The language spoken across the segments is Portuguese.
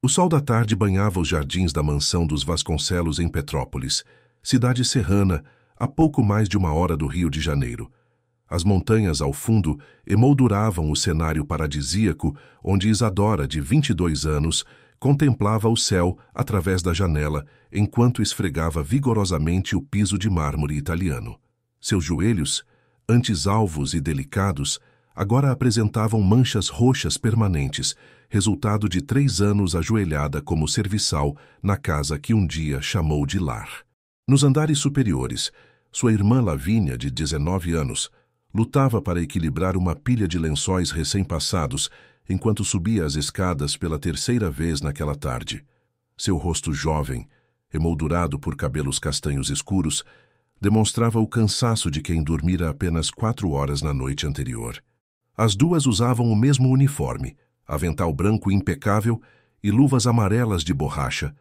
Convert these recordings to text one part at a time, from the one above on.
O sol da tarde banhava os jardins da mansão dos Vasconcelos em Petrópolis, cidade serrana, a pouco mais de 1 hora do Rio de Janeiro. As montanhas ao fundo emolduravam o cenário paradisíaco onde Isadora, de 22 anos, contemplava o céu através da janela enquanto esfregava vigorosamente o piso de mármore italiano. Seus joelhos, antes alvos e delicados, agora apresentavam manchas roxas permanentes, resultado de 3 anos ajoelhada como serviçal na casa que um dia chamou de lar. Nos andares superiores, sua irmã Lavínia, de 19 anos, lutava para equilibrar uma pilha de lençóis recém-passados enquanto subia as escadas pela 3ª vez naquela tarde. Seu rosto jovem, emoldurado por cabelos castanhos escuros, demonstrava o cansaço de quem dormira apenas 4 horas na noite anterior. As duas usavam o mesmo uniforme, avental branco impecável e luvas amarelas de borracha,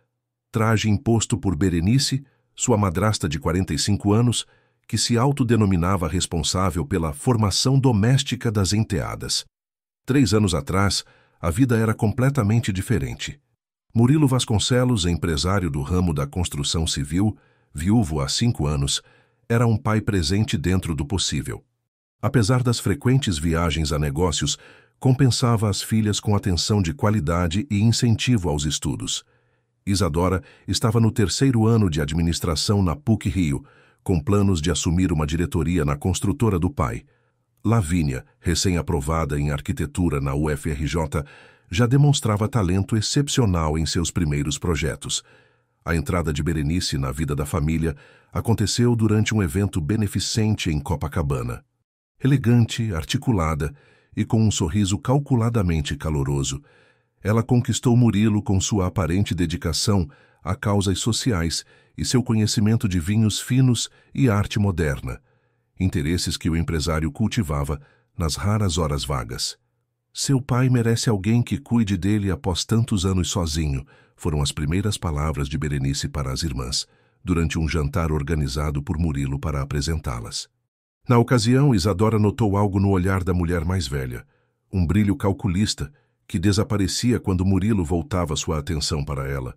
traje imposto por Berenice, sua madrasta de 45 anos, que se autodenominava responsável pela formação doméstica das enteadas. 3 anos atrás, a vida era completamente diferente. Murilo Vasconcelos, empresário do ramo da construção civil, viúvo há 5 anos, era um pai presente dentro do possível. Apesar das frequentes viagens a negócios, compensava as filhas com atenção de qualidade e incentivo aos estudos. Isadora estava no 3º ano de administração na PUC-Rio, com planos de assumir uma diretoria na construtora do pai. Lavínia, recém-aprovada em arquitetura na UFRJ, já demonstrava talento excepcional em seus primeiros projetos. A entrada de Berenice na vida da família aconteceu durante um evento beneficente em Copacabana. Elegante, articulada e com um sorriso calculadamente caloroso, ela conquistou Murilo com sua aparente dedicação a causas sociais e seu conhecimento de vinhos finos e arte moderna, interesses que o empresário cultivava nas raras horas vagas. Seu pai merece alguém que cuide dele após tantos anos sozinho, foram as primeiras palavras de Berenice para as irmãs, durante um jantar organizado por Murilo para apresentá-las. Na ocasião, Isadora notou algo no olhar da mulher mais velha, um brilho calculista que desaparecia quando Murilo voltava sua atenção para ela,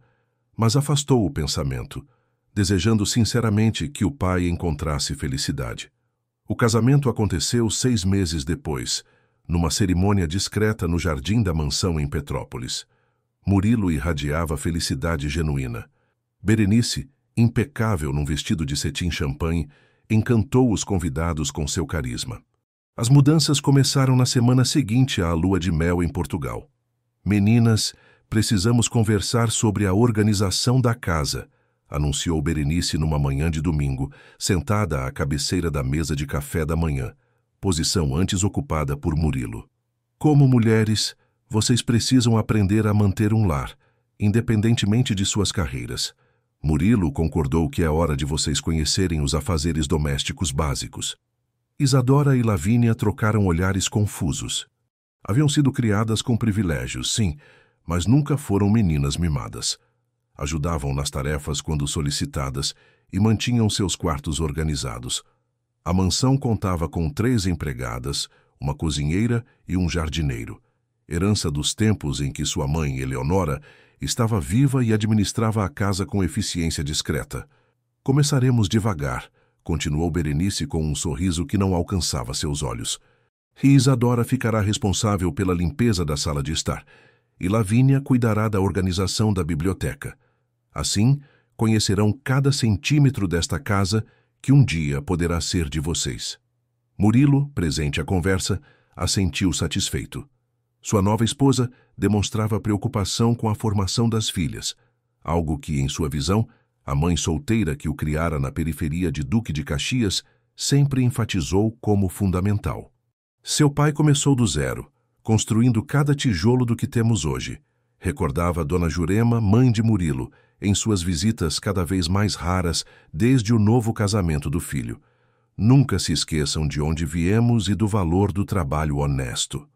mas afastou o pensamento, desejando sinceramente que o pai encontrasse felicidade. O casamento aconteceu 6 meses depois, numa cerimônia discreta no jardim da mansão em Petrópolis. Murilo irradiava felicidade genuína. Berenice, impecável num vestido de cetim champanhe, encantou os convidados com seu carisma. As mudanças começaram na semana seguinte à lua de mel em Portugal. Meninas, precisamos conversar sobre a organização da casa, anunciou Berenice numa manhã de domingo, sentada à cabeceira da mesa de café da manhã, posição antes ocupada por Murilo. Como mulheres, vocês precisam aprender a manter um lar, independentemente de suas carreiras. Murilo concordou que é hora de vocês conhecerem os afazeres domésticos básicos. Isadora e Lavínia trocaram olhares confusos. Haviam sido criadas com privilégios, sim, mas nunca foram meninas mimadas. Ajudavam nas tarefas quando solicitadas e mantinham seus quartos organizados. A mansão contava com 3 empregadas, uma cozinheira e um jardineiro, herança dos tempos em que sua mãe, Eleonora, estava viva e administrava a casa com eficiência discreta. Começaremos devagar, continuou Berenice com um sorriso que não alcançava seus olhos. E Isadora ficará responsável pela limpeza da sala de estar, e Lavínia cuidará da organização da biblioteca. Assim, conhecerão cada centímetro desta casa que um dia poderá ser de vocês. Murilo, presente à conversa, assentiu satisfeito. Sua nova esposa demonstrava preocupação com a formação das filhas, algo que, em sua visão, a mãe solteira que o criara na periferia de Duque de Caxias sempre enfatizou como fundamental. Seu pai começou do zero, construindo cada tijolo do que temos hoje, recordava Dona Jurema, mãe de Murilo, em suas visitas cada vez mais raras desde o novo casamento do filho. Nunca se esqueçam de onde viemos e do valor do trabalho honesto.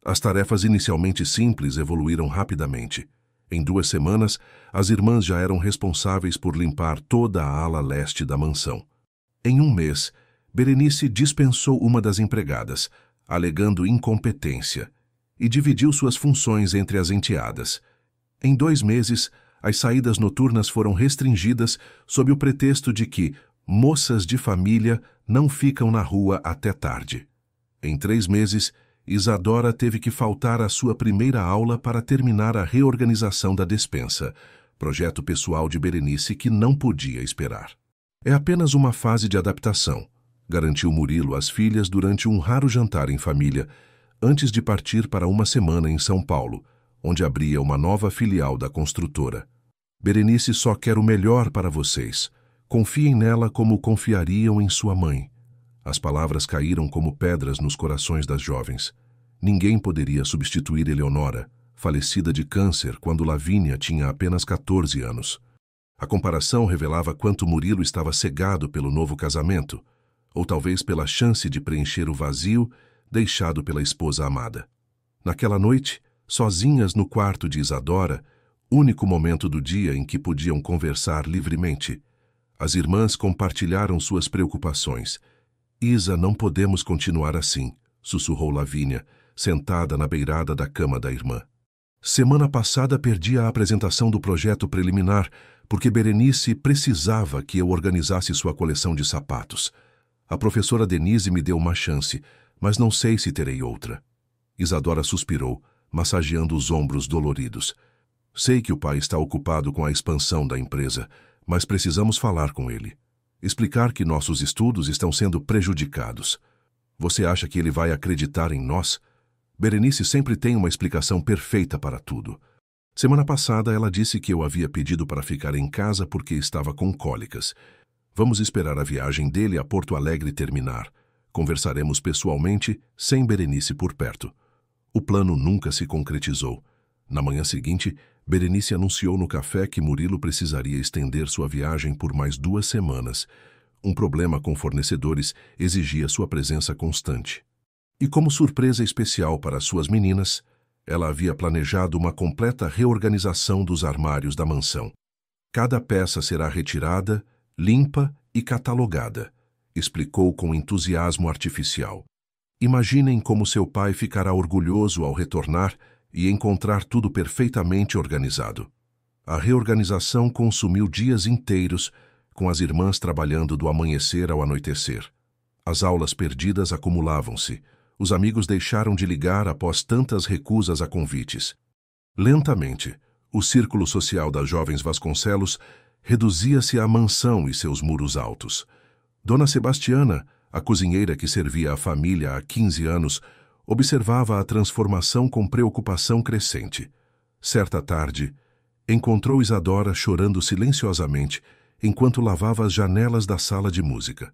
As tarefas inicialmente simples evoluíram rapidamente. Em 2 semanas, as irmãs já eram responsáveis por limpar toda a ala leste da mansão. Em 1 mês, Berenice dispensou uma das empregadas, alegando incompetência, e dividiu suas funções entre as enteadas. Em 2 meses, as saídas noturnas foram restringidas sob o pretexto de que moças de família não ficam na rua até tarde. Em 3 meses, Isadora teve que faltar à sua primeira aula para terminar a reorganização da despensa, projeto pessoal de Berenice que não podia esperar. É apenas uma fase de adaptação, garantiu Murilo às filhas durante um raro jantar em família, antes de partir para uma semana em São Paulo, onde abria uma nova filial da construtora. Berenice só quer o melhor para vocês. Confiem nela como confiariam em sua mãe. As palavras caíram como pedras nos corações das jovens. Ninguém poderia substituir Eleonora, falecida de câncer quando Lavínia tinha apenas 14 anos. A comparação revelava quanto Murilo estava cegado pelo novo casamento, ou talvez pela chance de preencher o vazio deixado pela esposa amada. Naquela noite, sozinhas no quarto de Isadora, único momento do dia em que podiam conversar livremente, as irmãs compartilharam suas preocupações. Isa, não podemos continuar assim, sussurrou Lavínia, sentada na beirada da cama da irmã. Semana passada perdi a apresentação do projeto preliminar porque Berenice precisava que eu organizasse sua coleção de sapatos. A professora Denise me deu uma chance, mas não sei se terei outra. Isadora suspirou, massageando os ombros doloridos. Sei que o pai está ocupado com a expansão da empresa, mas precisamos falar com ele. Explicar que nossos estudos estão sendo prejudicados. Você acha que ele vai acreditar em nós? Berenice sempre tem uma explicação perfeita para tudo. Semana passada ela disse que eu havia pedido para ficar em casa porque estava com cólicas. Vamos esperar a viagem dele a Porto Alegre terminar. Conversaremos pessoalmente, sem Berenice por perto. O plano nunca se concretizou. Na manhã seguinte, Berenice anunciou no café que Murilo precisaria estender sua viagem por mais 2 semanas. Um problema com fornecedores exigia sua presença constante. E como surpresa especial para suas meninas, ela havia planejado uma completa reorganização dos armários da mansão. Cada peça será retirada, limpa e catalogada, explicou com entusiasmo artificial. Imaginem como seu pai ficará orgulhoso ao retornar e encontrar tudo perfeitamente organizado. A reorganização consumiu dias inteiros, com as irmãs trabalhando do amanhecer ao anoitecer. As aulas perdidas acumulavam-se. Os amigos deixaram de ligar após tantas recusas a convites. Lentamente, o círculo social das jovens Vasconcelos reduzia-se à mansão e seus muros altos. Dona Sebastiana, a cozinheira que servia a família há 15 anos, observava a transformação com preocupação crescente. Certa tarde, encontrou Isadora chorando silenciosamente enquanto lavava as janelas da sala de música.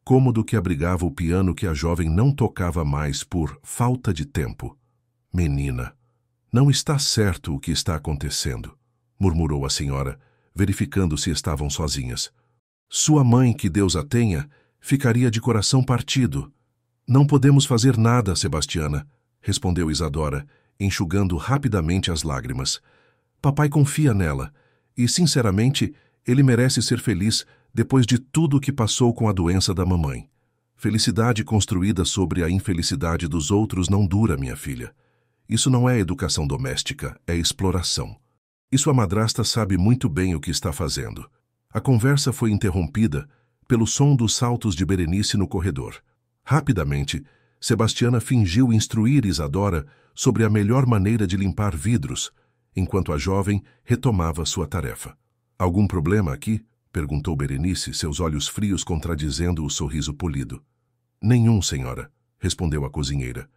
Cômodo que abrigava o piano que a jovem não tocava mais por falta de tempo. Menina, não está certo o que está acontecendo, murmurou a senhora, verificando se estavam sozinhas. Sua mãe, que Deus a tenha, ficaria de coração partido. Não podemos fazer nada, Sebastiana, respondeu Isadora, enxugando rapidamente as lágrimas. Papai confia nela, e, sinceramente, ele merece ser feliz depois de tudo o que passou com a doença da mamãe. Felicidade construída sobre a infelicidade dos outros não dura, minha filha. Isso não é educação doméstica, é exploração. E sua madrasta sabe muito bem o que está fazendo. A conversa foi interrompida pelo som dos saltos de Berenice no corredor. Rapidamente, Sebastiana fingiu instruir Isadora sobre a melhor maneira de limpar vidros, enquanto a jovem retomava sua tarefa. Algum problema aqui? Perguntou Berenice, seus olhos frios contradizendo o sorriso polido. Nenhum, senhora, respondeu a cozinheira.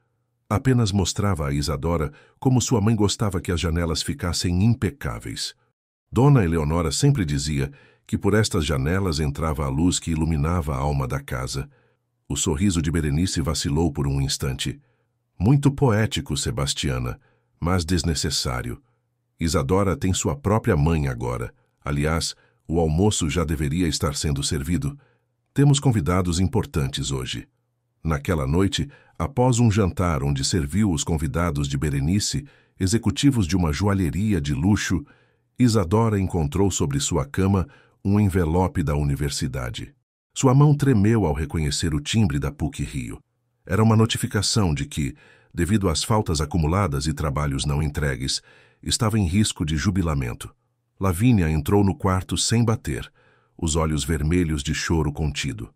Apenas mostrava a Isadora como sua mãe gostava que as janelas ficassem impecáveis. Dona Eleonora sempre dizia que por estas janelas entrava a luz que iluminava a alma da casa. O sorriso de Berenice vacilou por um instante. Muito poético, Sebastiana, mas desnecessário. Isadora tem sua própria mãe agora. Aliás, o almoço já deveria estar sendo servido. Temos convidados importantes hoje. Naquela noite, após um jantar onde serviu os convidados de Berenice, executivos de uma joalheria de luxo, Isadora encontrou sobre sua cama um envelope da universidade. Sua mão tremeu ao reconhecer o timbre da PUC-Rio. Era uma notificação de que, devido às faltas acumuladas e trabalhos não entregues, estava em risco de jubilamento. Lavínia entrou no quarto sem bater, os olhos vermelhos de choro contido.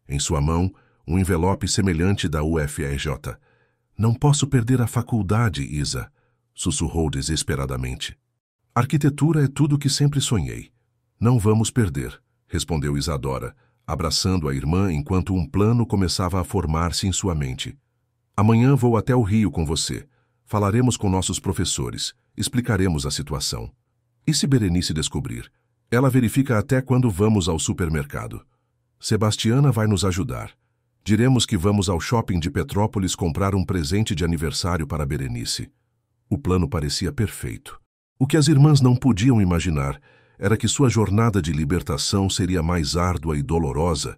Em sua mão, um envelope semelhante da UFRJ. Não posso perder a faculdade, Isa, sussurrou desesperadamente. Arquitetura é tudo o que sempre sonhei. Não vamos perder, respondeu Isadora, abraçando a irmã enquanto um plano começava a formar-se em sua mente. Amanhã vou até o Rio com você. Falaremos com nossos professores. Explicaremos a situação. E se Berenice descobrir? Ela verifica até quando vamos ao supermercado. Sebastiana vai nos ajudar. Diremos que vamos ao shopping de Petrópolis comprar um presente de aniversário para Berenice. O plano parecia perfeito. O que as irmãs não podiam imaginar era que sua jornada de libertação seria mais árdua e dolorosa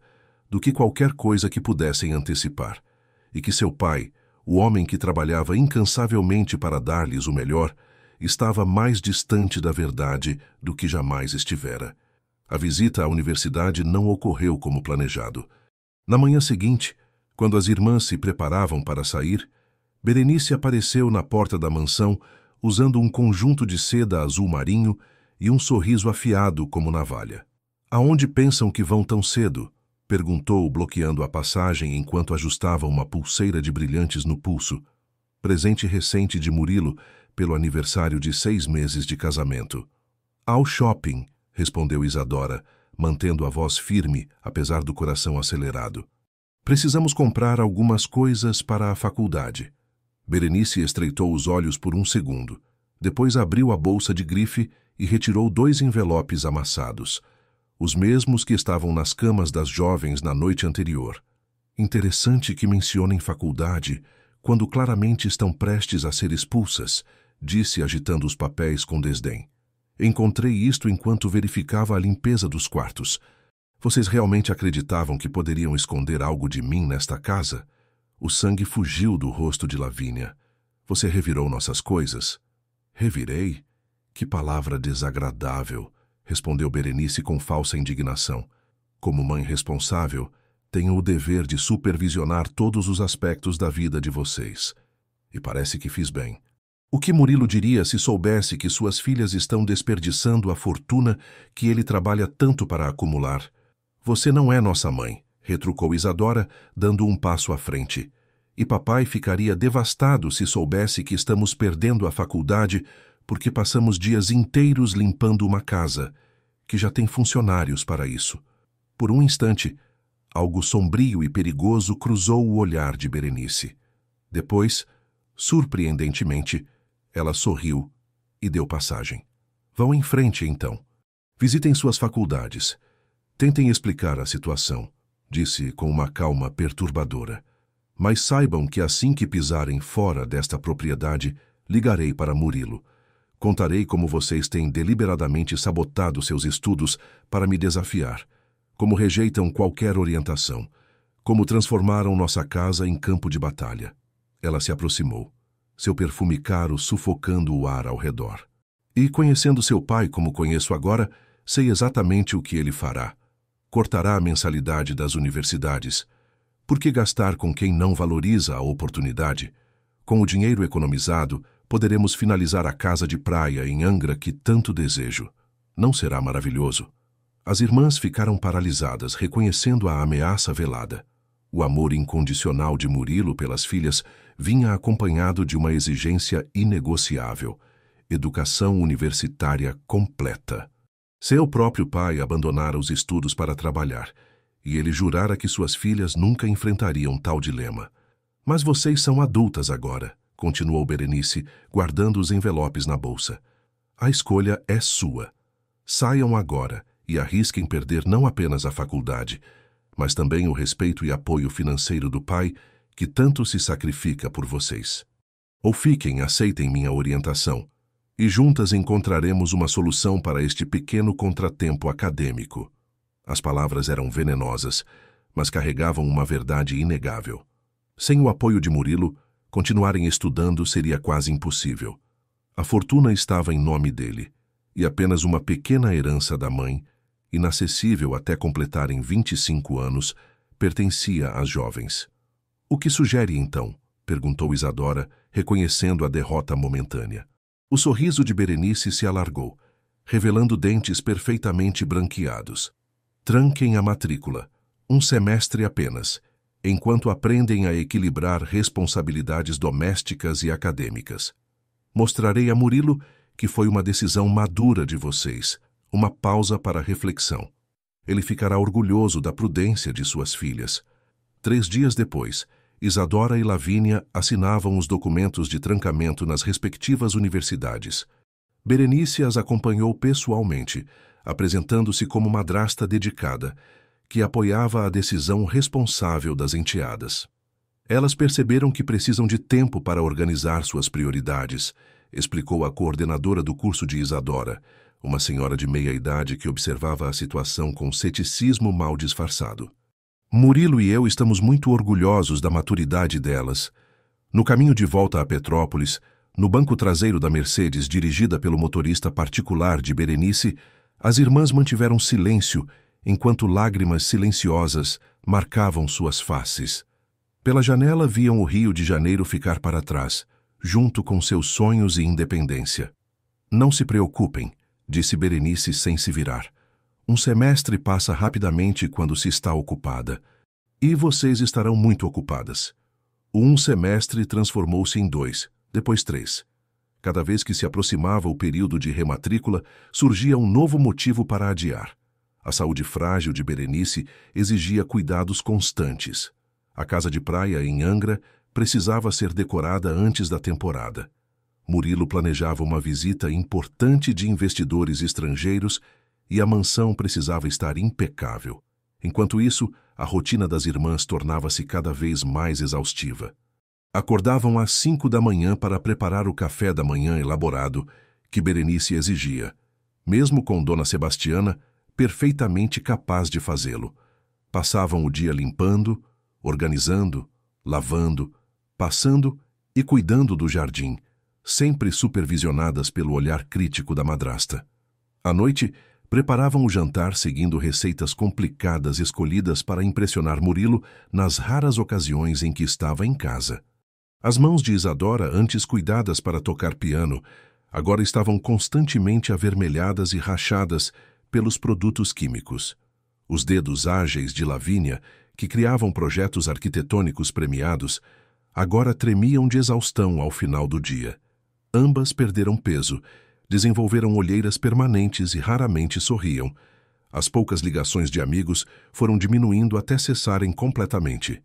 do que qualquer coisa que pudessem antecipar, e que seu pai, o homem que trabalhava incansavelmente para dar-lhes o melhor, estava mais distante da verdade do que jamais estivera. A visita à universidade não ocorreu como planejado. Na manhã seguinte, quando as irmãs se preparavam para sair, Berenice apareceu na porta da mansão usando um conjunto de seda azul marinho e um sorriso afiado como navalha. "Aonde pensam que vão tão cedo?" perguntou, bloqueando a passagem enquanto ajustava uma pulseira de brilhantes no pulso, presente recente de Murilo pelo aniversário de 6 meses de casamento. "Ao shopping", respondeu Isadora, mantendo a voz firme, apesar do coração acelerado. "Precisamos comprar algumas coisas para a faculdade." Berenice estreitou os olhos por um segundo. Depois abriu a bolsa de grife e retirou 2 envelopes amassados, os mesmos que estavam nas camas das jovens na noite anterior. "Interessante que mencionem faculdade quando claramente estão prestes a ser expulsas", disse agitando os papéis com desdém. "Encontrei isto enquanto verificava a limpeza dos quartos. Vocês realmente acreditavam que poderiam esconder algo de mim nesta casa?" O sangue fugiu do rosto de Lavínia. "Você revirou nossas coisas?" "Revirei? Que palavra desagradável", respondeu Berenice com falsa indignação. "Como mãe responsável, tenho o dever de supervisionar todos os aspectos da vida de vocês. E parece que fiz bem. O que Murilo diria se soubesse que suas filhas estão desperdiçando a fortuna que ele trabalha tanto para acumular?" "Você não é nossa mãe", retrucou Isadora, dando um passo à frente. "E papai ficaria devastado se soubesse que estamos perdendo a faculdade porque passamos dias inteiros limpando uma casa, que já tem funcionários para isso." Por um instante, algo sombrio e perigoso cruzou o olhar de Berenice. Depois, surpreendentemente, ela sorriu e deu passagem. "Vão em frente, então. Visitem suas faculdades. Tentem explicar a situação", disse com uma calma perturbadora. "Mas saibam que assim que pisarem fora desta propriedade, ligarei para Murilo. Contarei como vocês têm deliberadamente sabotado seus estudos para me desafiar, como rejeitam qualquer orientação, como transformaram nossa casa em campo de batalha." Ela se aproximou, seu perfume caro sufocando o ar ao redor. "E conhecendo seu pai como conheço agora, sei exatamente o que ele fará. Cortará a mensalidade das universidades. Por que gastar com quem não valoriza a oportunidade? Com o dinheiro economizado, poderemos finalizar a casa de praia em Angra que tanto desejo. Não será maravilhoso?" As irmãs ficaram paralisadas, reconhecendo a ameaça velada. O amor incondicional de Murilo pelas filhas vinha acompanhado de uma exigência inegociável: educação universitária completa. Seu próprio pai abandonara os estudos para trabalhar, e ele jurara que suas filhas nunca enfrentariam tal dilema. "Mas vocês são adultas agora", continuou Berenice, guardando os envelopes na bolsa. "A escolha é sua. Saiam agora e arrisquem perder não apenas a faculdade, mas também o respeito e apoio financeiro do pai, que tanto se sacrifica por vocês. Ou fiquem, aceitem minha orientação, e juntas encontraremos uma solução para este pequeno contratempo acadêmico." As palavras eram venenosas, mas carregavam uma verdade inegável. Sem o apoio de Murilo, continuarem estudando seria quase impossível. A fortuna estava em nome dele, e apenas uma pequena herança da mãe, inacessível até completarem 25 anos, pertencia às jovens. "O que sugere, então?" perguntou Isadora, reconhecendo a derrota momentânea. O sorriso de Berenice se alargou, revelando dentes perfeitamente branqueados. Tranquem a matrícula. Um semestre apenas, enquanto aprendem a equilibrar responsabilidades domésticas e acadêmicas. Mostrarei a Murilo que foi uma decisão madura de vocês, uma pausa para reflexão. Ele ficará orgulhoso da prudência de suas filhas. 3 dias depois, Isadora e Lavínia assinavam os documentos de trancamento nas respectivas universidades. Berenice as acompanhou pessoalmente, apresentando-se como madrasta dedicada, que apoiava a decisão responsável das enteadas. Elas perceberam que precisam de tempo para organizar suas prioridades, explicou a coordenadora do curso de Isadora, uma senhora de meia-idade que observava a situação com ceticismo mal disfarçado. Murilo e eu estamos muito orgulhosos da maturidade delas. No caminho de volta a Petrópolis, no banco traseiro da Mercedes dirigida pelo motorista particular de Berenice, as irmãs mantiveram silêncio enquanto lágrimas silenciosas marcavam suas faces. Pela janela viam o Rio de Janeiro ficar para trás, junto com seus sonhos e independência. Não se preocupem, disse Berenice sem se virar. Um semestre passa rapidamente quando se está ocupada. E vocês estarão muito ocupadas. O um semestre transformou-se em 2, depois 3. Cada vez que se aproximava o período de rematrícula, surgia um novo motivo para adiar. A saúde frágil de Berenice exigia cuidados constantes. A casa de praia em Angra precisava ser decorada antes da temporada. Murilo planejava uma visita importante de investidores estrangeiros e a mansão precisava estar impecável. Enquanto isso, a rotina das irmãs tornava-se cada vez mais exaustiva. Acordavam às 5 da manhã para preparar o café da manhã elaborado que Berenice exigia, mesmo com Dona Sebastiana perfeitamente capaz de fazê-lo. Passavam o dia limpando, organizando, lavando, passando e cuidando do jardim, sempre supervisionadas pelo olhar crítico da madrasta. À noite, preparavam o jantar seguindo receitas complicadas escolhidas para impressionar Murilo nas raras ocasiões em que estava em casa. As mãos de Isadora, antes cuidadas para tocar piano, agora estavam constantemente avermelhadas e rachadas pelos produtos químicos. Os dedos ágeis de Lavínia, que criavam projetos arquitetônicos premiados, agora tremiam de exaustão ao final do dia. Ambas perderam peso, desenvolveram olheiras permanentes e raramente sorriam. As poucas ligações de amigos foram diminuindo até cessarem completamente.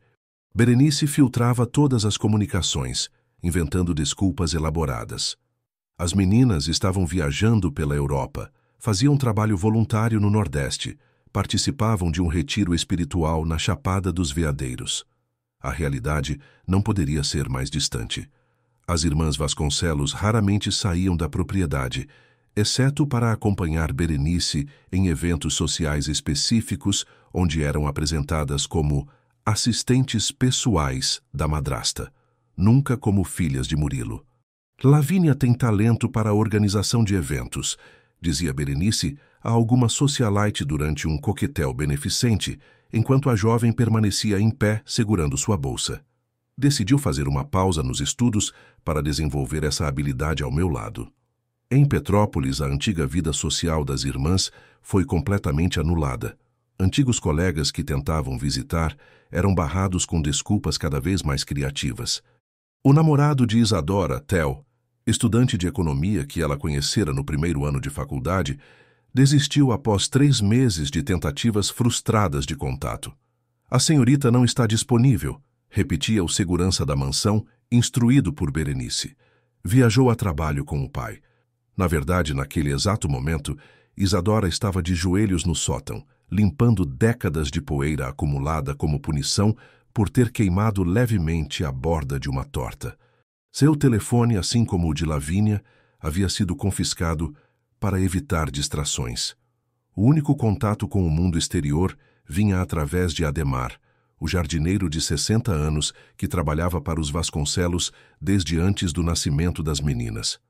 Berenice filtrava todas as comunicações, inventando desculpas elaboradas. As meninas estavam viajando pela Europa, faziam trabalho voluntário no Nordeste, participavam de um retiro espiritual na Chapada dos Veadeiros. A realidade não poderia ser mais distante. As irmãs Vasconcelos raramente saíam da propriedade, exceto para acompanhar Berenice em eventos sociais específicos onde eram apresentadas como assistentes pessoais da madrasta, nunca como filhas de Murilo. Lavínia tem talento para a organização de eventos, dizia Berenice a alguma socialite durante um coquetel beneficente, enquanto a jovem permanecia em pé segurando sua bolsa. Decidiu fazer uma pausa nos estudos para desenvolver essa habilidade ao meu lado. Em Petrópolis, a antiga vida social das irmãs foi completamente anulada. Antigos colegas que tentavam visitar eram barrados com desculpas cada vez mais criativas. O namorado de Isadora, Theo, estudante de economia que ela conhecera no primeiro ano de faculdade, desistiu após 3 meses de tentativas frustradas de contato. A senhorita não está disponível, repetia o segurança da mansão, instruído por Berenice. Viajou a trabalho com o pai. Na verdade, naquele exato momento, Isadora estava de joelhos no sótão, limpando décadas de poeira acumulada como punição por ter queimado levemente a borda de uma torta. Seu telefone, assim como o de Lavínia, havia sido confiscado para evitar distrações. O único contato com o mundo exterior vinha através de Ademar, o jardineiro de 60 anos que trabalhava para os Vasconcelos desde antes do nascimento das meninas.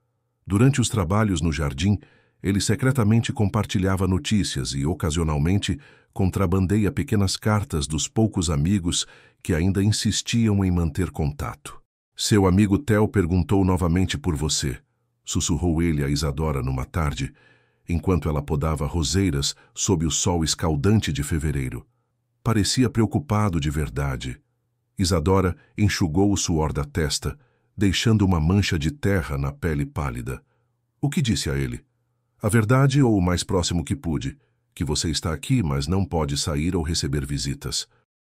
Durante os trabalhos no jardim, ele secretamente compartilhava notícias e, ocasionalmente, contrabandeia pequenas cartas dos poucos amigos que ainda insistiam em manter contato. Seu amigo Theo perguntou novamente por você. sussurrou ele a Isadora numa tarde, enquanto ela podava roseiras sob o sol escaldante de fevereiro. Parecia preocupado de verdade. Isadora enxugou o suor da testa, deixando uma mancha de terra na pele pálida. O que disse a ele? A verdade ou o mais próximo que pude, que você está aqui, mas não pode sair ou receber visitas.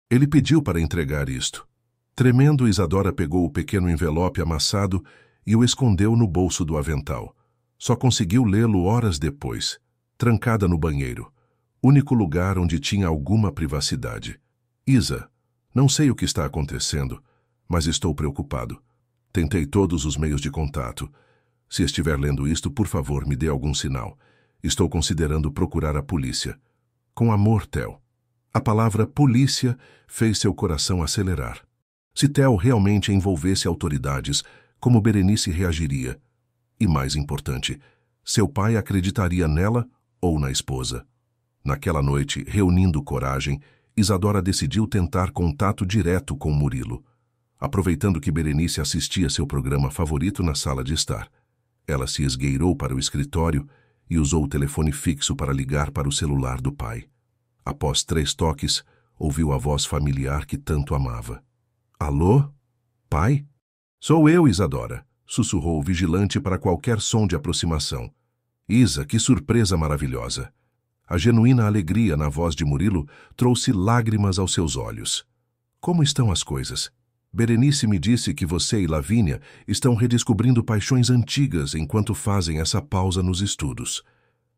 Ele pediu para entregar isto. Tremendo, Isadora pegou o pequeno envelope amassado e o escondeu no bolso do avental. Só conseguiu lê-lo horas depois, trancada no banheiro, único lugar onde tinha alguma privacidade. Isa, não sei o que está acontecendo, mas estou preocupado. Tentei todos os meios de contato. Se estiver lendo isto, por favor, me dê algum sinal. Estou considerando procurar a polícia. Com amor, Theo. A palavra polícia fez seu coração acelerar. Se Theo realmente envolvesse autoridades, como Berenice reagiria? E mais importante, seu pai acreditaria nela ou na esposa? Naquela noite, reunindo coragem, Isadora decidiu tentar contato direto com Murilo. Aproveitando que Berenice assistia seu programa favorito na sala de estar, ela se esgueirou para o escritório e usou o telefone fixo para ligar para o celular do pai. Após 3 toques, ouviu a voz familiar que tanto amava. Alô? Pai? Sou eu, Isadora, sussurrou o vigilante para qualquer som de aproximação. Isa, que surpresa maravilhosa! A genuína alegria na voz de Murilo trouxe lágrimas aos seus olhos. Como estão as coisas? Berenice me disse que você e Lavínia estão redescobrindo paixões antigas enquanto fazem essa pausa nos estudos.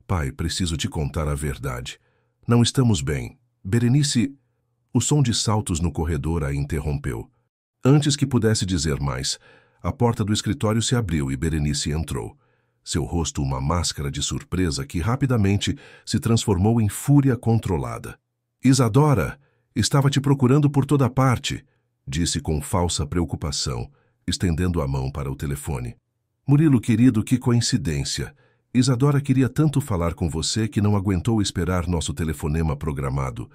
Pai, preciso te contar a verdade. Não estamos bem. Berenice... O som de saltos no corredor a interrompeu. Antes que pudesse dizer mais, a porta do escritório se abriu e Berenice entrou. Seu rosto uma máscara de surpresa que rapidamente se transformou em fúria controlada. Isadora, estava te procurando por toda parte, disse com falsa preocupação, estendendo a mão para o telefone. Murilo, querido, que coincidência. Isadora queria tanto falar com você que não aguentou esperar nosso telefonema programado.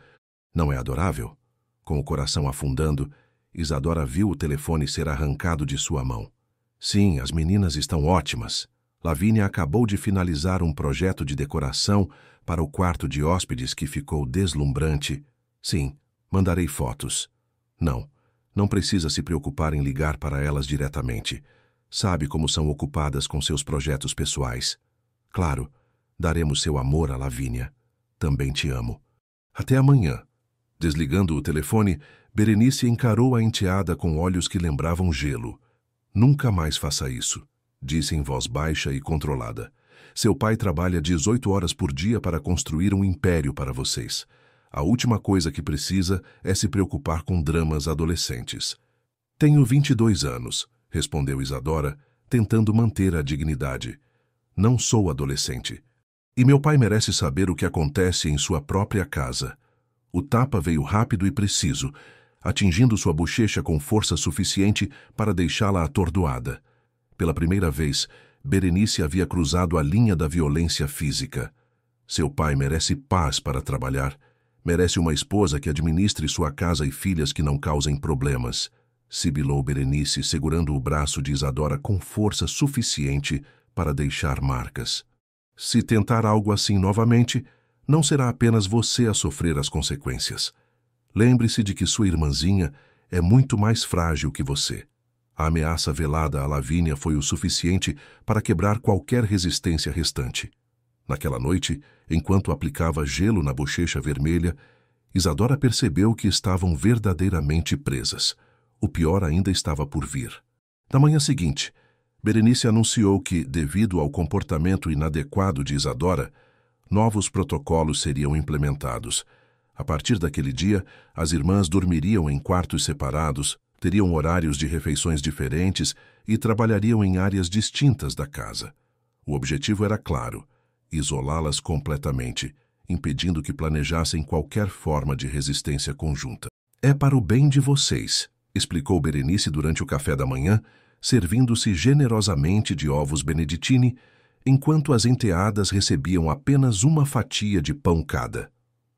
Não é adorável? Com o coração afundando, Isadora viu o telefone ser arrancado de sua mão. Sim, as meninas estão ótimas. Lavínia acabou de finalizar um projeto de decoração para o quarto de hóspedes que ficou deslumbrante. Sim, mandarei fotos. Não precisa se preocupar em ligar para elas diretamente. Sabe como são ocupadas com seus projetos pessoais. Claro, daremos seu amor a Lavínia. Também te amo. Até amanhã. Desligando o telefone, Berenice encarou a enteada com olhos que lembravam gelo. Nunca mais faça isso, disse em voz baixa e controlada. Seu pai trabalha 18 horas por dia para construir um império para vocês. A última coisa que precisa é se preocupar com dramas adolescentes. Tenho 22 anos, respondeu Isadora, tentando manter a dignidade. Não sou adolescente. E meu pai merece saber o que acontece em sua própria casa. O tapa veio rápido e preciso, atingindo sua bochecha com força suficiente para deixá-la atordoada. Pela primeira vez, Berenice havia cruzado a linha da violência física. Seu pai merece paz para trabalhar. Merece uma esposa que administre sua casa e filhas que não causem problemas. Sibilou Berenice, segurando o braço de Isadora com força suficiente para deixar marcas. Se tentar algo assim novamente, não será apenas você a sofrer as consequências. Lembre-se de que sua irmãzinha é muito mais frágil que você. A ameaça velada a Lavínia foi o suficiente para quebrar qualquer resistência restante. Naquela noite, enquanto aplicava gelo na bochecha vermelha, Isadora percebeu que estavam verdadeiramente presas. O pior ainda estava por vir. Na manhã seguinte, Berenice anunciou que, devido ao comportamento inadequado de Isadora, novos protocolos seriam implementados. A partir daquele dia, as irmãs dormiriam em quartos separados, teriam horários de refeições diferentes e trabalhariam em áreas distintas da casa. O objetivo era claro: isolá-las completamente, impedindo que planejassem qualquer forma de resistência conjunta. É para o bem de vocês, explicou Berenice durante o café da manhã, servindo-se generosamente de ovos beneditini, enquanto as enteadas recebiam apenas uma fatia de pão cada.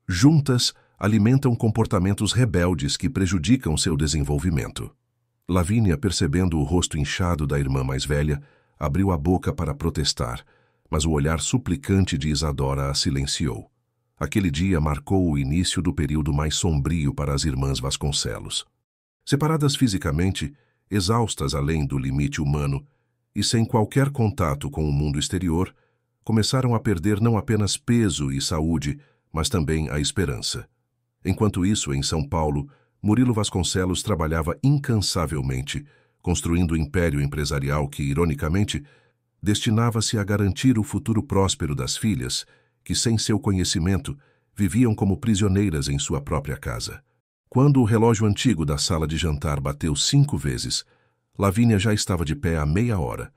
Juntas, alimentam comportamentos rebeldes que prejudicam seu desenvolvimento. Lavínia, percebendo o rosto inchado da irmã mais velha, Abriu a boca para protestar, mas o olhar suplicante de Isadora a silenciou. Aquele dia marcou o início do período mais sombrio para as irmãs Vasconcelos. Separadas fisicamente, exaustas além do limite humano e sem qualquer contato com o mundo exterior, começaram a perder não apenas peso e saúde, mas também a esperança. Enquanto isso, em São Paulo, Murilo Vasconcelos trabalhava incansavelmente, construindo um império empresarial que, ironicamente, destinava-se a garantir o futuro próspero das filhas, que, sem seu conhecimento, viviam como prisioneiras em sua própria casa. Quando o relógio antigo da sala de jantar bateu 5 vezes, Lavínia já estava de pé há meia hora.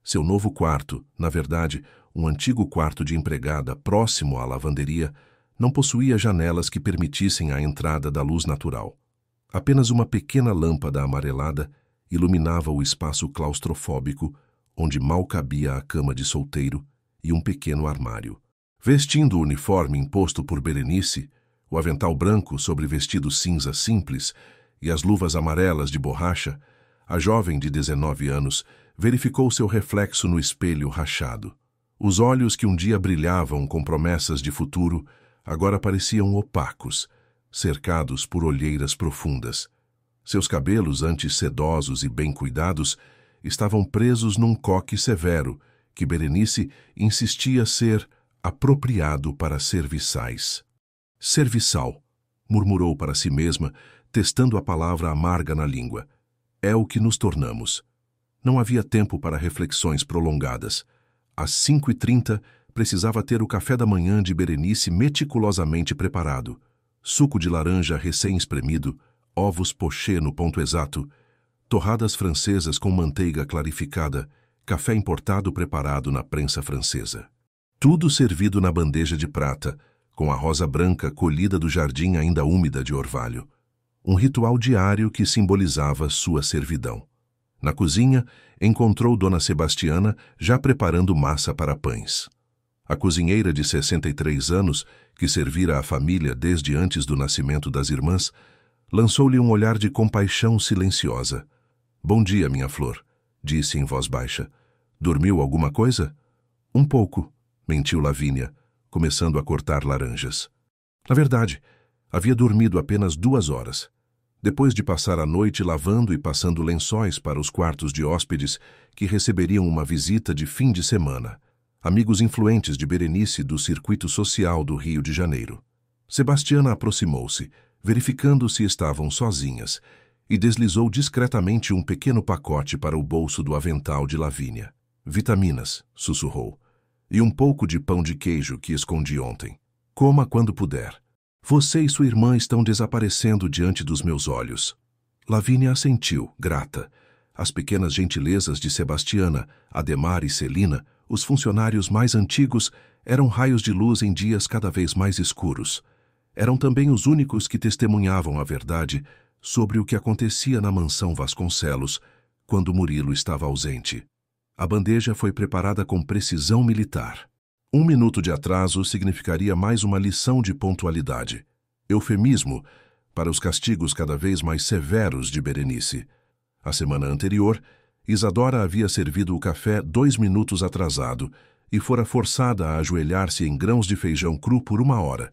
Seu novo quarto, na verdade, um antigo quarto de empregada próximo à lavanderia, não possuía janelas que permitissem a entrada da luz natural. Apenas uma pequena lâmpada amarelada iluminava o espaço claustrofóbico, onde mal cabia a cama de solteiro e um pequeno armário. Vestindo o uniforme imposto por Berenice, o avental branco sobre vestido cinza simples e as luvas amarelas de borracha, a jovem de 19 anos verificou seu reflexo no espelho rachado. Os olhos que um dia brilhavam com promessas de futuro agora pareciam opacos, cercados por olheiras profundas. Seus cabelos, antes sedosos e bem cuidados, estavam presos num coque severo, que Berenice insistia ser apropriado para serviçais. Serviçal, murmurou para si mesma, testando a palavra amarga na língua. É o que nos tornamos. Não havia tempo para reflexões prolongadas. Às 5h30, precisava ter o café da manhã de Berenice meticulosamente preparado. Suco de laranja recém-espremido, ovos pochê no ponto exato, torradas francesas com manteiga clarificada, café importado preparado na prensa francesa. Tudo servido na bandeja de prata, com a rosa branca colhida do jardim ainda úmida de orvalho. Um ritual diário que simbolizava sua servidão. Na cozinha, encontrou Dona Sebastiana já preparando massa para pães. A cozinheira de 63 anos, que servira a família desde antes do nascimento das irmãs, lançou-lhe um olhar de compaixão silenciosa. Bom dia, minha flor, disse em voz baixa. Dormiu alguma coisa? Um pouco, mentiu Lavínia, começando a cortar laranjas. Na verdade, havia dormido apenas 2 horas. Depois de passar a noite lavando e passando lençóis para os quartos de hóspedes que receberiam uma visita de fim de semana, amigos influentes de Berenice do circuito social do Rio de Janeiro. Sebastiana aproximou-se, verificando se estavam sozinhas, e deslizou discretamente um pequeno pacote para o bolso do avental de Lavínia. Vitaminas, sussurrou, e um pouco de pão de queijo que escondi ontem. Coma quando puder. Você e sua irmã estão desaparecendo diante dos meus olhos. Lavínia assentiu, grata. As pequenas gentilezas de Sebastiana, Ademar e Celina, os funcionários mais antigos, eram raios de luz em dias cada vez mais escuros. Eram também os únicos que testemunhavam a verdade sobre o que acontecia na mansão Vasconcelos, quando Murilo estava ausente. A bandeja foi preparada com precisão militar. 1 minuto de atraso significaria mais uma lição de pontualidade. Eufemismo para os castigos cada vez mais severos de Berenice. A semana anterior, Isadora havia servido o café 2 minutos atrasado e fora forçada a ajoelhar-se em grãos de feijão cru por 1 hora,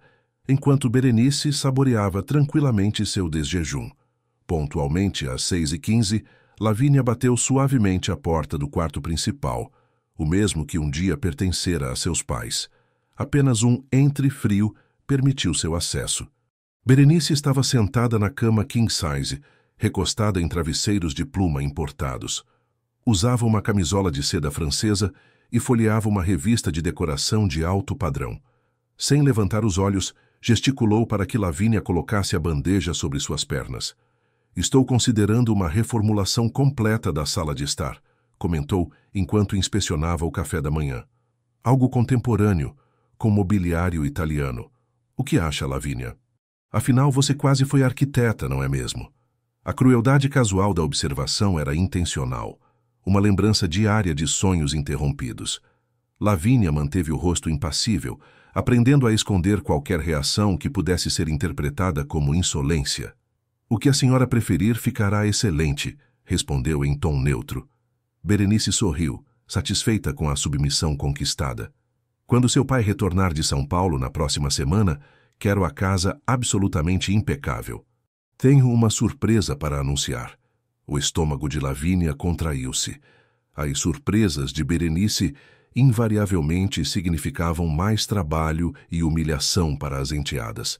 enquanto Berenice saboreava tranquilamente seu desjejum. Pontualmente, às 6h15, Lavínia bateu suavemente à porta do quarto principal, o mesmo que um dia pertencera a seus pais. Apenas um entre frio permitiu seu acesso. Berenice estava sentada na cama king size, recostada em travesseiros de pluma importados. Usava uma camisola de seda francesa e folheava uma revista de decoração de alto padrão. Sem levantar os olhos, gesticulou para que Lavínia colocasse a bandeja sobre suas pernas. Estou considerando uma reformulação completa da sala de estar, comentou enquanto inspecionava o café da manhã. Algo contemporâneo, com mobiliário italiano. O que acha, Lavínia? Afinal, você quase foi arquiteta, não é mesmo? A crueldade casual da observação era intencional, uma lembrança diária de sonhos interrompidos. Lavínia manteve o rosto impassível, aprendendo a esconder qualquer reação que pudesse ser interpretada como insolência. O que a senhora preferir ficará excelente, respondeu em tom neutro. Berenice sorriu, satisfeita com a submissão conquistada. Quando seu pai retornar de São Paulo na próxima semana, quero a casa absolutamente impecável. Tenho uma surpresa para anunciar. O estômago de Lavínia contraiu-se. As surpresas de Berenice invariavelmente significavam mais trabalho e humilhação para as enteadas.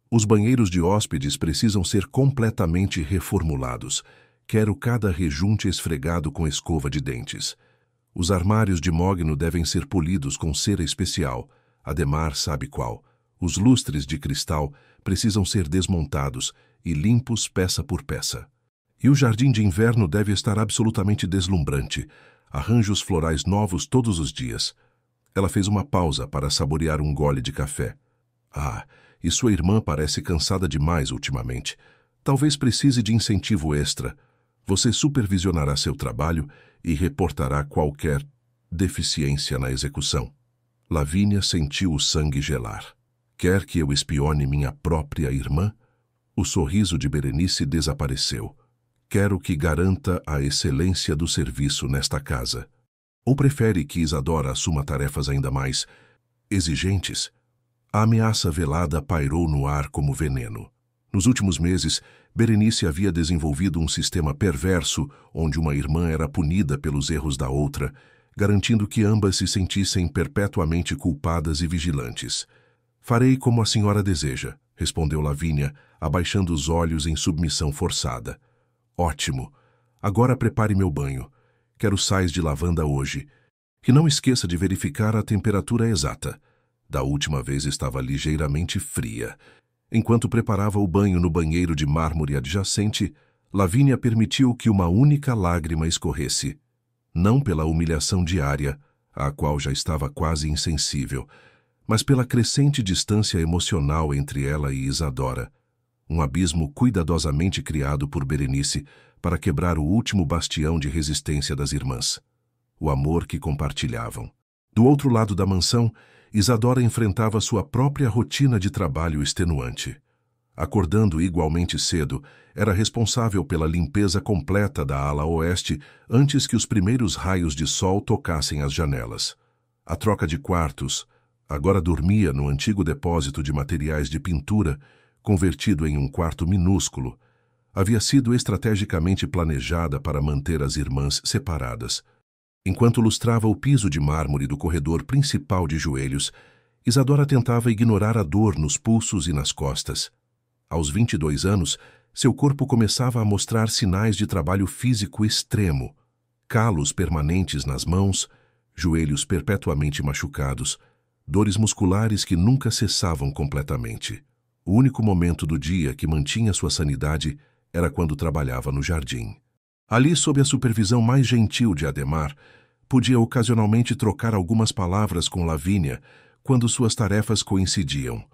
Os banheiros de hóspedes precisam ser completamente reformulados. Quero cada rejunte esfregado com escova de dentes. Os armários de mogno devem ser polidos com cera especial. Ademar sabe qual. Os lustres de cristal precisam ser desmontados e limpos peça por peça. E o jardim de inverno deve estar absolutamente deslumbrante. Arranjos florais novos todos os dias. Ela fez uma pausa para saborear um gole de café. Ah, e sua irmã parece cansada demais ultimamente. Talvez precise de incentivo extra. Você supervisionará seu trabalho e reportará qualquer deficiência na execução. Lavínia sentiu o sangue gelar. Quer que eu espione minha própria irmã? O sorriso de Berenice desapareceu. Quero que garanta a excelência do serviço nesta casa. Ou prefere que Isadora assuma tarefas ainda mais exigentes? A ameaça velada pairou no ar como veneno. Nos últimos meses, Berenice havia desenvolvido um sistema perverso onde uma irmã era punida pelos erros da outra, garantindo que ambas se sentissem perpetuamente culpadas e vigilantes. Farei como a senhora deseja, respondeu Lavínia, abaixando os olhos em submissão forçada. Ótimo. Agora prepare meu banho. Quero sais de lavanda hoje. E não esqueça de verificar a temperatura exata. Da última vez estava ligeiramente fria. Enquanto preparava o banho no banheiro de mármore adjacente, Lavínia permitiu que uma única lágrima escorresse. Não pela humilhação diária, à qual já estava quase insensível, mas pela crescente distância emocional entre ela e Isadora. Um abismo cuidadosamente criado por Berenice para quebrar o último bastião de resistência das irmãs. O amor que compartilhavam. Do outro lado da mansão, Isadora enfrentava sua própria rotina de trabalho extenuante. Acordando igualmente cedo, era responsável pela limpeza completa da ala oeste antes que os primeiros raios de sol tocassem as janelas. A troca de quartos, agora dormia no antigo depósito de materiais de pintura, convertido em um quarto minúsculo, havia sido estrategicamente planejada para manter as irmãs separadas. Enquanto lustrava o piso de mármore do corredor principal de joelhos, Isadora tentava ignorar a dor nos pulsos e nas costas. Aos 22 anos, seu corpo começava a mostrar sinais de trabalho físico extremo, calos permanentes nas mãos, joelhos perpetuamente machucados, dores musculares que nunca cessavam completamente. O único momento do dia que mantinha sua sanidade era quando trabalhava no jardim. Ali, sob a supervisão mais gentil de Ademar, podia ocasionalmente trocar algumas palavras com Lavínia quando suas tarefas coincidiam.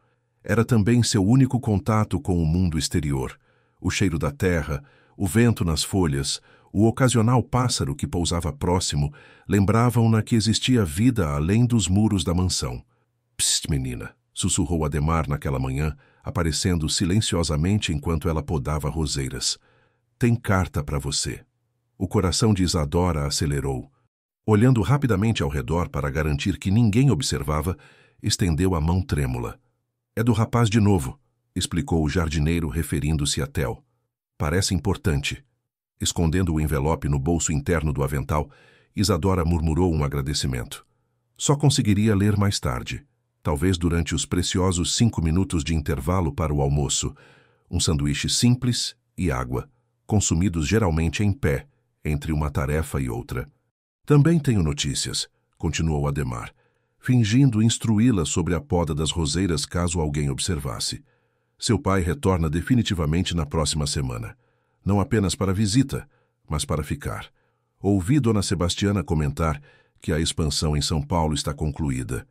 Era também seu único contato com o mundo exterior. O cheiro da terra, o vento nas folhas, o ocasional pássaro que pousava próximo lembravam-na que existia vida além dos muros da mansão. Psst, menina, sussurrou Ademar naquela manhã, aparecendo silenciosamente enquanto ela podava roseiras. Tem carta para você. O coração de Isadora acelerou. Olhando rapidamente ao redor para garantir que ninguém observava, estendeu a mão trêmula. É do rapaz de novo, explicou o jardineiro referindo-se a Theo. Parece importante. Escondendo o envelope no bolso interno do avental, Isadora murmurou um agradecimento. Só conseguiria ler mais tarde, talvez durante os preciosos 5 minutos de intervalo para o almoço, um sanduíche simples e água, consumidos geralmente em pé, entre uma tarefa e outra. Também tenho notícias, continuou Ademar, fingindo instruí-la sobre a poda das roseiras caso alguém observasse. Seu pai retorna definitivamente na próxima semana. Não apenas para visita, mas para ficar. Ouvi Dona Sebastiana comentar que a expansão em São Paulo está concluída.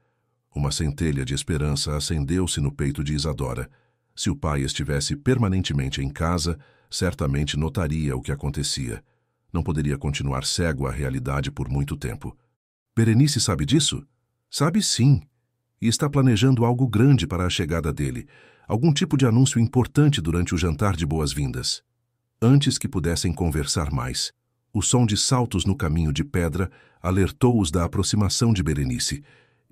Uma centelha de esperança acendeu-se no peito de Isadora. Se o pai estivesse permanentemente em casa, certamente notaria o que acontecia. Não poderia continuar cego à realidade por muito tempo. Berenice sabe disso? Sabe sim. E está planejando algo grande para a chegada dele. Algum tipo de anúncio importante durante o jantar de boas-vindas. Antes que pudessem conversar mais, o som de saltos no caminho de pedra alertou-os da aproximação de Berenice.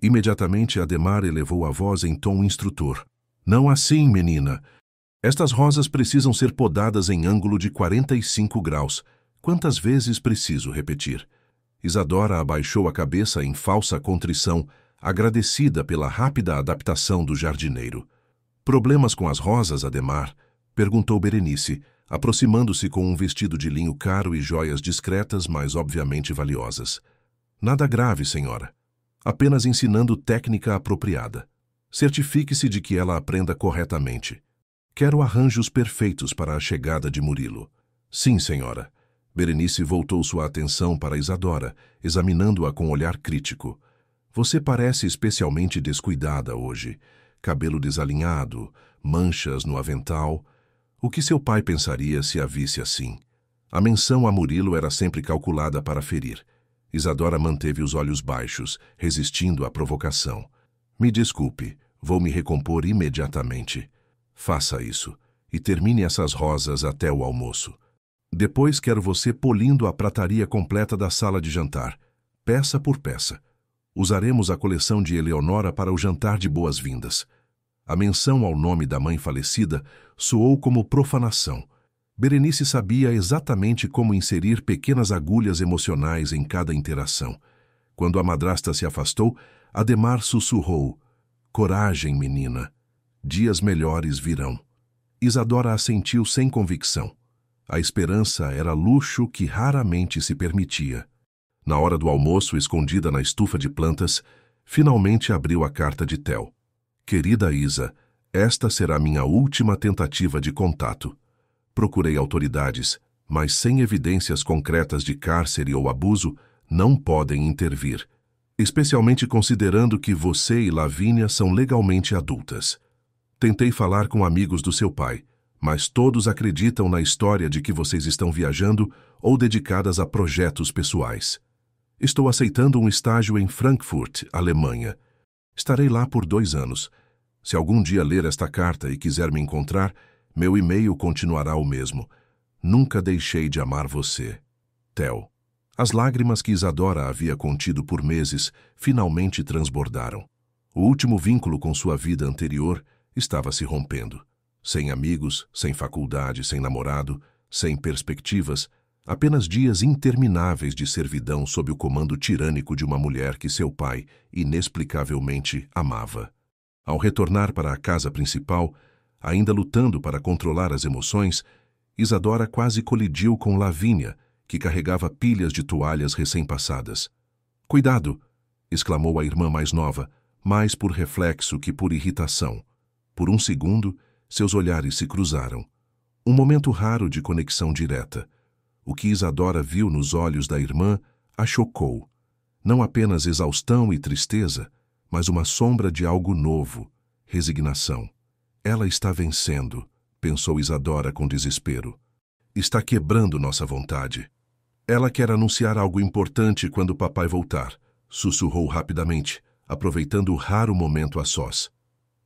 Imediatamente Ademar elevou a voz em tom instrutor. Não assim, menina. Estas rosas precisam ser podadas em ângulo de 45 graus. Quantas vezes preciso repetir? Isadora abaixou a cabeça em falsa contrição, agradecida pela rápida adaptação do jardineiro. Problemas com as rosas, Ademar? Perguntou Berenice, aproximando-se com um vestido de linho caro e joias discretas, mas obviamente valiosas. Nada grave, senhora. Apenas ensinando técnica apropriada. Certifique-se de que ela aprenda corretamente. Quero arranjos perfeitos para a chegada de Murilo. Sim, senhora. Berenice voltou sua atenção para Isadora, examinando-a com olhar crítico. Você parece especialmente descuidada hoje. Cabelo desalinhado, manchas no avental. O que seu pai pensaria se a visse assim? A menção a Murilo era sempre calculada para ferir. Isadora manteve os olhos baixos, resistindo à provocação. Me desculpe, vou me recompor imediatamente. Faça isso, e termine essas rosas até o almoço. Depois quero você polindo a prataria completa da sala de jantar, peça por peça. Usaremos a coleção de Eleonora para o jantar de boas-vindas. A menção ao nome da mãe falecida soou como profanação. Berenice sabia exatamente como inserir pequenas agulhas emocionais em cada interação. Quando a madrasta se afastou, Ademar sussurrou: Coragem, menina. Dias melhores virão. Isadora assentiu sem convicção. A esperança era luxo que raramente se permitia. Na hora do almoço, escondida na estufa de plantas, finalmente abriu a carta de Theo. Querida Isa, esta será minha última tentativa de contato. Procurei autoridades, mas sem evidências concretas de cárcere ou abuso, não podem intervir, especialmente considerando que você e Lavínia são legalmente adultas. Tentei falar com amigos do seu pai, mas todos acreditam na história de que vocês estão viajando ou dedicadas a projetos pessoais. Estou aceitando um estágio em Frankfurt, Alemanha. Estarei lá por 2 anos. Se algum dia ler esta carta e quiser me encontrar, meu e-mail continuará o mesmo. Nunca deixei de amar você. Theo. As lágrimas que Isadora havia contido por meses finalmente transbordaram. O último vínculo com sua vida anterior estava se rompendo. Sem amigos, sem faculdade, sem namorado, sem perspectivas, apenas dias intermináveis de servidão sob o comando tirânico de uma mulher que seu pai, inexplicavelmente, amava. Ao retornar para a casa principal, ainda lutando para controlar as emoções, Isadora quase colidiu com Lavínia, que carregava pilhas de toalhas recém-passadas. Cuidado! Exclamou a irmã mais nova, mais por reflexo que por irritação. Por um segundo, seus olhares se cruzaram. Um momento raro de conexão direta. O que Isadora viu nos olhos da irmã a chocou. Não apenas exaustão e tristeza, mas uma sombra de algo novo, resignação. Ela está vencendo, pensou Isadora com desespero. Está quebrando nossa vontade. Ela quer anunciar algo importante quando papai voltar, sussurrou rapidamente, aproveitando o raro momento a sós.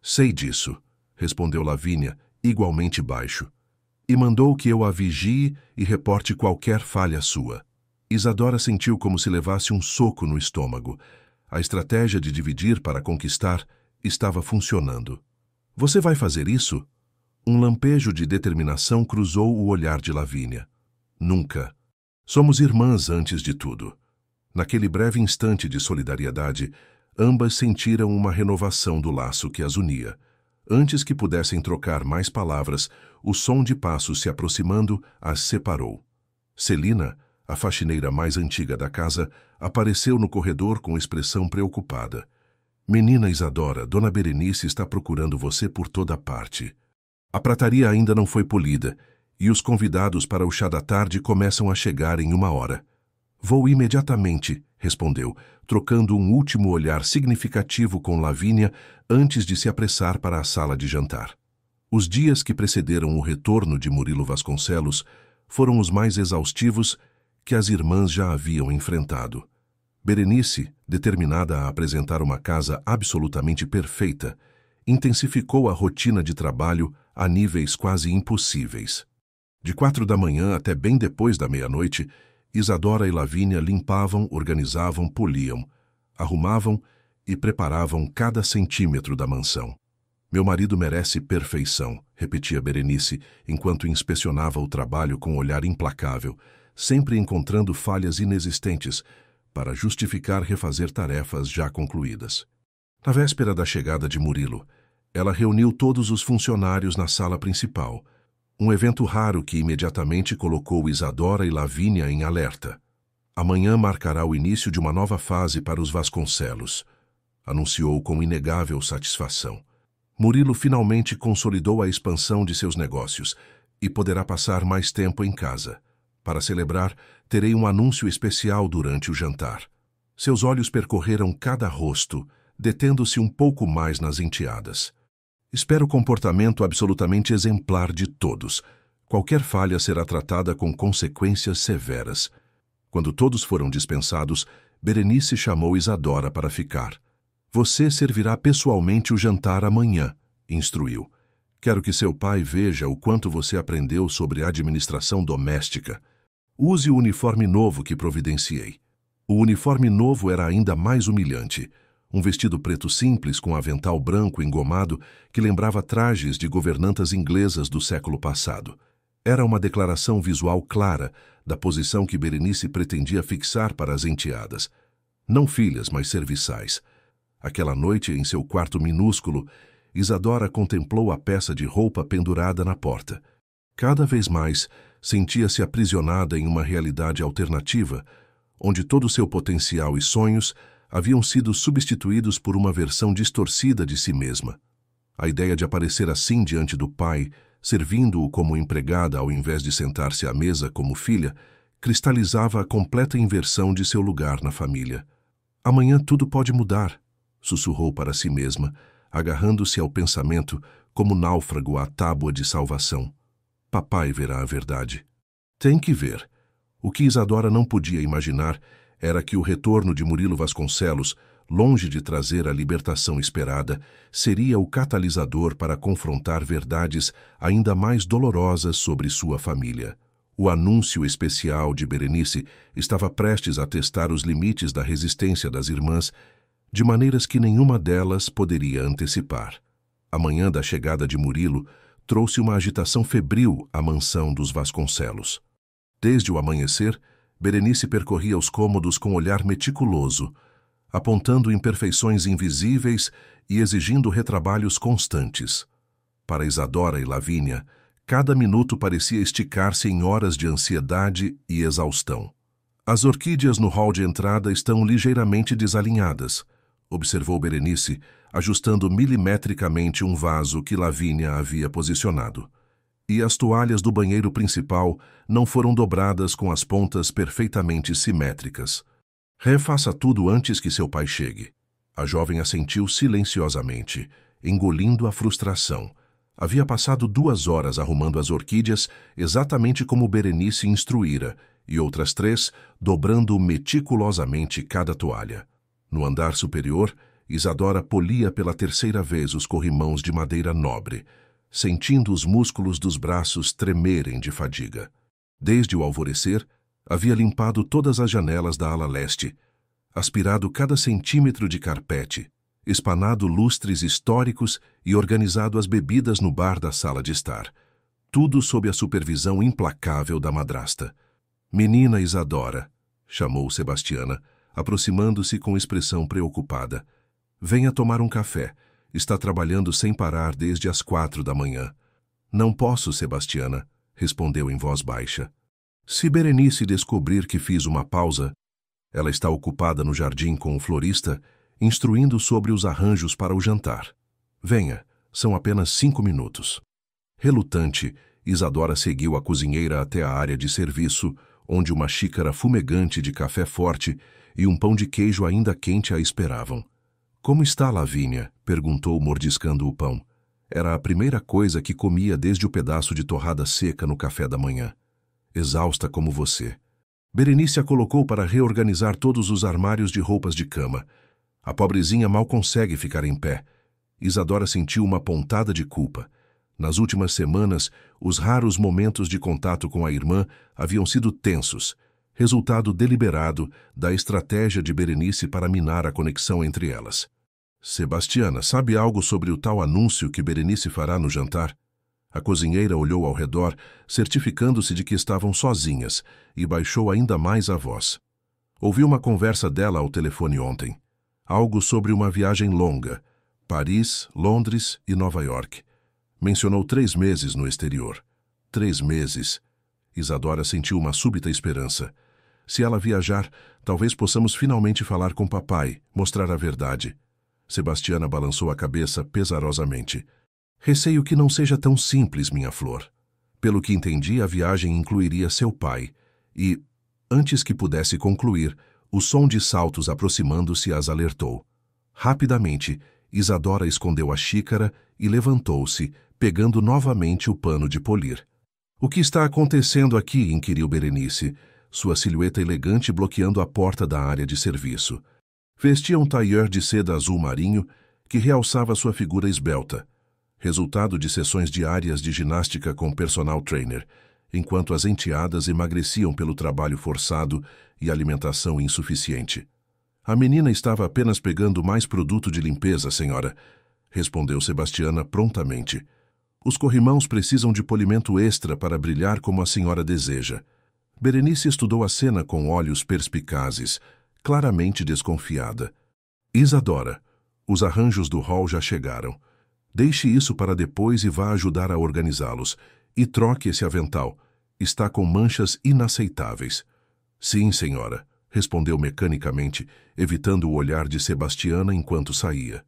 Sei disso, respondeu Lavínia, igualmente baixo. E mandou que eu a vigie e reporte qualquer falha sua. Isadora sentiu como se levasse um soco no estômago. A estratégia de dividir para conquistar estava funcionando. Você vai fazer isso? Um lampejo de determinação cruzou o olhar de Lavínia. Nunca. Somos irmãs antes de tudo. Naquele breve instante de solidariedade, ambas sentiram uma renovação do laço que as unia. Antes que pudessem trocar mais palavras, o som de passos se aproximando as separou. Celina, a faxineira mais antiga da casa, apareceu no corredor com expressão preocupada. Menina Isadora, Dona Berenice está procurando você por toda parte. A prataria ainda não foi polida, e os convidados para o chá da tarde começam a chegar em 1 hora. Vou imediatamente, respondeu, trocando um último olhar significativo com Lavínia antes de se apressar para a sala de jantar. Os dias que precederam o retorno de Murilo Vasconcelos foram os mais exaustivos que as irmãs já haviam enfrentado. Berenice, determinada a apresentar uma casa absolutamente perfeita, intensificou a rotina de trabalho a níveis quase impossíveis. De 4 da manhã até bem depois da meia-noite, Isadora e Lavínia limpavam, organizavam, poliam, arrumavam e preparavam cada centímetro da mansão. Meu marido merece perfeição, repetia Berenice, enquanto inspecionava o trabalho com um olhar implacável, sempre encontrando falhas inexistentes para justificar refazer tarefas já concluídas. Na véspera da chegada de Murilo, ela reuniu todos os funcionários na sala principal, um evento raro que imediatamente colocou Isadora e Lavínia em alerta. Amanhã marcará o início de uma nova fase para os Vasconcelos, anunciou com inegável satisfação. Murilo finalmente consolidou a expansão de seus negócios e poderá passar mais tempo em casa. Para celebrar, terei um anúncio especial durante o jantar. Seus olhos percorreram cada rosto, detendo-se um pouco mais nas enteadas. Espero o comportamento absolutamente exemplar de todos. Qualquer falha será tratada com consequências severas. Quando todos foram dispensados, Berenice chamou Isadora para ficar. Você servirá pessoalmente o jantar amanhã, instruiu. Quero que seu pai veja o quanto você aprendeu sobre administração doméstica. Use o uniforme novo que providenciei. O uniforme novo era ainda mais humilhante. Um vestido preto simples com avental branco engomado que lembrava trajes de governantas inglesas do século passado. Era uma declaração visual clara da posição que Berenice pretendia fixar para as enteadas. Não filhas, mas serviçais. Aquela noite, em seu quarto minúsculo, Isadora contemplou a peça de roupa pendurada na porta. Cada vez mais, sentia-se aprisionada em uma realidade alternativa, onde todo seu potencial e sonhos haviam sido substituídos por uma versão distorcida de si mesma. A ideia de aparecer assim diante do pai, servindo-o como empregada ao invés de sentar-se à mesa como filha, cristalizava a completa inversão de seu lugar na família. Amanhã tudo pode mudar, sussurrou para si mesma, agarrando-se ao pensamento como náufrago à tábua de salvação. Papai verá a verdade. Tem que ver. O que Isadora não podia imaginar era que o retorno de Murilo Vasconcelos, longe de trazer a libertação esperada, seria o catalisador para confrontar verdades ainda mais dolorosas sobre sua família. O anúncio especial de Berenice estava prestes a testar os limites da resistência das irmãs, de maneiras que nenhuma delas poderia antecipar. A manhã da chegada de Murilo trouxe uma agitação febril à mansão dos Vasconcelos. Desde o amanhecer, Berenice percorria os cômodos com olhar meticuloso, apontando imperfeições invisíveis e exigindo retrabalhos constantes. Para Isadora e Lavínia, cada minuto parecia esticar-se em horas de ansiedade e exaustão. As orquídeas no hall de entrada estão ligeiramente desalinhadas, observou Berenice, ajustando milimetricamente um vaso que Lavínia havia posicionado. E as toalhas do banheiro principal não foram dobradas com as pontas perfeitamente simétricas. Refaça tudo antes que seu pai chegue. A jovem assentiu silenciosamente, engolindo a frustração. Havia passado 2 horas arrumando as orquídeas exatamente como Berenice instruíra, e outras 3 dobrando meticulosamente cada toalha. No andar superior, Isadora polia pela 3ª vez os corrimãos de madeira nobre, sentindo os músculos dos braços tremerem de fadiga. Desde o alvorecer, havia limpado todas as janelas da ala leste, aspirado cada centímetro de carpete, espanado lustres históricos e organizado as bebidas no bar da sala de estar. Tudo sob a supervisão implacável da madrasta. Menina Isadora, chamou Sebastiana, aproximando-se com expressão preocupada. Venha tomar um café. Está trabalhando sem parar desde as 4 da manhã. Não posso, Sebastiana, respondeu em voz baixa. Se Berenice descobrir que fiz uma pausa, ela está ocupada no jardim com o florista, instruindo sobre os arranjos para o jantar. Venha, são apenas 5 minutos. Relutante, Isadora seguiu a cozinheira até a área de serviço, onde uma xícara fumegante de café forte e um pão de queijo ainda quente a esperavam. Como está, Lavínia? Perguntou, mordiscando o pão. Era a primeira coisa que comia desde o pedaço de torrada seca no café da manhã. Exausta como você. Berenice a colocou para reorganizar todos os armários de roupas de cama. A pobrezinha mal consegue ficar em pé. Isadora sentiu uma pontada de culpa. Nas últimas semanas, os raros momentos de contato com a irmã haviam sido tensos. resultado deliberado da estratégia de Berenice para minar a conexão entre elas. Sebastiana, sabe algo sobre o tal anúncio que Berenice fará no jantar? A cozinheira olhou ao redor, certificando-se de que estavam sozinhas, e baixou ainda mais a voz. Ouvi uma conversa dela ao telefone ontem. Algo sobre uma viagem longa. Paris, Londres e Nova York. Mencionou 3 meses no exterior. 3 meses. Isadora sentiu uma súbita esperança. Se ela viajar, talvez possamos finalmente falar com papai, mostrar a verdade. Sebastiana balançou a cabeça pesarosamente. Receio que não seja tão simples, minha flor. Pelo que entendi, a viagem incluiria seu pai. E, antes que pudesse concluir, o som de saltos aproximando-se as alertou. Rapidamente, Isadora escondeu a xícara e levantou-se, pegando novamente o pano de polir. O que está acontecendo aqui? Inquiriu Berenice, sua silhueta elegante bloqueando a porta da área de serviço. Vestia um tailleur de seda azul marinho que realçava sua figura esbelta, resultado de sessões diárias de ginástica com personal trainer, enquanto as enteadas emagreciam pelo trabalho forçado e alimentação insuficiente. A menina estava apenas pegando mais produto de limpeza, senhora, respondeu Sebastiana prontamente. Os corrimãos precisam de polimento extra para brilhar como a senhora deseja. Berenice estudou a cena com olhos perspicazes, claramente desconfiada. Isadora, os arranjos do hall já chegaram. Deixe isso para depois e vá ajudar a organizá-los. E troque esse avental. Está com manchas inaceitáveis. Sim, senhora, respondeu mecanicamente, evitando o olhar de Sebastiana enquanto saía.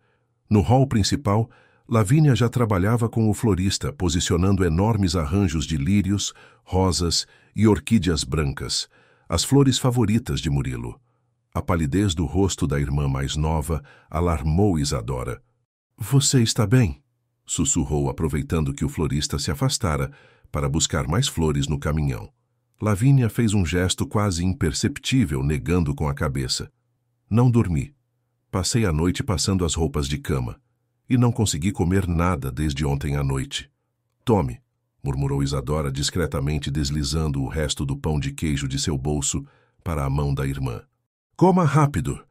No hall principal, Lavínia já trabalhava com o florista, posicionando enormes arranjos de lírios, rosas e orquídeas brancas, as flores favoritas de Murilo. A palidez do rosto da irmã mais nova alarmou Isadora. Você está bem? Sussurrou, aproveitando que o florista se afastara para buscar mais flores no caminhão. Lavínia fez um gesto quase imperceptível, negando com a cabeça. Não dormi. Passei a noite passando as roupas de cama. E não consegui comer nada desde ontem à noite. Tome, murmurou Isadora discretamente, deslizando o resto do pão de queijo de seu bolso para a mão da irmã. Coma rápido!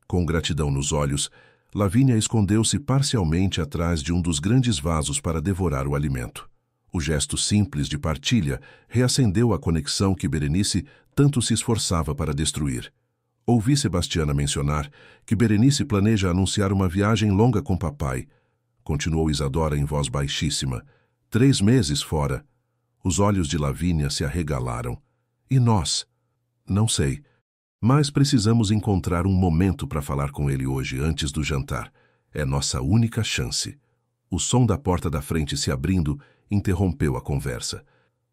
Com gratidão nos olhos, Lavínia escondeu-se parcialmente atrás de um dos grandes vasos para devorar o alimento. O gesto simples de partilha reacendeu a conexão que Berenice tanto se esforçava para destruir. Ouvi Sebastiana mencionar que Berenice planeja anunciar uma viagem longa com papai. Continuou Isadora em voz baixíssima. 3 meses fora. Os olhos de Lavínia se arregalaram. E nós? Não sei. Mas precisamos encontrar um momento para falar com ele hoje, antes do jantar. É nossa única chance. O som da porta da frente se abrindo interrompeu a conversa.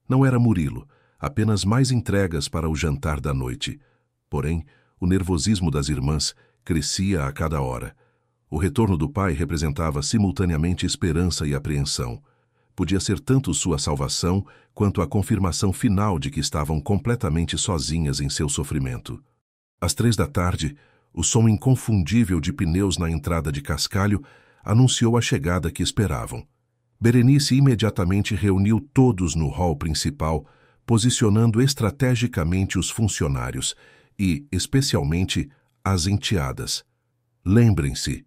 Não era Murilo, apenas mais entregas para o jantar da noite. Porém, o nervosismo das irmãs crescia a cada hora. O retorno do pai representava simultaneamente esperança e apreensão. Podia ser tanto sua salvação quanto a confirmação final de que estavam completamente sozinhas em seu sofrimento. Às 3 da tarde, o som inconfundível de pneus na entrada de Cascalho anunciou a chegada que esperavam. Berenice imediatamente reuniu todos no hall principal, posicionando estrategicamente os funcionários e, especialmente, as enteadas. Lembrem-se,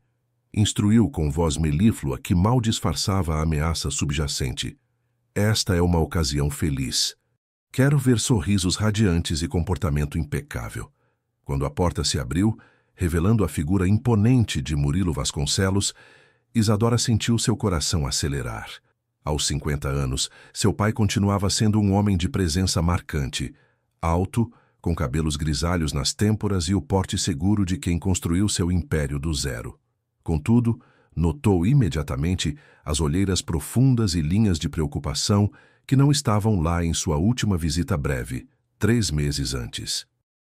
instruiu com voz melíflua que mal disfarçava a ameaça subjacente. Esta é uma ocasião feliz. Quero ver sorrisos radiantes e comportamento impecável. Quando a porta se abriu, revelando a figura imponente de Murilo Vasconcelos, Isadora sentiu seu coração acelerar. Aos 50 anos, seu pai continuava sendo um homem de presença marcante, alto, com cabelos grisalhos nas têmporas e o porte seguro de quem construiu seu império do zero. Contudo, notou imediatamente as olheiras profundas e linhas de preocupação que não estavam lá em sua última visita breve, 3 meses antes.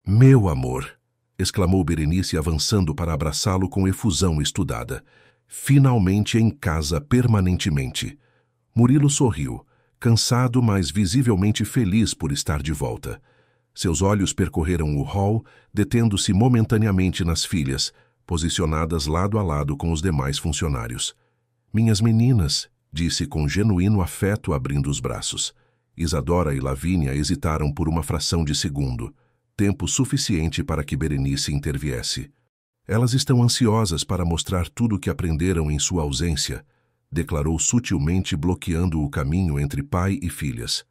Meu amor! Exclamou Berenice, avançando para abraçá-lo com efusão estudada. Finalmente em casa permanentemente. Murilo sorriu, cansado, mas visivelmente feliz por estar de volta. Seus olhos percorreram o hall, detendo-se momentaneamente nas filhas, posicionadas lado a lado com os demais funcionários. Minhas meninas, disse com genuíno afeto, abrindo os braços. Isadora e Lavínia hesitaram por uma fração de segundo. tempo suficiente para que Berenice interviesse. Elas estão ansiosas para mostrar tudo o que aprenderam em sua ausência, declarou sutilmente, bloqueando o caminho entre pai e filhas.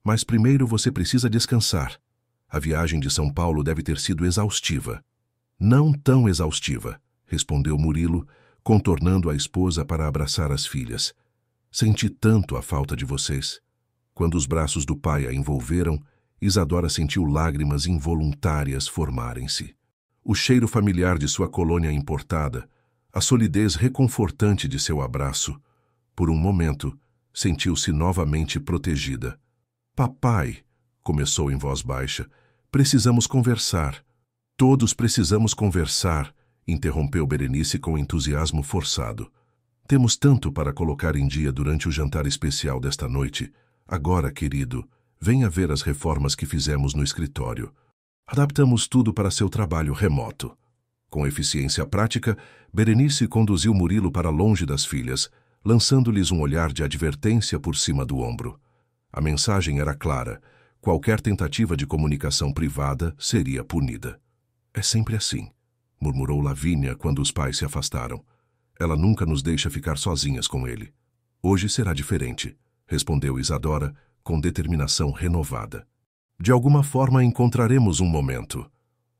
Mas primeiro você precisa descansar. A viagem de São Paulo deve ter sido exaustiva. Não tão exaustiva, respondeu Murilo, contornando a esposa para abraçar as filhas. Senti tanto a falta de vocês. Quando os braços do pai a envolveram, Isadora sentiu lágrimas involuntárias formarem-se. O cheiro familiar de sua colônia importada, a solidez reconfortante de seu abraço. Por um momento, sentiu-se novamente protegida. Papai, começou em voz baixa, precisamos conversar. Todos precisamos conversar, interrompeu Berenice com entusiasmo forçado. Temos tanto para colocar em dia durante o jantar especial desta noite. Agora, querido, venha ver as reformas que fizemos no escritório. Adaptamos tudo para seu trabalho remoto. Com eficiência prática, Berenice conduziu Murilo para longe das filhas, lançando-lhes um olhar de advertência por cima do ombro. A mensagem era clara: qualquer tentativa de comunicação privada seria punida. É sempre assim, murmurou Lavínia quando os pais se afastaram. Ela nunca nos deixa ficar sozinhas com ele. Hoje será diferente, respondeu Isadora, com determinação renovada. De alguma forma encontraremos um momento.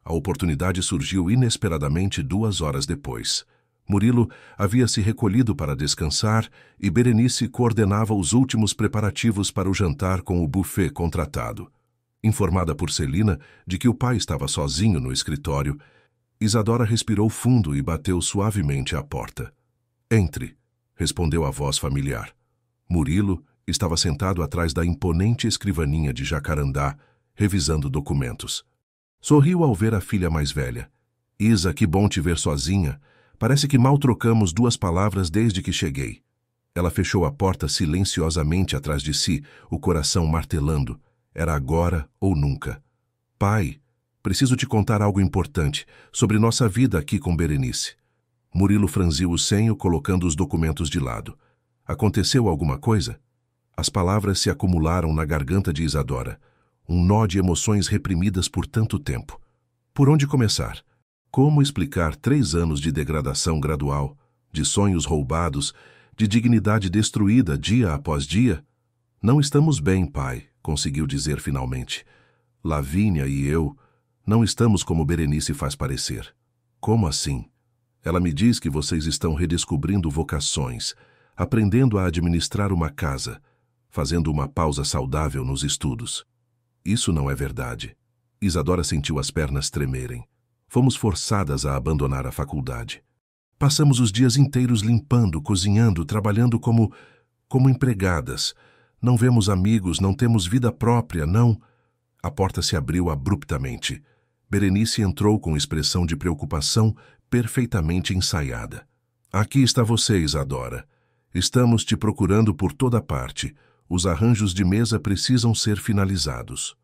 A oportunidade surgiu inesperadamente 2 horas depois. Murilo havia se recolhido para descansar e Berenice coordenava os últimos preparativos para o jantar com o buffet contratado. Informada por Celina de que o pai estava sozinho no escritório, Isadora respirou fundo e bateu suavemente à porta. Entre, respondeu a voz familiar. Murilo estava sentado atrás da imponente escrivaninha de jacarandá, revisando documentos. Sorriu ao ver a filha mais velha. Isa, que bom te ver sozinha. Parece que mal trocamos 2 palavras desde que cheguei. Ela fechou a porta silenciosamente atrás de si, o coração martelando. Era agora ou nunca. Pai, preciso te contar algo importante sobre nossa vida aqui com Berenice. Murilo franziu o senho, colocando os documentos de lado. Aconteceu alguma coisa? As palavras se acumularam na garganta de Isadora. Um nó de emoções reprimidas por tanto tempo. Por onde começar? Como explicar 3 anos de degradação gradual, de sonhos roubados, de dignidade destruída dia após dia? Não estamos bem, pai, conseguiu dizer finalmente. Lavínia e eu não estamos como Berenice faz parecer. Como assim? Ela me diz que vocês estão redescobrindo vocações, aprendendo a administrar uma casa, fazendo uma pausa saudável nos estudos. Isso não é verdade. Isadora sentiu as pernas tremerem. Fomos forçadas a abandonar a faculdade. Passamos os dias inteiros limpando, cozinhando, trabalhando como empregadas. Não vemos amigos, não temos vida própria, não. A porta se abriu abruptamente. Berenice entrou com expressão de preocupação perfeitamente ensaiada. Aqui está você, Isadora. Estamos te procurando por toda parte. Os arranjos de mesa precisam ser finalizados.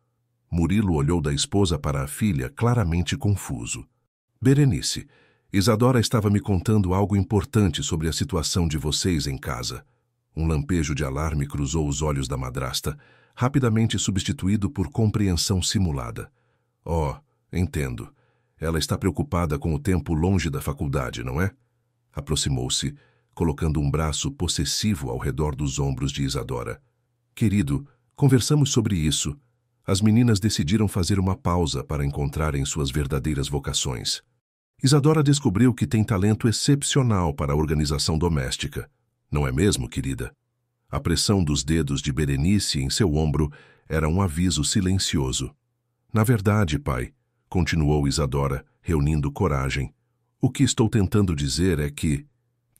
Murilo olhou da esposa para a filha, claramente confuso. Berenice, Isadora estava me contando algo importante sobre a situação de vocês em casa. Um lampejo de alarme cruzou os olhos da madrasta, rapidamente substituído por compreensão simulada. Oh, entendo. Ela está preocupada com o tempo longe da faculdade, não é? Aproximou-se, colocando um braço possessivo ao redor dos ombros de Isadora. Querido, conversamos sobre isso. As meninas decidiram fazer uma pausa para encontrarem suas verdadeiras vocações. Isadora descobriu que tem talento excepcional para a organização doméstica. Não é mesmo, querida? A pressão dos dedos de Berenice em seu ombro era um aviso silencioso. Na verdade, pai, continuou Isadora, reunindo coragem, o que estou tentando dizer é que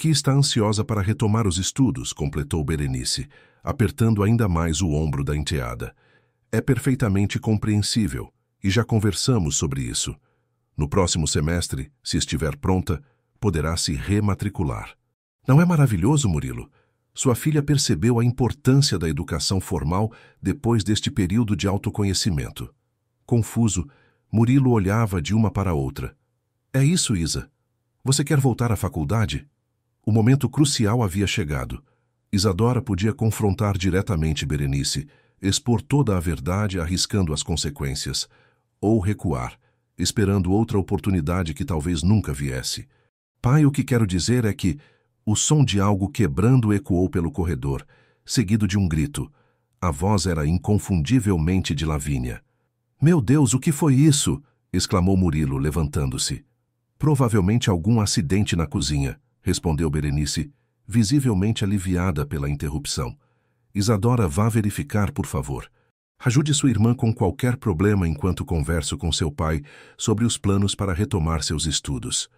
está ansiosa para retomar os estudos, completou Berenice, apertando ainda mais o ombro da enteada. É perfeitamente compreensível, e já conversamos sobre isso. No próximo semestre, se estiver pronta, poderá se rematricular. Não é maravilhoso, Murilo? Sua filha percebeu a importância da educação formal depois deste período de autoconhecimento. Confuso, Murilo olhava de uma para a outra. É isso, Isa. Você quer voltar à faculdade? O momento crucial havia chegado. Isadora podia confrontar diretamente Berenice, expor toda a verdade arriscando as consequências. ou recuar, esperando outra oportunidade que talvez nunca viesse. Pai, o que quero dizer é que o som de algo quebrando ecoou pelo corredor, seguido de um grito. A voz era inconfundivelmente de Lavínia. Meu Deus, o que foi isso? Exclamou Murilo, levantando-se. Provavelmente algum acidente na cozinha, respondeu Berenice, visivelmente aliviada pela interrupção. Isadora, vá verificar, por favor. Ajude sua irmã com qualquer problema enquanto converso com seu pai sobre os planos para retomar seus estudos.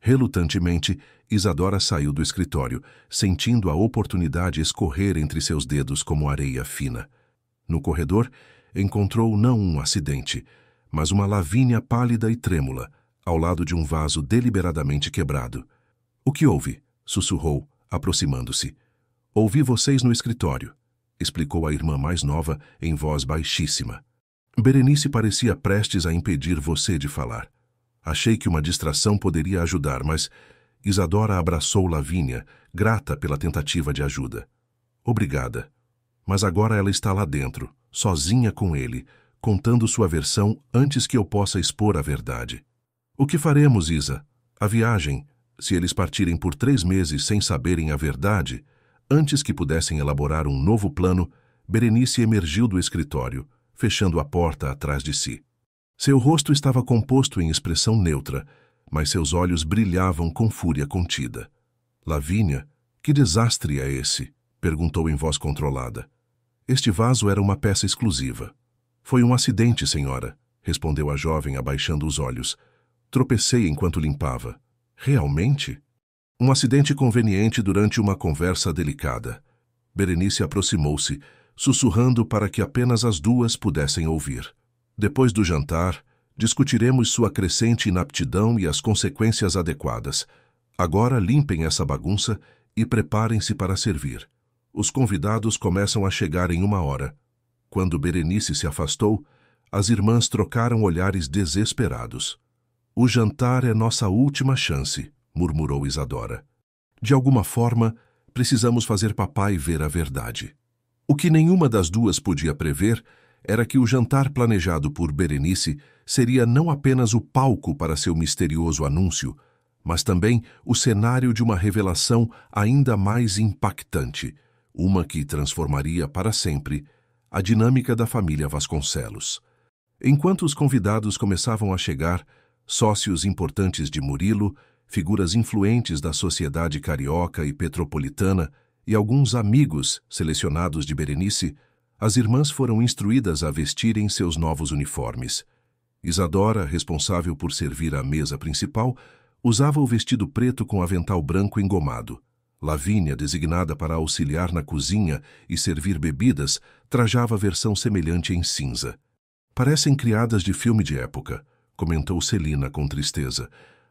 Relutantemente, Isadora saiu do escritório, sentindo a oportunidade escorrer entre seus dedos como areia fina. No corredor, encontrou não um acidente, mas uma Lavínia pálida e trêmula, ao lado de um vaso deliberadamente quebrado. O que houve? Sussurrou, aproximando-se. Ouvi vocês no escritório, explicou a irmã mais nova em voz baixíssima. Berenice parecia prestes a impedir você de falar. Achei que uma distração poderia ajudar, mas Isadora abraçou Lavínia, grata pela tentativa de ajuda. Obrigada. Mas agora ela está lá dentro, sozinha com ele, contando sua versão antes que eu possa expor a verdade. O que faremos, Isa? A viagem, se eles partirem por 3 meses sem saberem a verdade, antes que pudessem elaborar um novo plano, Berenice emergiu do escritório, fechando a porta atrás de si. Seu rosto estava composto em expressão neutra, mas seus olhos brilhavam com fúria contida. Lavínia, que desastre é esse? Perguntou em voz controlada. Este vaso era uma peça exclusiva. Foi um acidente, senhora, respondeu a jovem abaixando os olhos. Tropecei enquanto limpava. Realmente? Um acidente conveniente durante uma conversa delicada. Berenice aproximou-se, sussurrando para que apenas as duas pudessem ouvir. Depois do jantar, discutiremos sua crescente inaptidão e as consequências adequadas. Agora limpem essa bagunça e preparem-se para servir. Os convidados começam a chegar em 1 hora. Quando Berenice se afastou, as irmãs trocaram olhares desesperados. O jantar é nossa última chance, murmurou Isadora. De alguma forma, precisamos fazer papai ver a verdade. O que nenhuma das duas podia prever era que o jantar planejado por Berenice seria não apenas o palco para seu misterioso anúncio, mas também o cenário de uma revelação ainda mais impactante, uma que transformaria para sempre a dinâmica da família Vasconcelos. Enquanto os convidados começavam a chegar, sócios importantes de Murilo, figuras influentes da sociedade carioca e petropolitana e alguns amigos selecionados de Berenice, as irmãs foram instruídas a vestirem seus novos uniformes. Isadora, responsável por servir à mesa principal, usava o vestido preto com avental branco engomado. Lavínia, designada para auxiliar na cozinha e servir bebidas, trajava versão semelhante em cinza. Parecem criadas de filme de época, comentou Celina com tristeza,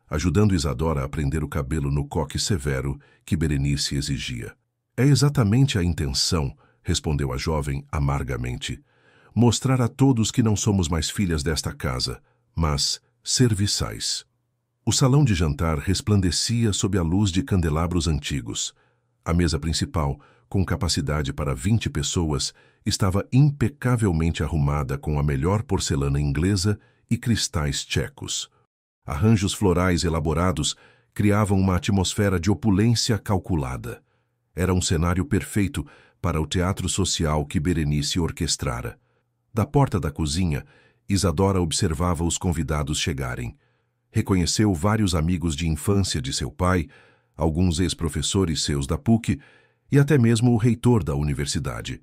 ajudando Isadora a prender o cabelo no coque severo que Berenice exigia. É exatamente a intenção, respondeu a jovem amargamente, mostrar a todos que não somos mais filhas desta casa, mas serviçais. O salão de jantar resplandecia sob a luz de candelabros antigos. A mesa principal, com capacidade para 20 pessoas, estava impecavelmente arrumada com a melhor porcelana inglesa e cristais tchecos. Arranjos florais elaborados criavam uma atmosfera de opulência calculada. Era um cenário perfeito para o teatro social que Berenice orquestrara. Da porta da cozinha, Isadora observava os convidados chegarem. Reconheceu vários amigos de infância de seu pai, alguns ex-professores seus da PUC e até mesmo o reitor da universidade.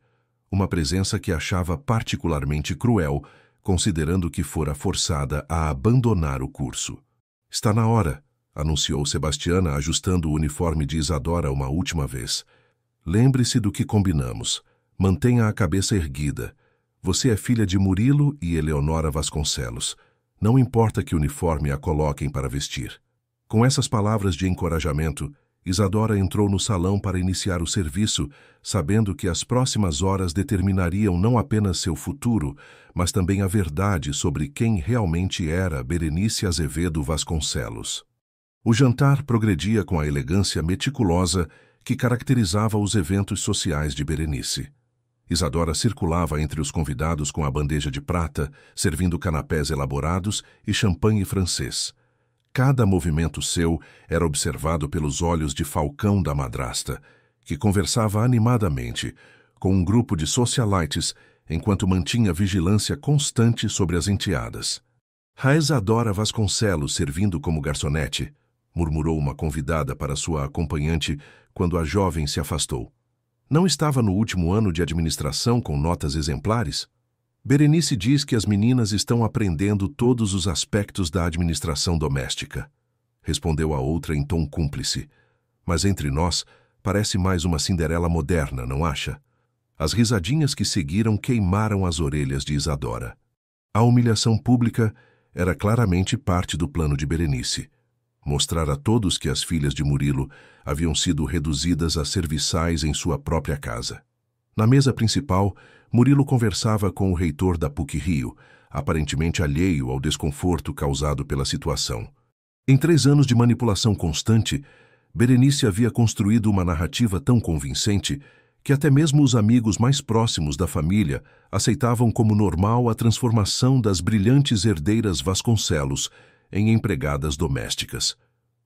Uma presença que achava particularmente cruel, considerando que fora forçada a abandonar o curso. Está na hora, anunciou Sebastiana, ajustando o uniforme de Isadora uma última vez. Lembre-se do que combinamos. Mantenha a cabeça erguida. Você é filha de Murilo e Eleonora Vasconcelos. Não importa que uniforme a coloquem para vestir. Com essas palavras de encorajamento, Isadora entrou no salão para iniciar o serviço, sabendo que as próximas horas determinariam não apenas seu futuro, mas também a verdade sobre quem realmente era Berenice Azevedo Vasconcelos. O jantar progredia com a elegância meticulosa que caracterizava os eventos sociais de Berenice. Isadora circulava entre os convidados com a bandeja de prata, servindo canapés elaborados e champanhe francês. Cada movimento seu era observado pelos olhos de falcão da madrasta, que conversava animadamente com um grupo de socialites enquanto mantinha vigilância constante sobre as enteadas. "A Isadora Vasconcelos servindo como garçonete", murmurou uma convidada para sua acompanhante quando a jovem se afastou. "Não estava no último ano de administração com notas exemplares?" "Berenice diz que as meninas estão aprendendo todos os aspectos da administração doméstica", respondeu a outra em tom cúmplice. "Mas entre nós, parece mais uma Cinderela moderna, não acha?" As risadinhas que seguiram queimaram as orelhas de Isadora. A humilhação pública era claramente parte do plano de Berenice. Mostrar a todos que as filhas de Murilo haviam sido reduzidas a serviçais em sua própria casa. Na mesa principal, Murilo conversava com o reitor da PUC-Rio, aparentemente alheio ao desconforto causado pela situação. Em 3 anos de manipulação constante, Berenice havia construído uma narrativa tão convincente que até mesmo os amigos mais próximos da família aceitavam como normal a transformação das brilhantes herdeiras Vasconcelos em empregadas domésticas.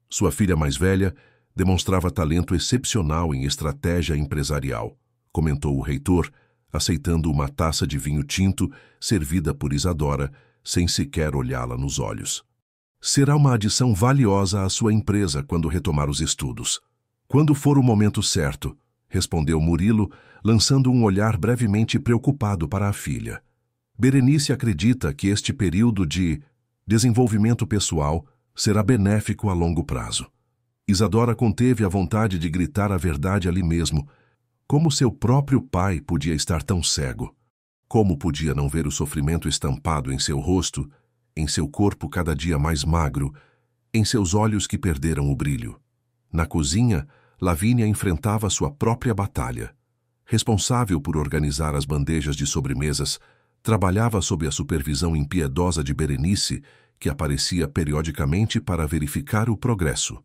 Sua filha mais velha demonstrava talento excepcional em estratégia empresarial, comentou o reitor, aceitando uma taça de vinho tinto servida por Isadora, sem sequer olhá-la nos olhos. "Será uma adição valiosa à sua empresa quando retomar os estudos. Quando for o momento certo", respondeu Murilo, lançando um olhar brevemente preocupado para a filha. Berenice acredita que este período de desenvolvimento pessoal será benéfico a longo prazo. Isadora conteve a vontade de gritar a verdade ali mesmo. Como seu próprio pai podia estar tão cego? Como podia não ver o sofrimento estampado em seu rosto, em seu corpo cada dia mais magro, em seus olhos que perderam o brilho? Na cozinha, Lavínia enfrentava sua própria batalha. Responsável por organizar as bandejas de sobremesas, trabalhava sob a supervisão impiedosa de Berenice, que aparecia periodicamente para verificar o progresso.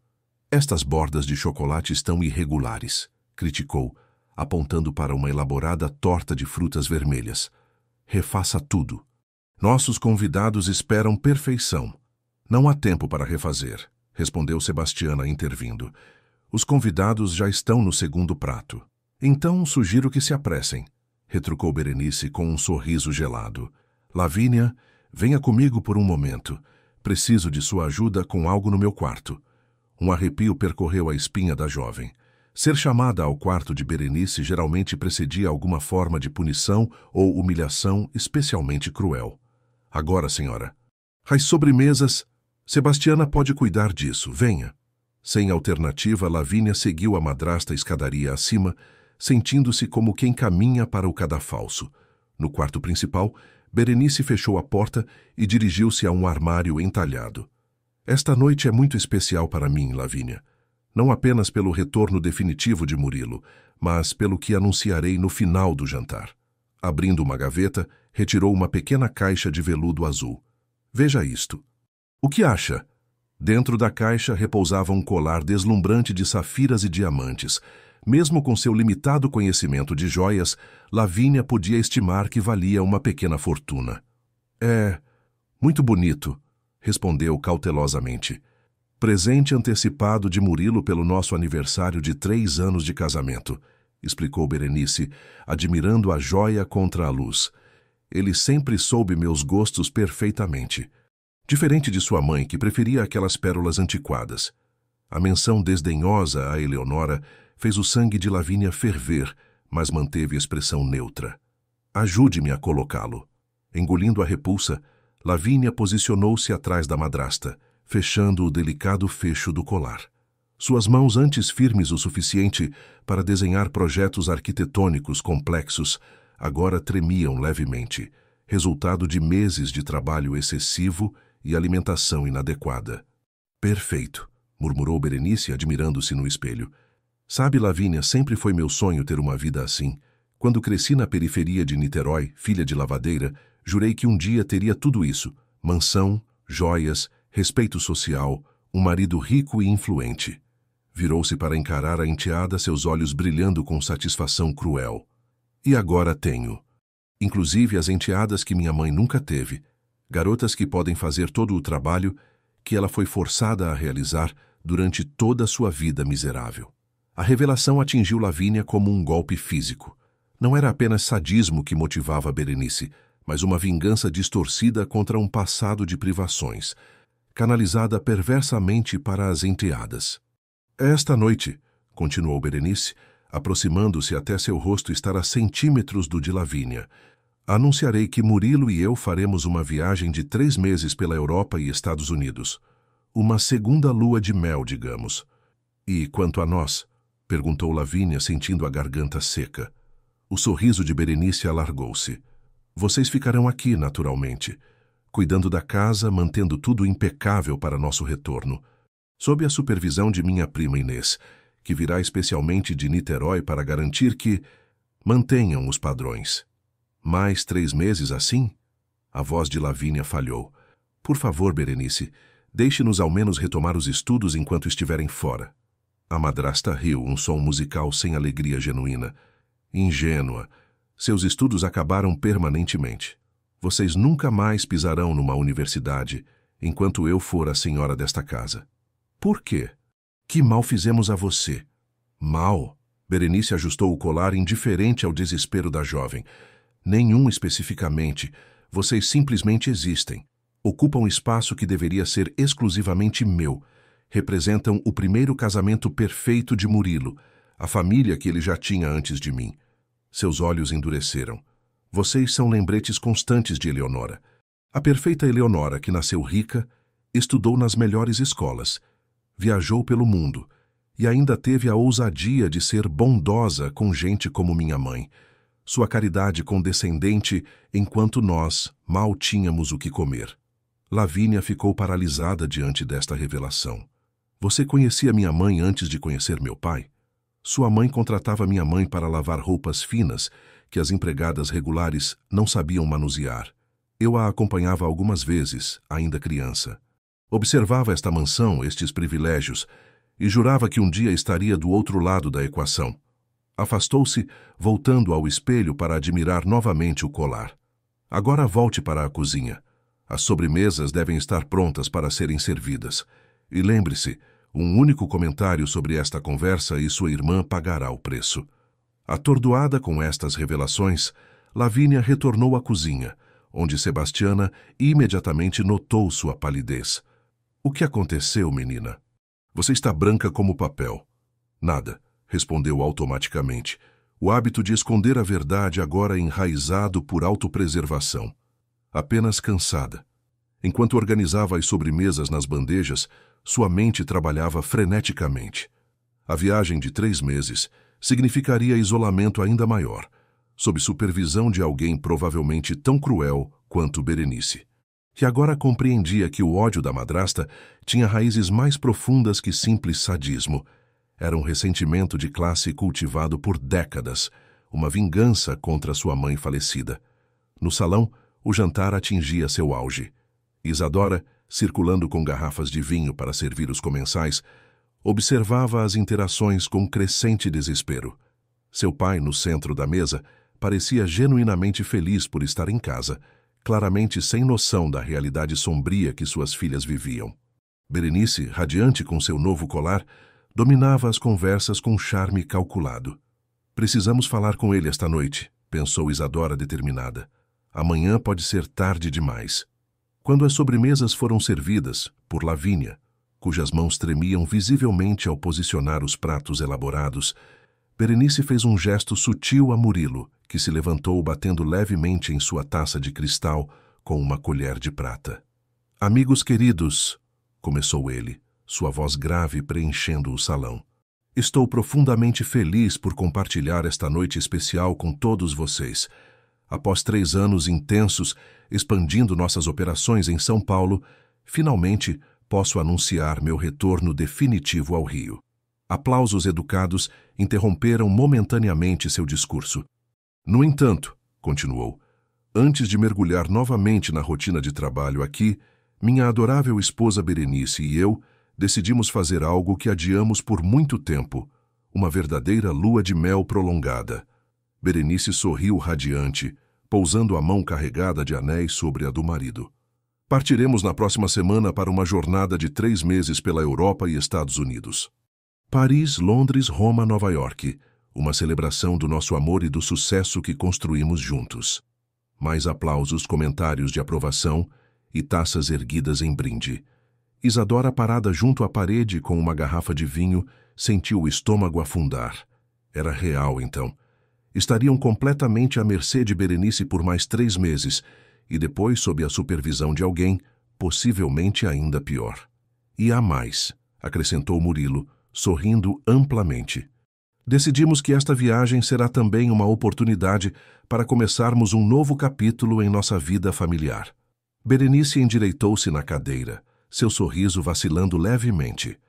"Estas bordas de chocolate estão irregulares", criticou, apontando para uma elaborada torta de frutas vermelhas. "Refaça tudo. Nossos convidados esperam perfeição." "Não há tempo para refazer", respondeu Sebastiana, intervindo. "Os convidados já estão no segundo prato." "Então sugiro que se apressem", retrucou Berenice com um sorriso gelado. "Lavínia, venha comigo por um momento. Preciso de sua ajuda com algo no meu quarto." Um arrepio percorreu a espinha da jovem. Ser chamada ao quarto de Berenice geralmente precedia alguma forma de punição ou humilhação especialmente cruel. "Agora, senhora." "As sobremesas. Sebastiana pode cuidar disso. Venha." Sem alternativa, Lavínia seguiu a madrasta escadaria acima, sentindo-se como quem caminha para o cadafalso. No quarto principal, Berenice fechou a porta e dirigiu-se a um armário entalhado. "Esta noite é muito especial para mim, Lavínia. Não apenas pelo retorno definitivo de Murilo, mas pelo que anunciarei no final do jantar." Abrindo uma gaveta, retirou uma pequena caixa de veludo azul. "Veja isto." "O que acha?" Dentro da caixa repousava um colar deslumbrante de safiras e diamantes. Mesmo com seu limitado conhecimento de joias, Lavínia podia estimar que valia uma pequena fortuna. "É muito bonito", respondeu cautelosamente. "Presente antecipado de Murilo pelo nosso aniversário de 3 anos de casamento", explicou Berenice, admirando a joia contra a luz. "Ele sempre soube meus gostos perfeitamente. Diferente de sua mãe, que preferia aquelas pérolas antiquadas." A menção desdenhosa a Eleonora fez o sangue de Lavínia ferver, mas manteve expressão neutra. "Ajude-me a colocá-lo." Engolindo a repulsa, Lavínia posicionou-se atrás da madrasta, fechando o delicado fecho do colar. Suas mãos, antes firmes o suficiente para desenhar projetos arquitetônicos complexos, agora tremiam levemente, resultado de meses de trabalho excessivo e alimentação inadequada. "Perfeito", murmurou Berenice, admirando-se no espelho. "Sabe, Lavínia, sempre foi meu sonho ter uma vida assim. Quando cresci na periferia de Niterói, filha de lavadeira, jurei que um dia teria tudo isso: mansão, joias, respeito social, um marido rico e influente." Virou-se para encarar a enteada, seus olhos brilhando com satisfação cruel. E agora tenho. Inclusive as enteadas que minha mãe nunca teve, garotas que podem fazer todo o trabalho que ela foi forçada a realizar durante toda a sua vida miserável. A revelação atingiu Lavínia como um golpe físico. Não era apenas sadismo que motivava Berenice, mas uma vingança distorcida contra um passado de privações, canalizada perversamente para as enteadas. Esta noite, continuou Berenice, aproximando-se até seu rosto estar a centímetros do de Lavínia, anunciarei que Murilo e eu faremos uma viagem de 3 meses pela Europa e Estados Unidos. Uma segunda lua de mel, digamos. E quanto a nós? Perguntou Lavínia, sentindo a garganta seca. O sorriso de Berenice alargou-se. Vocês ficarão aqui, naturalmente, cuidando da casa, mantendo tudo impecável para nosso retorno, sob a supervisão de minha prima Inês, que virá especialmente de Niterói para garantir que mantenham os padrões. Mais 3 meses assim? A voz de Lavínia falhou. Por favor, Berenice, deixe-nos ao menos retomar os estudos enquanto estiverem fora. A madrasta riu, um som musical sem alegria genuína. Ingênua. Seus estudos acabaram permanentemente. Vocês nunca mais pisarão numa universidade enquanto eu for a senhora desta casa. Por quê? Que mal fizemos a você? Mal? Berenice ajustou o colar, indiferente ao desespero da jovem. Nenhum especificamente. Vocês simplesmente existem. Ocupam espaço que deveria ser exclusivamente meu. Representam o primeiro casamento perfeito de Murilo, a família que ele já tinha antes de mim. Seus olhos endureceram. Vocês são lembretes constantes de Eleonora. A perfeita Eleonora, que nasceu rica, estudou nas melhores escolas, viajou pelo mundo e ainda teve a ousadia de ser bondosa com gente como minha mãe. Sua caridade condescendente enquanto nós mal tínhamos o que comer. Lavínia ficou paralisada diante desta revelação. Você conhecia minha mãe antes de conhecer meu pai? Sua mãe contratava minha mãe para lavar roupas finas que as empregadas regulares não sabiam manusear. Eu a acompanhava algumas vezes, ainda criança. Observava esta mansão, estes privilégios, e jurava que um dia estaria do outro lado da equação. Afastou-se, voltando ao espelho para admirar novamente o colar. Agora volte para a cozinha. As sobremesas devem estar prontas para serem servidas. E lembre-se, um único comentário sobre esta conversa e sua irmã pagará o preço. Atordoada com estas revelações, Lavínia retornou à cozinha, onde Sebastiana imediatamente notou sua palidez. O que aconteceu, menina? Você está branca como papel. Nada, respondeu automaticamente. O hábito de esconder a verdade agora enraizado por autopreservação. Apenas cansada. Enquanto organizava as sobremesas nas bandejas, sua mente trabalhava freneticamente. A viagem de 3 meses significaria isolamento ainda maior, sob supervisão de alguém provavelmente tão cruel quanto Berenice. E agora compreendia que o ódio da madrasta tinha raízes mais profundas que simples sadismo. Era um ressentimento de classe cultivado por décadas, uma vingança contra sua mãe falecida. No salão, o jantar atingia seu auge. Isadora, circulando com garrafas de vinho para servir os comensais, observava as interações com crescente desespero. Seu pai, no centro da mesa, parecia genuinamente feliz por estar em casa, claramente sem noção da realidade sombria que suas filhas viviam. Berenice, radiante com seu novo colar, dominava as conversas com charme calculado. Precisamos falar com ele esta noite, pensou Isadora determinada. Amanhã pode ser tarde demais. Quando as sobremesas foram servidas, por Lavínia, cujas mãos tremiam visivelmente ao posicionar os pratos elaborados, Berenice fez um gesto sutil a Murilo, que se levantou batendo levemente em sua taça de cristal com uma colher de prata. Amigos queridos, começou ele, sua voz grave preenchendo o salão. Estou profundamente feliz por compartilhar esta noite especial com todos vocês. Após 3 anos intensos, expandindo nossas operações em São Paulo, finalmente posso anunciar meu retorno definitivo ao Rio. Aplausos educados interromperam momentaneamente seu discurso. No entanto, continuou, antes de mergulhar novamente na rotina de trabalho aqui, minha adorável esposa Berenice e eu decidimos fazer algo que adiamos por muito tempo, uma verdadeira lua de mel prolongada. Berenice sorriu radiante, pousando a mão carregada de anéis sobre a do marido. Partiremos na próxima semana para uma jornada de 3 meses pela Europa e Estados Unidos. Paris, Londres, Roma, Nova York. Uma celebração do nosso amor e do sucesso que construímos juntos. Mais aplausos, comentários de aprovação e taças erguidas em brinde. Isadora, parada junto à parede com uma garrafa de vinho, sentiu o estômago afundar. Era real, então. Estariam completamente à mercê de Berenice por mais 3 meses, e depois sob a supervisão de alguém, possivelmente ainda pior. E há mais, acrescentou Murilo, sorrindo amplamente. Decidimos que esta viagem será também uma oportunidade para começarmos um novo capítulo em nossa vida familiar. Berenice endireitou-se na cadeira, seu sorriso vacilando levemente.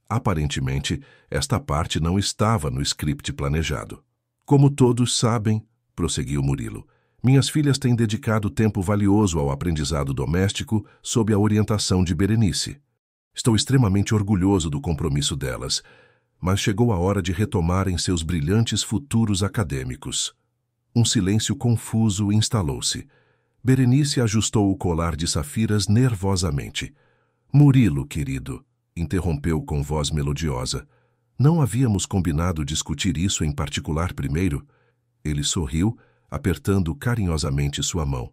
Aparentemente, esta parte não estava no script planejado. Como todos sabem, prosseguiu Murilo, minhas filhas têm dedicado tempo valioso ao aprendizado doméstico sob a orientação de Berenice. Estou extremamente orgulhoso do compromisso delas, mas chegou a hora de retomarem seus brilhantes futuros acadêmicos. Um silêncio confuso instalou-se. Berenice ajustou o colar de safiras nervosamente. Murilo, querido, interrompeu com voz melodiosa. Não havíamos combinado discutir isso em particular primeiro? Ele sorriu, apertando carinhosamente sua mão.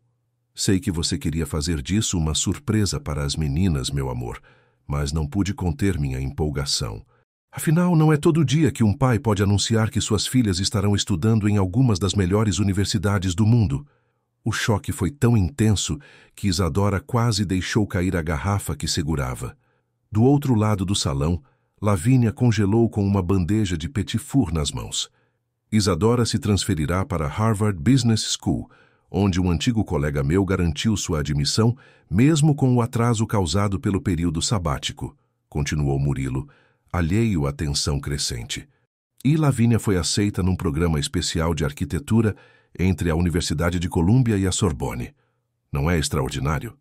Sei que você queria fazer disso uma surpresa para as meninas, meu amor, mas não pude conter minha empolgação. Afinal, não é todo dia que um pai pode anunciar que suas filhas estarão estudando em algumas das melhores universidades do mundo. O choque foi tão intenso que Isadora quase deixou cair a garrafa que segurava. Do outro lado do salão, Lavínia congelou com uma bandeja de petit four nas mãos. Isadora se transferirá para Harvard Business School, onde um antigo colega meu garantiu sua admissão, mesmo com o atraso causado pelo período sabático, continuou Murilo, alheio à tensão crescente. E Lavínia foi aceita num programa especial de arquitetura entre a Universidade de Colômbia e a Sorbonne. Não é extraordinário?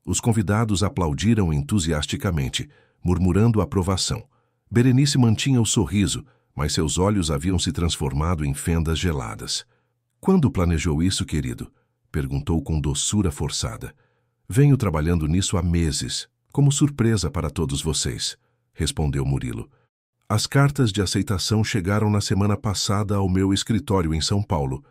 Os convidados aplaudiram entusiasticamente, murmurando aprovação. Berenice mantinha o sorriso, mas seus olhos haviam se transformado em fendas geladas. Quando planejou isso, querido? Perguntou com doçura forçada. Venho trabalhando nisso há meses, como surpresa para todos vocês, respondeu Murilo. As cartas de aceitação chegaram na semana passada ao meu escritório em São Paulo.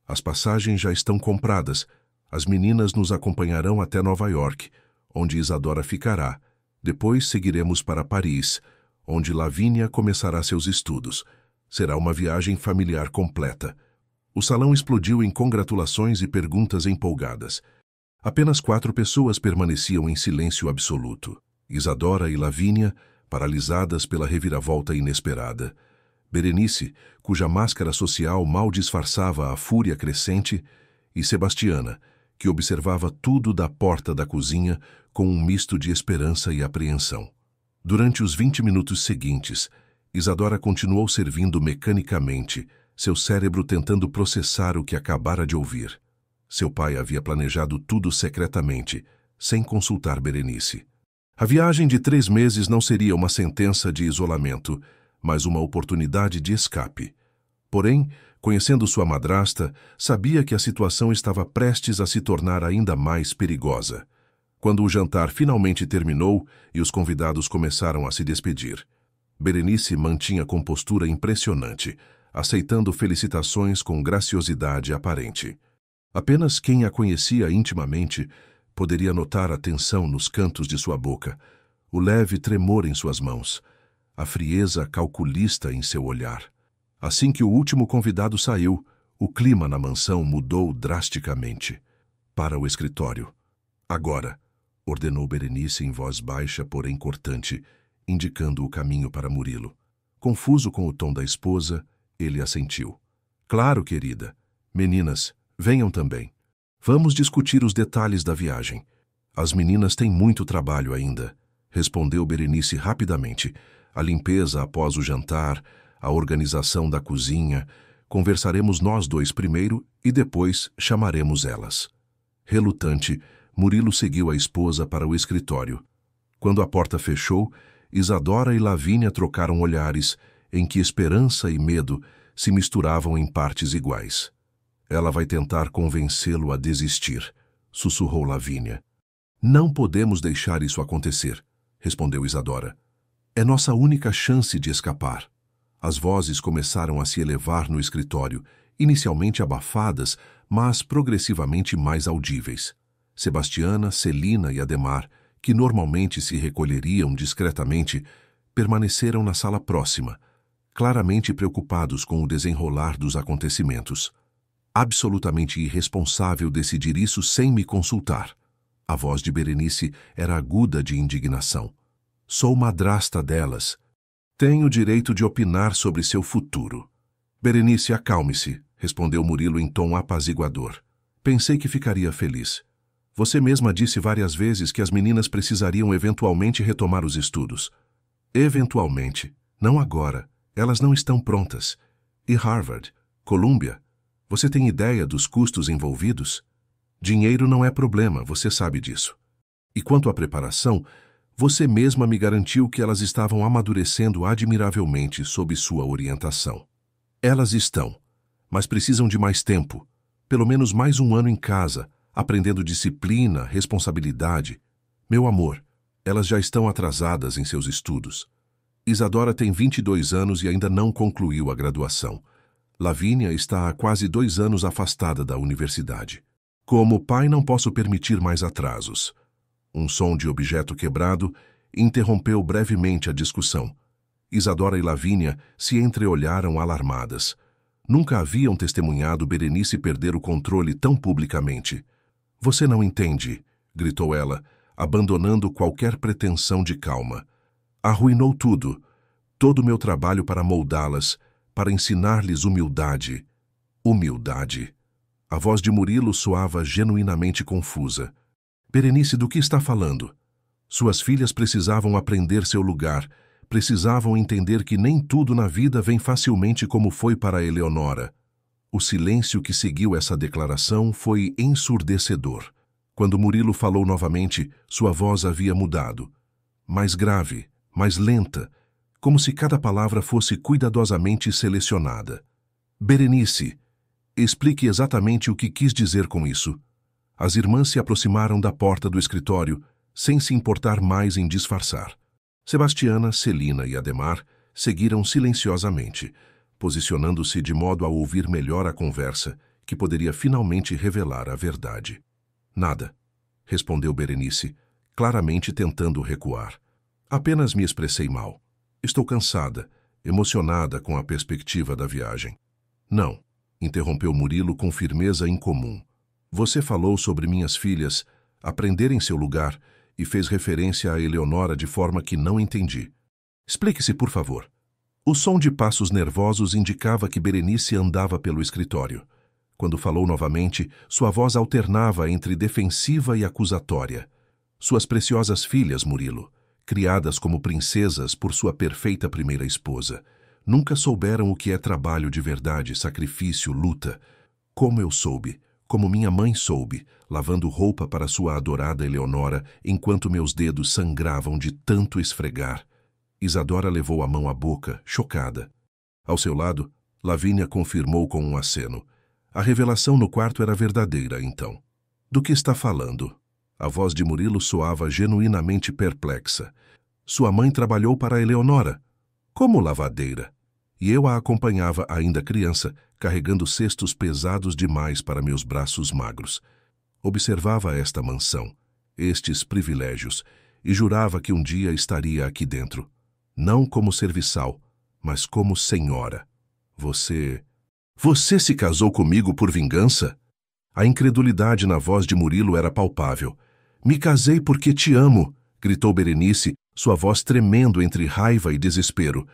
As passagens já estão compradas. As meninas nos acompanharão até Nova York, onde Isadora ficará. Depois seguiremos para Paris, onde Lavínia começará seus estudos. Será uma viagem familiar completa. O salão explodiu em congratulações e perguntas empolgadas. Apenas 4 pessoas permaneciam em silêncio absoluto. Isadora e Lavínia, paralisadas pela reviravolta inesperada. Berenice, cuja máscara social mal disfarçava a fúria crescente, e Sebastiana, que observava tudo da porta da cozinha com um misto de esperança e apreensão. Durante os 20 minutos seguintes, Isadora continuou servindo mecanicamente, seu cérebro tentando processar o que acabara de ouvir. Seu pai havia planejado tudo secretamente, sem consultar Berenice. A viagem de 3 meses não seria uma sentença de isolamento, mas uma oportunidade de escape. Porém, conhecendo sua madrasta, sabia que a situação estava prestes a se tornar ainda mais perigosa. Quando o jantar finalmente terminou e os convidados começaram a se despedir, Berenice mantinha compostura impressionante, aceitando felicitações com graciosidade aparente. Apenas quem a conhecia intimamente poderia notar a tensão nos cantos de sua boca, o leve tremor em suas mãos, a frieza calculista em seu olhar. Assim que o último convidado saiu, o clima na mansão mudou drasticamente. Para o escritório. Agora, ordenou Berenice em voz baixa, porém cortante, indicando o caminho para Murilo. Confuso com o tom da esposa, ele assentiu. Claro, querida. Meninas, venham também. Vamos discutir os detalhes da viagem. As meninas têm muito trabalho ainda, respondeu Berenice rapidamente. A limpeza após o jantar, a organização da cozinha. Conversaremos nós 2 primeiro e depois chamaremos elas. Relutante, Murilo seguiu a esposa para o escritório. Quando a porta fechou, Isadora e Lavínia trocaram olhares, em que esperança e medo se misturavam em partes iguais. Ela vai tentar convencê-lo a desistir, sussurrou Lavínia. Não podemos deixar isso acontecer, respondeu Isadora. É nossa única chance de escapar. As vozes começaram a se elevar no escritório, inicialmente abafadas, mas progressivamente mais audíveis. Sebastiana, Celina e Ademar, que normalmente se recolheriam discretamente, permaneceram na sala próxima, claramente preocupados com o desenrolar dos acontecimentos. Absolutamente irresponsável decidir isso sem me consultar. A voz de Berenice era aguda de indignação. Sou madrasta delas. Tenho o direito de opinar sobre seu futuro. Berenice, acalme-se, respondeu Murilo em tom apaziguador. Pensei que ficaria feliz. Você mesma disse várias vezes que as meninas precisariam eventualmente retomar os estudos. Eventualmente. Não agora. Elas não estão prontas. E Harvard? Columbia? Você tem ideia dos custos envolvidos? Dinheiro não é problema, você sabe disso. E quanto à preparação, você mesma me garantiu que elas estavam amadurecendo admiravelmente sob sua orientação. Elas estão, mas precisam de mais tempo, pelo menos mais um ano em casa, aprendendo disciplina, responsabilidade. Meu amor, elas já estão atrasadas em seus estudos. Isadora tem 22 anos e ainda não concluiu a graduação. Lavínia está há quase 2 anos afastada da universidade. Como pai, não posso permitir mais atrasos. Um som de objeto quebrado interrompeu brevemente a discussão. Isadora e Lavínia se entreolharam alarmadas. Nunca haviam testemunhado Berenice perder o controle tão publicamente. Você não entende, gritou ela, abandonando qualquer pretensão de calma. Arruinou tudo, todo o meu trabalho para moldá-las, para ensinar-lhes humildade. Humildade. A voz de Murilo soava genuinamente confusa. Berenice, do que está falando? Suas filhas precisavam aprender seu lugar, precisavam entender que nem tudo na vida vem facilmente como foi para Eleonora. O silêncio que seguiu essa declaração foi ensurdecedor. Quando Murilo falou novamente, sua voz havia mudado. Mais grave, mais lenta, como se cada palavra fosse cuidadosamente selecionada. Berenice, explique exatamente o que quis dizer com isso. As irmãs se aproximaram da porta do escritório, sem se importar mais em disfarçar. Sebastiana, Celina e Ademar seguiram silenciosamente, posicionando-se de modo a ouvir melhor a conversa, que poderia finalmente revelar a verdade. Nada, respondeu Berenice, claramente tentando recuar. Apenas me expressei mal. Estou cansada, emocionada com a perspectiva da viagem. Não, interrompeu Murilo com firmeza incomum. Você falou sobre minhas filhas aprenderem seu lugar e fez referência a Eleonora de forma que não entendi. Explique-se, por favor. O som de passos nervosos indicava que Berenice andava pelo escritório. Quando falou novamente, sua voz alternava entre defensiva e acusatória. Suas preciosas filhas, Murilo, criadas como princesas por sua perfeita primeira esposa, nunca souberam o que é trabalho de verdade, sacrifício, luta. Como eu soube, como minha mãe soube, lavando roupa para sua adorada Eleonora, enquanto meus dedos sangravam de tanto esfregar. Isadora levou a mão à boca, chocada. Ao seu lado, Lavínia confirmou com um aceno. A revelação no quarto era verdadeira, então. Do que está falando? A voz de Murilo soava genuinamente perplexa. Sua mãe trabalhou para Eleonora. Como lavadeira. E eu a acompanhava ainda criança, carregando cestos pesados demais para meus braços magros. Observava esta mansão, estes privilégios, e jurava que um dia estaria aqui dentro. Não como serviçal, mas como senhora. Você se casou comigo por vingança? A incredulidade na voz de Murilo era palpável. Me casei porque te amo, gritou Berenice, sua voz tremendo entre raiva e desespero.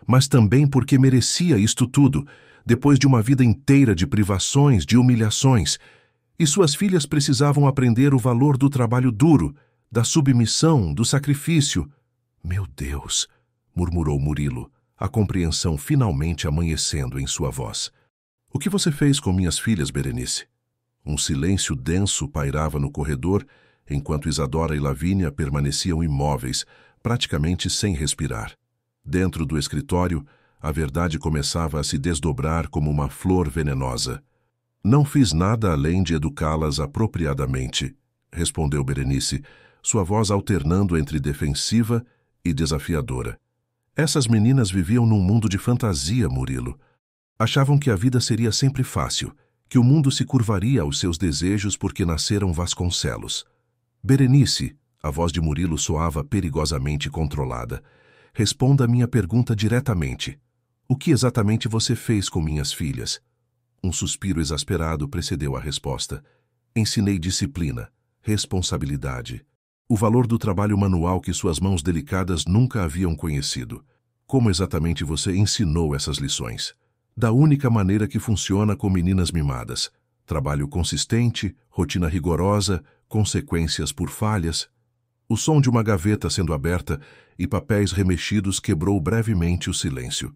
Mas também porque merecia isto tudo, depois de uma vida inteira de privações, de humilhações. E suas filhas precisavam aprender o valor do trabalho duro, da submissão, do sacrifício. Meu Deus, murmurou Murilo, a compreensão finalmente amanhecendo em sua voz. O que você fez com minhas filhas, Berenice? Um silêncio denso pairava no corredor, enquanto Isadora e Lavínia permaneciam imóveis, praticamente sem respirar. Dentro do escritório, a verdade começava a se desdobrar como uma flor venenosa. Não fiz nada além de educá-las apropriadamente, respondeu Berenice, sua voz alternando entre defensiva e desafiadora. Essas meninas viviam num mundo de fantasia, Murilo. Achavam que a vida seria sempre fácil, que o mundo se curvaria aos seus desejos porque nasceram Vasconcelos. Berenice, a voz de Murilo soava perigosamente controlada. Responda a minha pergunta diretamente. O que exatamente você fez com minhas filhas? Um suspiro exasperado precedeu a resposta. Ensinei disciplina, responsabilidade, o valor do trabalho manual que suas mãos delicadas nunca haviam conhecido. Como exatamente você ensinou essas lições? Da única maneira que funciona com meninas mimadas. Trabalho consistente, rotina rigorosa, consequências por falhas. O som de uma gaveta sendo aberta e papéis remexidos quebrou brevemente o silêncio.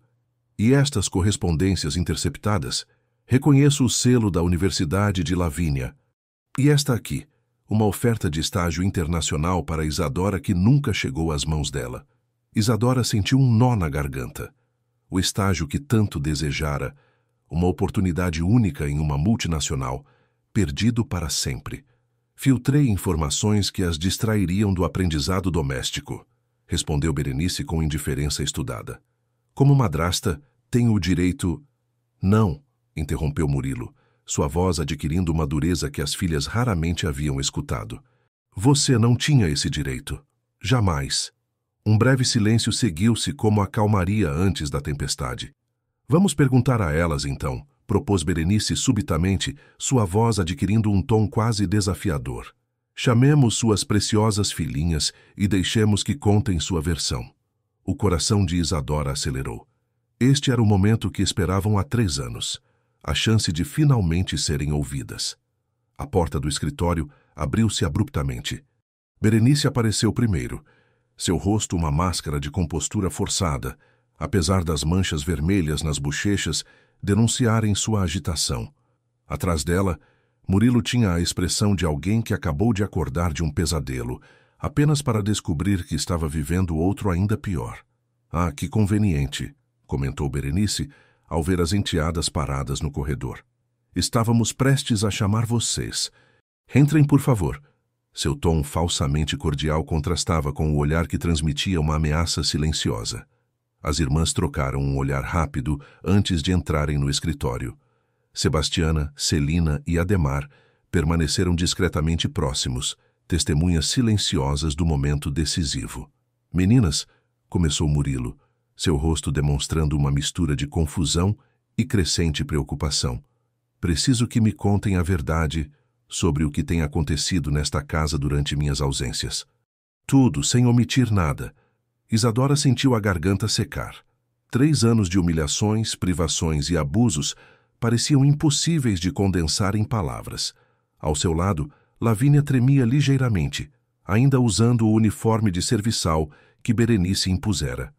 E estas correspondências interceptadas? Reconheço o selo da Universidade de Lavínia. E esta aqui, uma oferta de estágio internacional para Isadora que nunca chegou às mãos dela. Isadora sentiu um nó na garganta. O estágio que tanto desejara, uma oportunidade única em uma multinacional, perdido para sempre. Filtrei informações que as distrairiam do aprendizado doméstico, respondeu Berenice com indiferença estudada. Como madrasta, tenho o direito... Não, interrompeu Murilo, sua voz adquirindo uma dureza que as filhas raramente haviam escutado. Você não tinha esse direito. Jamais. Um breve silêncio seguiu-se como a calmaria antes da tempestade. Vamos perguntar a elas, então, propôs Berenice subitamente, sua voz adquirindo um tom quase desafiador. Chamemos suas preciosas filhinhas e deixemos que contem sua versão. O coração de Isadora acelerou. Este era o momento que esperavam há 3 anos. A chance de finalmente serem ouvidas. A porta do escritório abriu-se abruptamente. Berenice apareceu primeiro. Seu rosto uma máscara de compostura forçada, apesar das manchas vermelhas nas bochechas denunciarem sua agitação. Atrás dela, Murilo tinha a expressão de alguém que acabou de acordar de um pesadelo, apenas para descobrir que estava vivendo outro ainda pior. Ah, que conveniente, comentou Berenice, ao ver as enteadas paradas no corredor. Estávamos prestes a chamar vocês. Entrem, por favor. Seu tom falsamente cordial contrastava com o olhar que transmitia uma ameaça silenciosa. As irmãs trocaram um olhar rápido antes de entrarem no escritório. Sebastiana, Celina e Ademar permaneceram discretamente próximos, testemunhas silenciosas do momento decisivo. Meninas, começou Murilo, seu rosto demonstrando uma mistura de confusão e crescente preocupação. Preciso que me contem a verdade sobre o que tem acontecido nesta casa durante minhas ausências. Tudo, sem omitir nada. Isadora sentiu a garganta secar. 3 anos de humilhações, privações e abusos pareciam impossíveis de condensar em palavras. Ao seu lado, Lavínia tremia ligeiramente, ainda usando o uniforme de serviçal que Berenice impusera.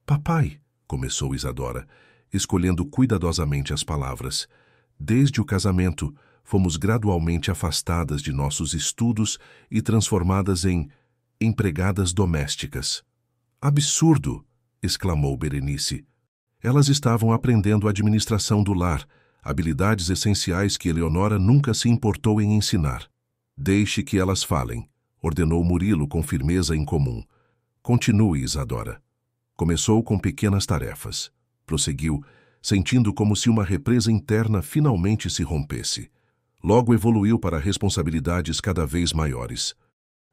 Papai, começou Isadora, escolhendo cuidadosamente as palavras. Desde o casamento, fomos gradualmente afastadas de nossos estudos e transformadas em empregadas domésticas. Absurdo! Exclamou Berenice. Elas estavam aprendendo a administração do lar, habilidades essenciais que Eleonora nunca se importou em ensinar. Deixe que elas falem, ordenou Murilo com firmeza incomum. Continue, Isadora. Começou com pequenas tarefas. Prosseguiu, sentindo como se uma represa interna finalmente se rompesse. Logo evoluiu para responsabilidades cada vez maiores.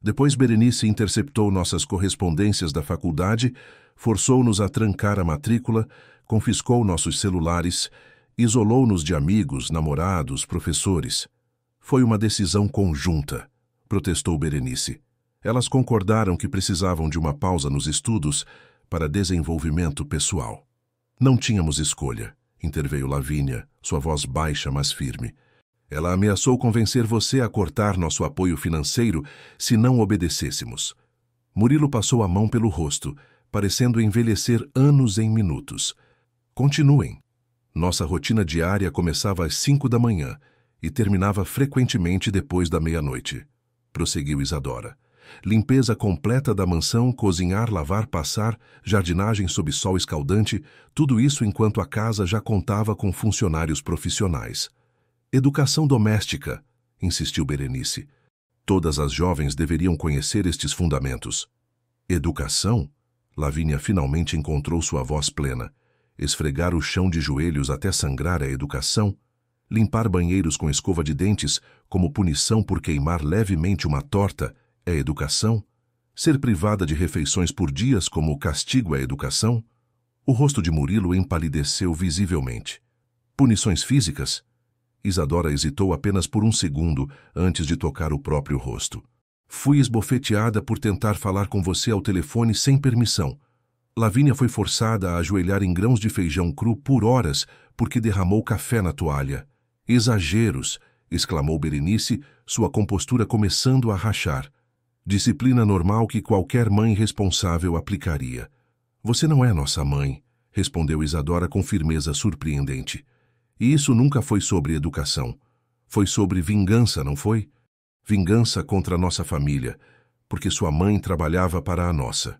Depois Berenice interceptou nossas correspondências da faculdade, forçou-nos a trancar a matrícula, confiscou nossos celulares, isolou-nos de amigos, namorados, professores. Foi uma decisão conjunta, protestou Berenice. Elas concordaram que precisavam de uma pausa nos estudos para desenvolvimento pessoal. Não tínhamos escolha, interveio Lavínia, sua voz baixa, mas firme. Ela ameaçou convencer você a cortar nosso apoio financeiro se não obedecêssemos. Murilo passou a mão pelo rosto, parecendo envelhecer anos em minutos. Continuem. Nossa rotina diária começava às 5 da manhã e terminava frequentemente depois da meia-noite. Prosseguiu Isadora. Limpeza completa da mansão, cozinhar, lavar, passar, jardinagem sob sol escaldante, tudo isso enquanto a casa já contava com funcionários profissionais. Educação doméstica, insistiu Berenice. Todas as jovens deveriam conhecer estes fundamentos. Educação? Lavínia finalmente encontrou sua voz plena. Esfregar o chão de joelhos até sangrar é educação? Limpar banheiros com escova de dentes, como punição por queimar levemente uma torta, é educação? Ser privada de refeições por dias como castigo é educação? O rosto de Murilo empalideceu visivelmente. Punições físicas? Isadora hesitou apenas por um segundo antes de tocar o próprio rosto. Fui esbofeteada por tentar falar com você ao telefone sem permissão. Lavínia foi forçada a ajoelhar em grãos de feijão cru por horas porque derramou café na toalha. Exageros, exclamou Berenice, sua compostura começando a rachar. Disciplina normal que qualquer mãe responsável aplicaria. Você não é nossa mãe, respondeu Isadora com firmeza surpreendente. E isso nunca foi sobre educação. Foi sobre vingança, não foi? Vingança contra a nossa família, porque sua mãe trabalhava para a nossa.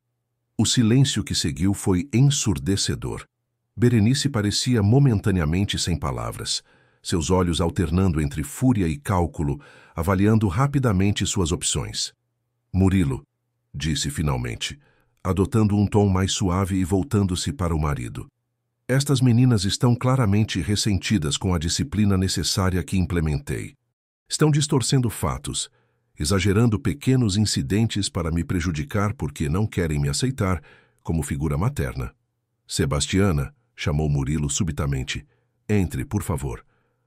O silêncio que seguiu foi ensurdecedor. Berenice parecia momentaneamente sem palavras, seus olhos alternando entre fúria e cálculo, avaliando rapidamente suas opções. Murilo, disse finalmente, adotando um tom mais suave e voltando-se para o marido. Estas meninas estão claramente ressentidas com a disciplina necessária que implementei. Estão distorcendo fatos, exagerando pequenos incidentes para me prejudicar porque não querem me aceitar como figura materna. Sebastiana, chamou Murilo subitamente. Entre, por favor.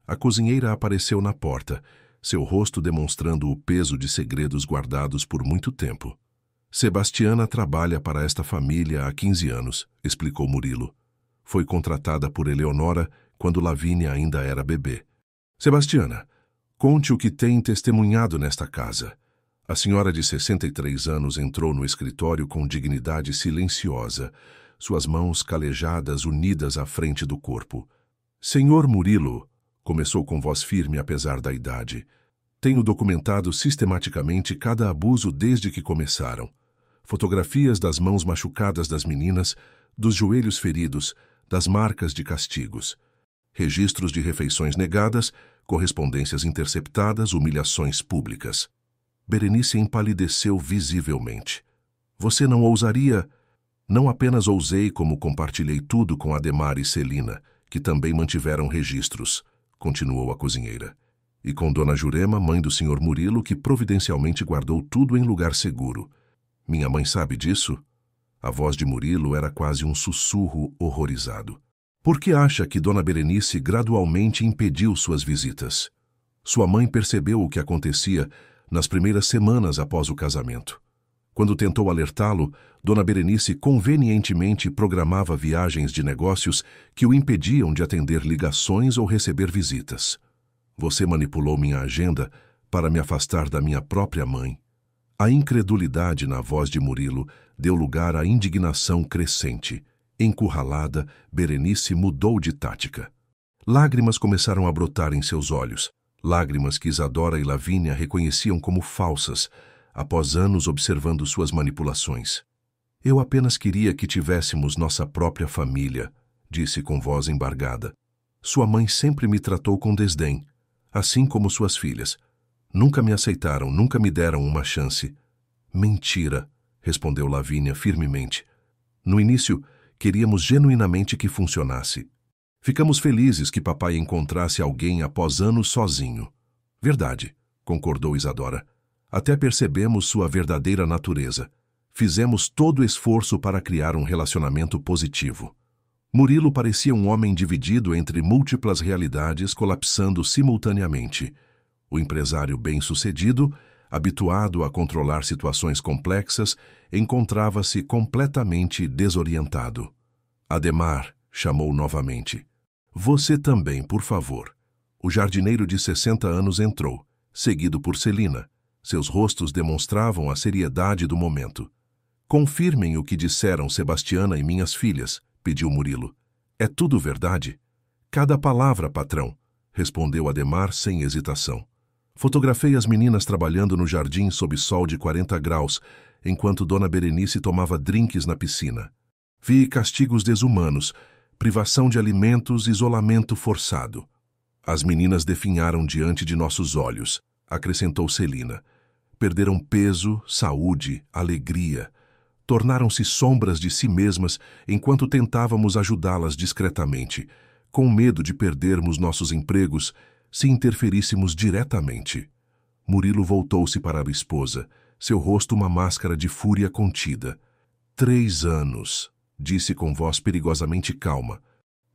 A cozinheira apareceu na porta, seu rosto demonstrando o peso de segredos guardados por muito tempo. Sebastiana trabalha para esta família há 15 anos, explicou Murilo. Foi contratada por Eleonora quando Lavínia ainda era bebê. Sebastiana, conte o que tem testemunhado nesta casa. A senhora de 63 anos entrou no escritório com dignidade silenciosa, suas mãos calejadas unidas à frente do corpo. Senhor Murilo, começou com voz firme apesar da idade, tenho documentado sistematicamente cada abuso desde que começaram. Fotografias das mãos machucadas das meninas, dos joelhos feridos, das marcas de castigos. Registros de refeições negadas, correspondências interceptadas, humilhações públicas. Berenice empalideceu visivelmente. Você não ousaria... Não apenas ousei, como compartilhei tudo com Ademar e Celina, que também mantiveram registros, continuou a cozinheira. E com Dona Jurema, mãe do Sr. Murilo, que providencialmente guardou tudo em lugar seguro. Minha mãe sabe disso? A voz de Murilo era quase um sussurro horrorizado. Por que acha que Dona Berenice gradualmente impediu suas visitas? Sua mãe percebeu o que acontecia nas primeiras semanas após o casamento. Quando tentou alertá-lo, Dona Berenice convenientemente programava viagens de negócios que o impediam de atender ligações ou receber visitas. Você manipulou minha agenda para me afastar da minha própria mãe. A incredulidade na voz de Murilo deu lugar à indignação crescente. Encurralada, Berenice mudou de tática. Lágrimas começaram a brotar em seus olhos, lágrimas que Isadora e Lavínia reconheciam como falsas, após anos observando suas manipulações. Eu apenas queria que tivéssemos nossa própria família, disse com voz embargada. Sua mãe sempre me tratou com desdém, assim como suas filhas. Nunca me aceitaram, nunca me deram uma chance. Mentira, respondeu Lavínia firmemente. No início, queríamos genuinamente que funcionasse. Ficamos felizes que papai encontrasse alguém após anos sozinho. Verdade, concordou Isadora. Até percebemos sua verdadeira natureza. Fizemos todo o esforço para criar um relacionamento positivo. Murilo parecia um homem dividido entre múltiplas realidades colapsando simultaneamente. O empresário bem-sucedido, habituado a controlar situações complexas, encontrava-se completamente desorientado. Ademar chamou novamente. Você também, por favor. O jardineiro de 60 anos entrou, seguido por Celina. Seus rostos demonstravam a seriedade do momento. Confirmem o que disseram Sebastiana e minhas filhas, pediu Murilo. É tudo verdade? Cada palavra, patrão, respondeu Ademar sem hesitação. Fotografei as meninas trabalhando no jardim sob sol de 40 graus, enquanto Dona Berenice tomava drinques na piscina. Vi castigos desumanos, privação de alimentos, isolamento forçado. As meninas definharam diante de nossos olhos, acrescentou Celina. Perderam peso, saúde, alegria. Tornaram-se sombras de si mesmas enquanto tentávamos ajudá-las discretamente, com medo de perdermos nossos empregos se interferíssemos diretamente. Murilo voltou-se para a esposa, seu rosto uma máscara de fúria contida. 3 anos, disse com voz perigosamente calma.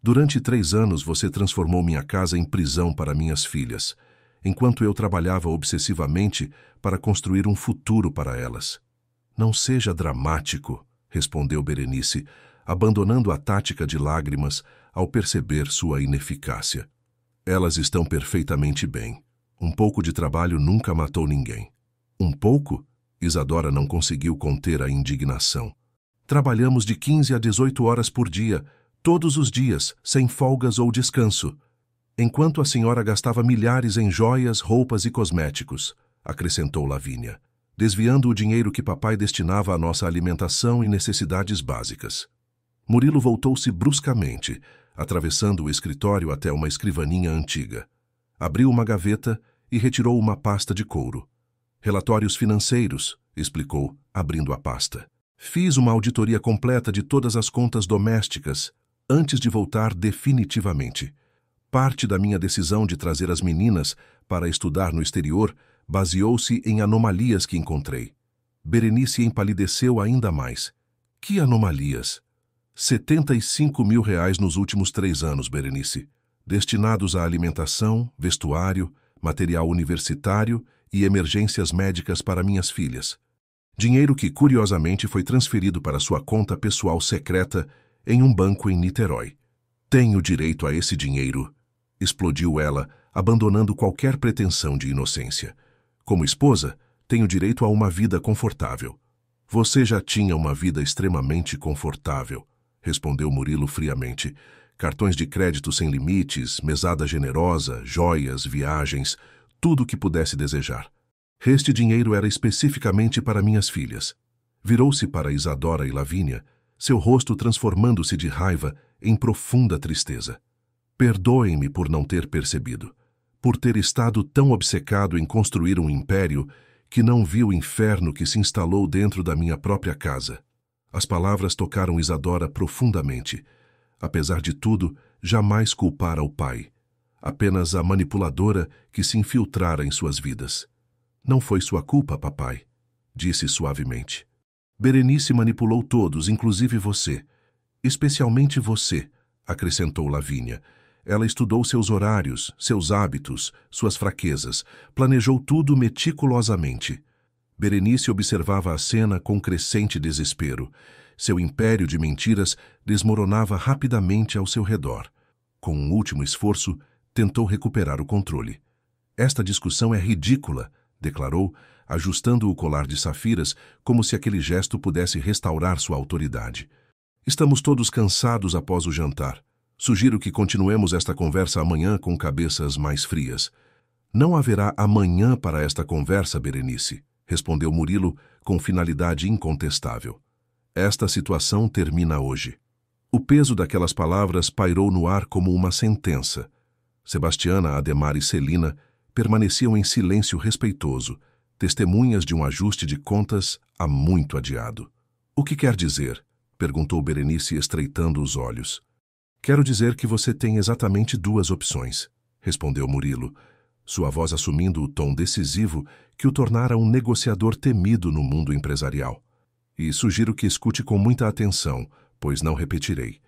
Durante 3 anos você transformou minha casa em prisão para minhas filhas, enquanto eu trabalhava obsessivamente para construir um futuro para elas. Não seja dramático, respondeu Berenice, abandonando a tática de lágrimas ao perceber sua ineficácia. Elas estão perfeitamente bem. Um pouco de trabalho nunca matou ninguém. Um pouco? Isadora não conseguiu conter a indignação. Trabalhamos de 15 a 18 horas por dia, todos os dias, sem folgas ou descanso. Enquanto a senhora gastava milhares em joias, roupas e cosméticos, acrescentou Lavínia, desviando o dinheiro que papai destinava à nossa alimentação e necessidades básicas. Murilo voltou-se bruscamente, atravessando o escritório até uma escrivaninha antiga. Abriu uma gaveta e retirou uma pasta de couro. Relatórios financeiros, explicou, abrindo a pasta. Fiz uma auditoria completa de todas as contas domésticas antes de voltar definitivamente. Parte da minha decisão de trazer as meninas para estudar no exterior baseou-se em anomalias que encontrei. Berenice empalideceu ainda mais. Que anomalias? 75 mil reais nos últimos 3 anos, Berenice, destinados à alimentação, vestuário, material universitário e emergências médicas para minhas filhas. Dinheiro que, curiosamente, foi transferido para sua conta pessoal secreta em um banco em Niterói. Tenho direito a esse dinheiro, explodiu ela, abandonando qualquer pretensão de inocência. Como esposa, tenho direito a uma vida confortável. Você já tinha uma vida extremamente confortável, respondeu Murilo friamente. Cartões de crédito sem limites, mesada generosa, joias, viagens, tudo o que pudesse desejar. Este dinheiro era especificamente para minhas filhas. Virou-se para Isadora e Lavínia, seu rosto transformando-se de raiva em profunda tristeza. Perdoem-me por não ter percebido, por ter estado tão obcecado em construir um império que não vi o inferno que se instalou dentro da minha própria casa. As palavras tocaram Isadora profundamente. Apesar de tudo, jamais culpara o pai. Apenas a manipuladora que se infiltrara em suas vidas. Não foi sua culpa, papai, disse suavemente. Berenice manipulou todos, inclusive você. Especialmente você, acrescentou Lavínia. Ela estudou seus horários, seus hábitos, suas fraquezas, planejou tudo meticulosamente. Berenice observava a cena com crescente desespero. Seu império de mentiras desmoronava rapidamente ao seu redor. Com um último esforço, tentou recuperar o controle. Esta discussão é ridícula, declarou, ajustando o colar de safiras como se aquele gesto pudesse restaurar sua autoridade. Estamos todos cansados após o jantar. Sugiro que continuemos esta conversa amanhã com cabeças mais frias. Não haverá amanhã para esta conversa, Berenice, respondeu Murilo com finalidade incontestável. Esta situação termina hoje. O peso daquelas palavras pairou no ar como uma sentença. Sebastiana, Ademar e Celina permaneciam em silêncio respeitoso, testemunhas de um ajuste de contas há muito adiado. O que quer dizer? Perguntou Berenice, estreitando os olhos. Quero dizer que você tem exatamente 2 opções, respondeu Murilo, sua voz assumindo o tom decisivo que o tornara um negociador temido no mundo empresarial. E sugiro que escute com muita atenção, pois não repetirei.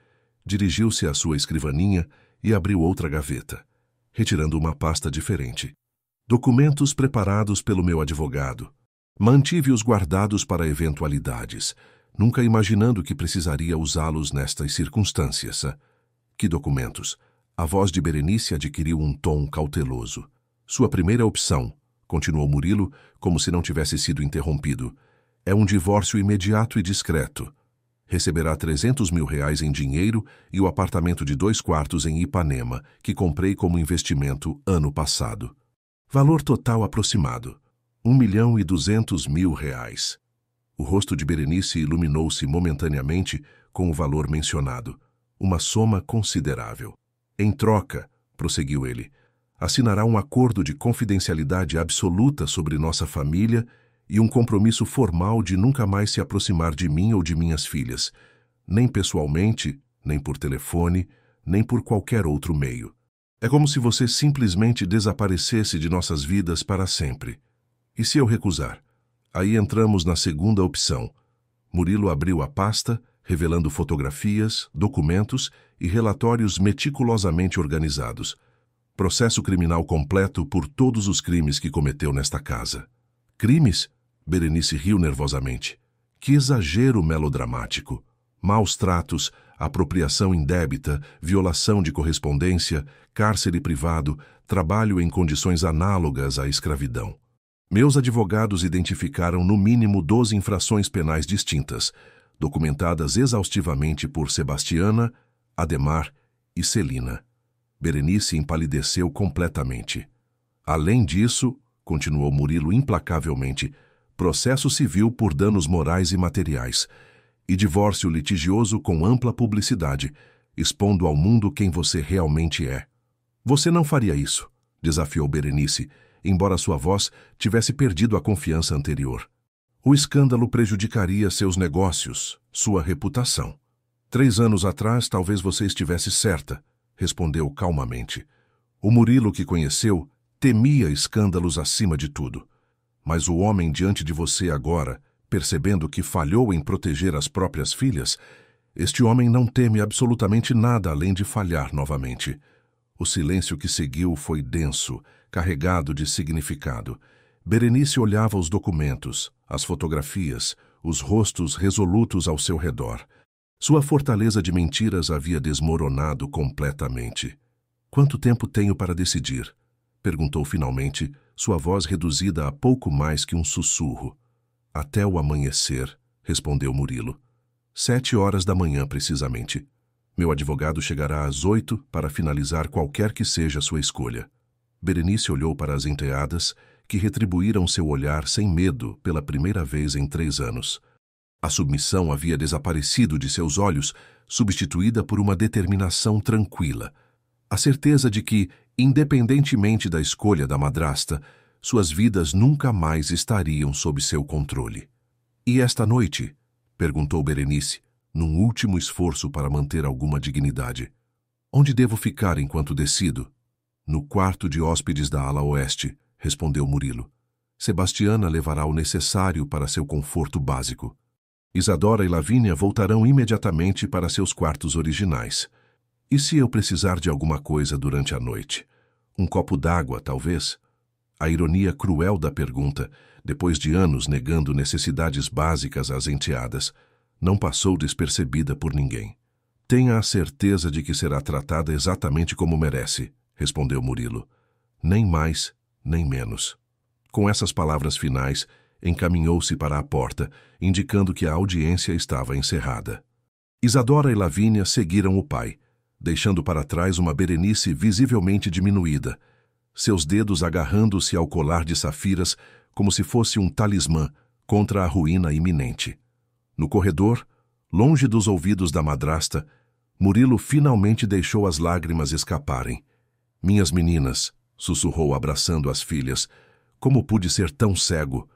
Dirigiu-se à sua escrivaninha e abriu outra gaveta, retirando uma pasta diferente. Documentos preparados pelo meu advogado. Mantive-os guardados para eventualidades, nunca imaginando que precisaria usá-los nestas circunstâncias. Que documentos? A voz de Berenice adquiriu um tom cauteloso. Sua primeira opção, continuou Murilo, como se não tivesse sido interrompido, é um divórcio imediato e discreto. Receberá 300 mil reais em dinheiro e o apartamento de 2 quartos em Ipanema, que comprei como investimento ano passado. Valor total aproximado, 1.200.000 reais. O rosto de Berenice iluminou-se momentaneamente com o valor mencionado, uma soma considerável. Em troca, prosseguiu ele, assinará um acordo de confidencialidade absoluta sobre nossa família e um compromisso formal de nunca mais se aproximar de mim ou de minhas filhas, nem pessoalmente, nem por telefone, nem por qualquer outro meio. É como se você simplesmente desaparecesse de nossas vidas para sempre. E se eu recusar? Aí entramos na segunda opção. Murilo abriu a pasta, revelando fotografias, documentos e relatórios meticulosamente organizados. Processo criminal completo por todos os crimes que cometeu nesta casa. Crimes? Berenice riu nervosamente. Que exagero melodramático. Maus tratos, apropriação indébita, violação de correspondência, cárcere privado, trabalho em condições análogas à escravidão. Meus advogados identificaram no mínimo 12 infrações penais distintas, documentadas exaustivamente por Sebastiana, Ademar e Celina. Berenice empalideceu completamente. Além disso, continuou Murilo implacavelmente, processo civil por danos morais e materiais, e divórcio litigioso com ampla publicidade, expondo ao mundo quem você realmente é. Você não faria isso, desafiou Berenice, embora sua voz tivesse perdido a confiança anterior. O escândalo prejudicaria seus negócios, sua reputação. 3 anos atrás, talvez você estivesse certa, respondeu calmamente. O Murilo que conheceu temia escândalos acima de tudo. Mas o homem diante de você agora, percebendo que falhou em proteger as próprias filhas, este homem não teme absolutamente nada além de falhar novamente. O silêncio que seguiu foi denso, carregado de significado. Berenice olhava os documentos, as fotografias, os rostos resolutos ao seu redor. Sua fortaleza de mentiras havia desmoronado completamente. Quanto tempo tenho para decidir? Perguntou finalmente, sua voz reduzida a pouco mais que um sussurro. Até o amanhecer, respondeu Murilo. 7 horas da manhã, precisamente. Meu advogado chegará às 8 para finalizar qualquer que seja sua escolha. Berenice olhou para as enteadas, que retribuíram seu olhar sem medo pela primeira vez em 3 anos. A submissão havia desaparecido de seus olhos, substituída por uma determinação tranquila. A certeza de que, independentemente da escolha da madrasta, suas vidas nunca mais estariam sob seu controle. E esta noite? Perguntou Berenice, num último esforço para manter alguma dignidade. Onde devo ficar enquanto decido? No quarto de hóspedes da ala oeste, respondeu Murilo. Sebastiana levará o necessário para seu conforto básico. Isadora e Lavínia voltarão imediatamente para seus quartos originais. E se eu precisar de alguma coisa durante a noite? Um copo d'água, talvez? A ironia cruel da pergunta, depois de anos negando necessidades básicas às enteadas, não passou despercebida por ninguém. Tenha a certeza de que será tratada exatamente como merece, respondeu Murilo. Nem mais, nem menos. Com essas palavras finais, encaminhou-se para a porta, indicando que a audiência estava encerrada. Isadora e Lavínia seguiram o pai, deixando para trás uma Berenice visivelmente diminuída, seus dedos agarrando-se ao colar de safiras como se fosse um talismã contra a ruína iminente. No corredor, longe dos ouvidos da madrasta, Murilo finalmente deixou as lágrimas escaparem. Minhas meninas, sussurrou abraçando as filhas, como pude ser tão cego?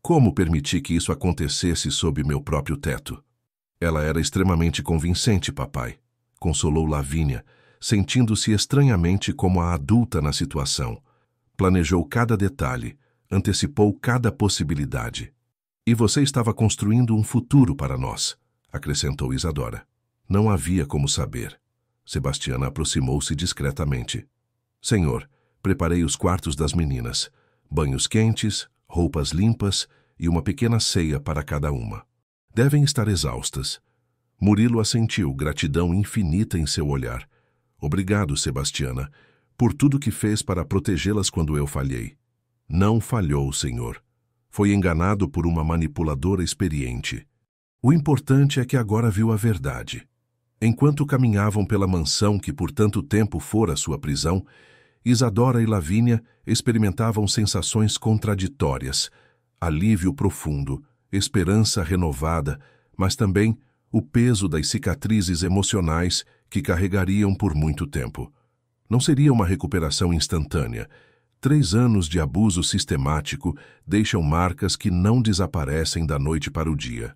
Como permiti que isso acontecesse sob meu próprio teto? Ela era extremamente convincente, papai, consolou Lavínia, sentindo-se estranhamente como a adulta na situação. Planejou cada detalhe, antecipou cada possibilidade. E você estava construindo um futuro para nós, acrescentou Isadora. Não havia como saber. Sebastiana aproximou-se discretamente. Senhor, preparei os quartos das meninas. Banhos quentes, roupas limpas e uma pequena ceia para cada uma. Devem estar exaustas. Murilo assentiu, gratidão infinita em seu olhar. Obrigado, Sebastiana, por tudo que fez para protegê-las quando eu falhei. Não falhou, senhor. Foi enganado por uma manipuladora experiente. O importante é que agora viu a verdade. Enquanto caminhavam pela mansão que por tanto tempo fora sua prisão, Isadora e Lavínia experimentavam sensações contraditórias, alívio profundo, esperança renovada, mas também o peso das cicatrizes emocionais que carregariam por muito tempo. Não seria uma recuperação instantânea. 3 anos de abuso sistemático deixam marcas que não desaparecem da noite para o dia.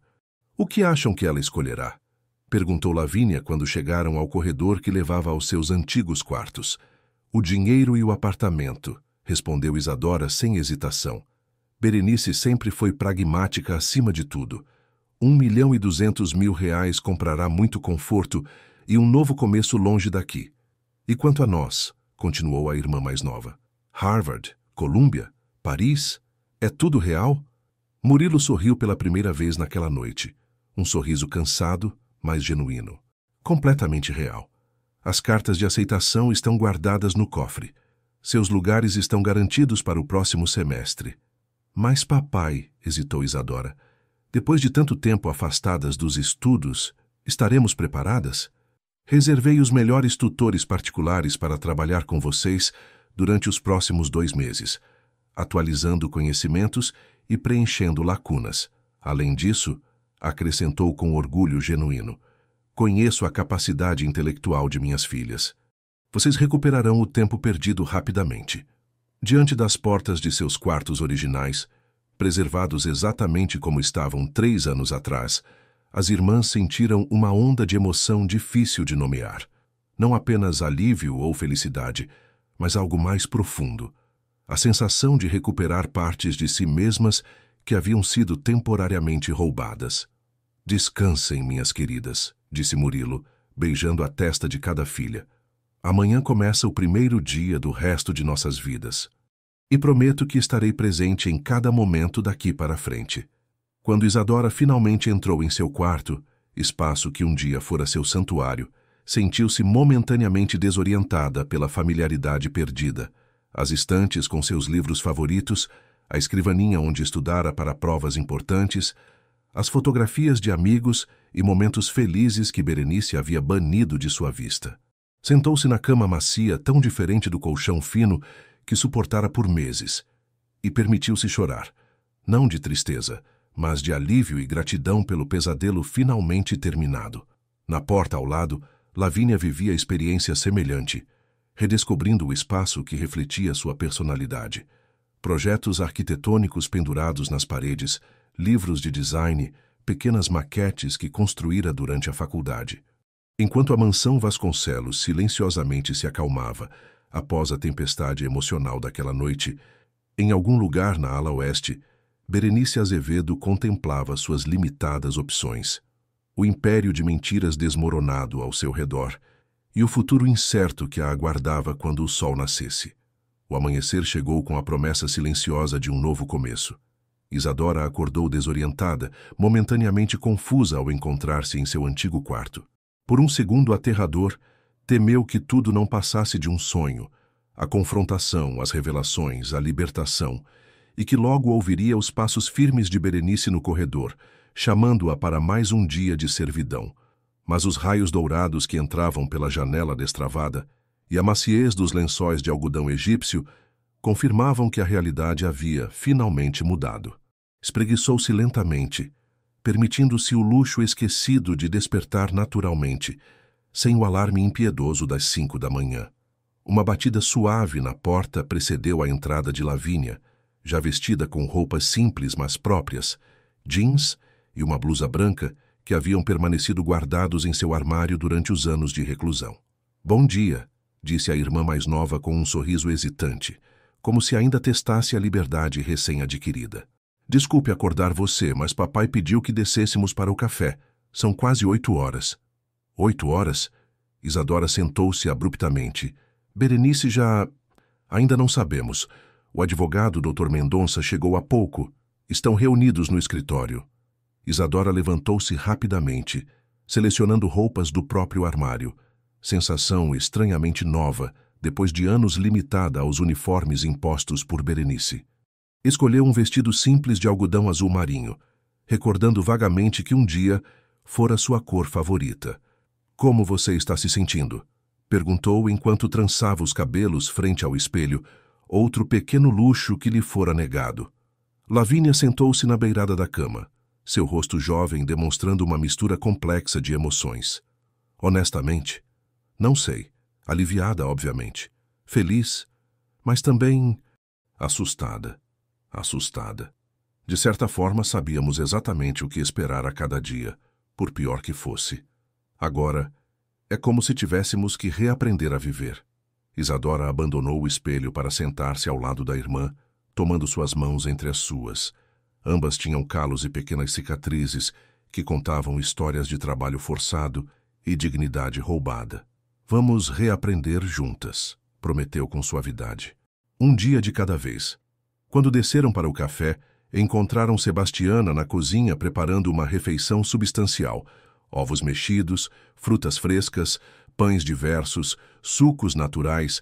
O que acham que ela escolherá? Perguntou Lavínia quando chegaram ao corredor que levava aos seus antigos quartos. O dinheiro e o apartamento, respondeu Isadora sem hesitação. Berenice sempre foi pragmática acima de tudo. 1.200.000 comprará muito conforto e um novo começo longe daqui. E quanto a nós, continuou a irmã mais nova. Harvard, Colômbia, Paris, é tudo real? Murilo sorriu pela primeira vez naquela noite. Um sorriso cansado, mas genuíno. Completamente real. As cartas de aceitação estão guardadas no cofre. Seus lugares estão garantidos para o próximo semestre. Mas papai, hesitou Isadora, depois de tanto tempo afastadas dos estudos, estaremos preparadas? Reservei os melhores tutores particulares para trabalhar com vocês durante os próximos 2 meses, atualizando conhecimentos e preenchendo lacunas. Além disso, acrescentou com orgulho genuíno, conheço a capacidade intelectual de minhas filhas. Vocês recuperarão o tempo perdido rapidamente. Diante das portas de seus quartos originais, preservados exatamente como estavam 3 anos atrás, as irmãs sentiram uma onda de emoção difícil de nomear. Não apenas alívio ou felicidade, mas algo mais profundo. A sensação de recuperar partes de si mesmas que haviam sido temporariamente roubadas. Descansem, minhas queridas, disse Murilo, beijando a testa de cada filha. Amanhã começa o primeiro dia do resto de nossas vidas. E prometo que estarei presente em cada momento daqui para frente. Quando Isadora finalmente entrou em seu quarto, espaço que um dia fora seu santuário, sentiu-se momentaneamente desorientada pela familiaridade perdida. As estantes com seus livros favoritos, a escrivaninha onde estudara para provas importantes, as fotografias de amigos e momentos felizes que Berenice havia banido de sua vista. Sentou-se na cama macia, tão diferente do colchão fino que suportara por meses, e permitiu-se chorar, não de tristeza, mas de alívio e gratidão pelo pesadelo finalmente terminado. Na porta ao lado, Lavínia vivia experiência semelhante, redescobrindo o espaço que refletia sua personalidade. Projetos arquitetônicos pendurados nas paredes, livros de design, pequenas maquetes que construíra durante a faculdade. Enquanto a mansão Vasconcelos silenciosamente se acalmava após a tempestade emocional daquela noite, em algum lugar na ala oeste, Berenice Azevedo contemplava suas limitadas opções. O império de mentiras desmoronado ao seu redor e o futuro incerto que a aguardava quando o sol nascesse. O amanhecer chegou com a promessa silenciosa de um novo começo. Isadora acordou desorientada, momentaneamente confusa ao encontrar-se em seu antigo quarto. Por um segundo aterrador, temeu que tudo não passasse de um sonho, a confrontação, as revelações, a libertação, e que logo ouviria os passos firmes de Berenice no corredor, chamando-a para mais um dia de servidão. Mas os raios dourados que entravam pela janela destravada e a maciez dos lençóis de algodão egípcio confirmavam que a realidade havia finalmente mudado. Espreguiçou-se lentamente, permitindo-se o luxo esquecido de despertar naturalmente, sem o alarme impiedoso das 5 da manhã. Uma batida suave na porta precedeu a entrada de Lavínia, já vestida com roupas simples mas próprias, jeans e uma blusa branca que haviam permanecido guardados em seu armário durante os anos de reclusão. «Bom dia», disse a irmã mais nova com um sorriso hesitante, como se ainda testasse a liberdade recém-adquirida. «Desculpe acordar você, mas papai pediu que descêssemos para o café. São quase 8 horas. 8 horas? Isadora sentou-se abruptamente. Berenice já... Ainda não sabemos. O advogado Dr. Mendonça chegou há pouco. Estão reunidos no escritório. Isadora levantou-se rapidamente, selecionando roupas do próprio armário. Sensação estranhamente nova, depois de anos limitada aos uniformes impostos por Berenice. Escolheu um vestido simples de algodão azul marinho, recordando vagamente que um dia fora sua cor favorita. «Como você está se sentindo?» perguntou enquanto trançava os cabelos frente ao espelho, outro pequeno luxo que lhe fora negado. Lavínia sentou-se na beirada da cama, seu rosto jovem demonstrando uma mistura complexa de emoções. «Honestamente, não sei. Aliviada, obviamente. Feliz, mas também assustada. Assustada. De certa forma, sabíamos exatamente o que esperar a cada dia, por pior que fosse. Agora, é como se tivéssemos que reaprender a viver. Isadora abandonou o espelho para sentar-se ao lado da irmã, tomando suas mãos entre as suas. Ambas tinham calos e pequenas cicatrizes que contavam histórias de trabalho forçado e dignidade roubada. Vamos reaprender juntas, prometeu com suavidade. Um dia de cada vez. Quando desceram para o café, encontraram Sebastiana na cozinha preparando uma refeição substancial: ovos mexidos, frutas frescas, pães diversos, sucos naturais,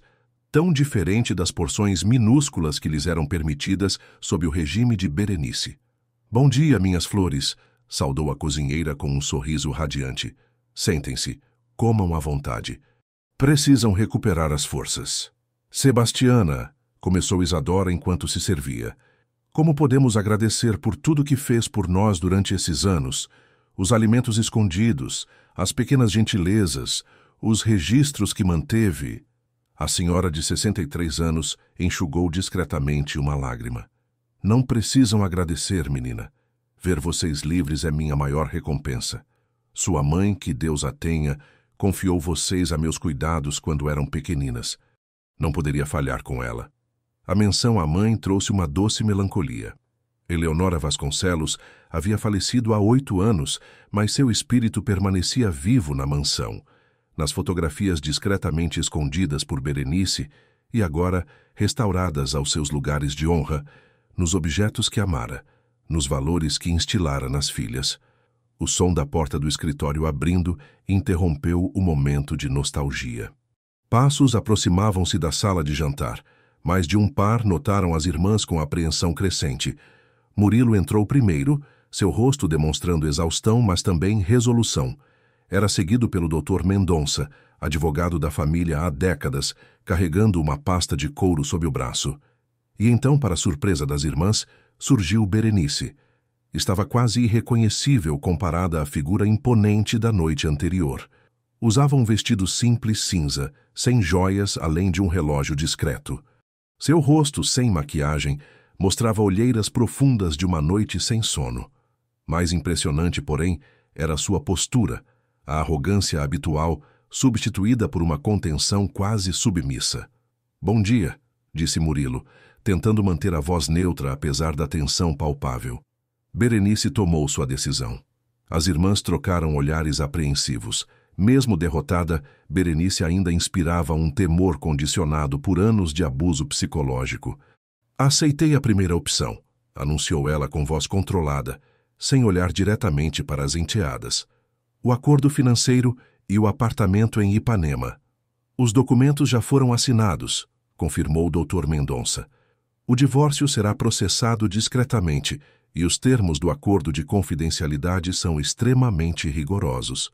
tão diferente das porções minúsculas que lhes eram permitidas sob o regime de Berenice. Bom dia, minhas flores, saudou a cozinheira com um sorriso radiante. Sentem-se, comam à vontade. Precisam recuperar as forças. Sebastiana, começou Isadora enquanto se servia. Como podemos agradecer por tudo que fez por nós durante esses anos? Os alimentos escondidos, as pequenas gentilezas, os registros que manteve. A senhora de 63 anos enxugou discretamente uma lágrima. Não precisam agradecer, menina. Ver vocês livres é minha maior recompensa. Sua mãe, que Deus a tenha, confiou vocês a meus cuidados quando eram pequeninas. Não poderia falhar com ela. A menção à mãe trouxe uma doce melancolia. Eleonora Vasconcelos havia falecido há 8 anos, mas seu espírito permanecia vivo na mansão, nas fotografias discretamente escondidas por Berenice e agora restauradas aos seus lugares de honra, nos objetos que amara, nos valores que instilara nas filhas. O som da porta do escritório abrindo interrompeu o momento de nostalgia. Passos aproximavam-se da sala de jantar. Mais de um par notaram as irmãs com apreensão crescente. Murilo entrou primeiro, seu rosto demonstrando exaustão, mas também resolução. Era seguido pelo Dr. Mendonça, advogado da família há décadas, carregando uma pasta de couro sob o braço. E então, para surpresa das irmãs, surgiu Berenice. Estava quase irreconhecível comparada à figura imponente da noite anterior. Usava um vestido simples cinza, sem joias além de um relógio discreto. Seu rosto, sem maquiagem, mostrava olheiras profundas de uma noite sem sono. Mais impressionante, porém, era sua postura, a arrogância habitual, substituída por uma contenção quase submissa. Bom dia, disse Murilo, tentando manter a voz neutra apesar da tensão palpável. Berenice tomou sua decisão. As irmãs trocaram olhares apreensivos. Mesmo derrotada, Berenice ainda inspirava um temor condicionado por anos de abuso psicológico. Aceitei a primeira opção, anunciou ela com voz controlada, sem olhar diretamente para as enteadas. O acordo financeiro e o apartamento em Ipanema. Os documentos já foram assinados, confirmou o Dr. Mendonça. O divórcio será processado discretamente e os termos do acordo de confidencialidade são extremamente rigorosos.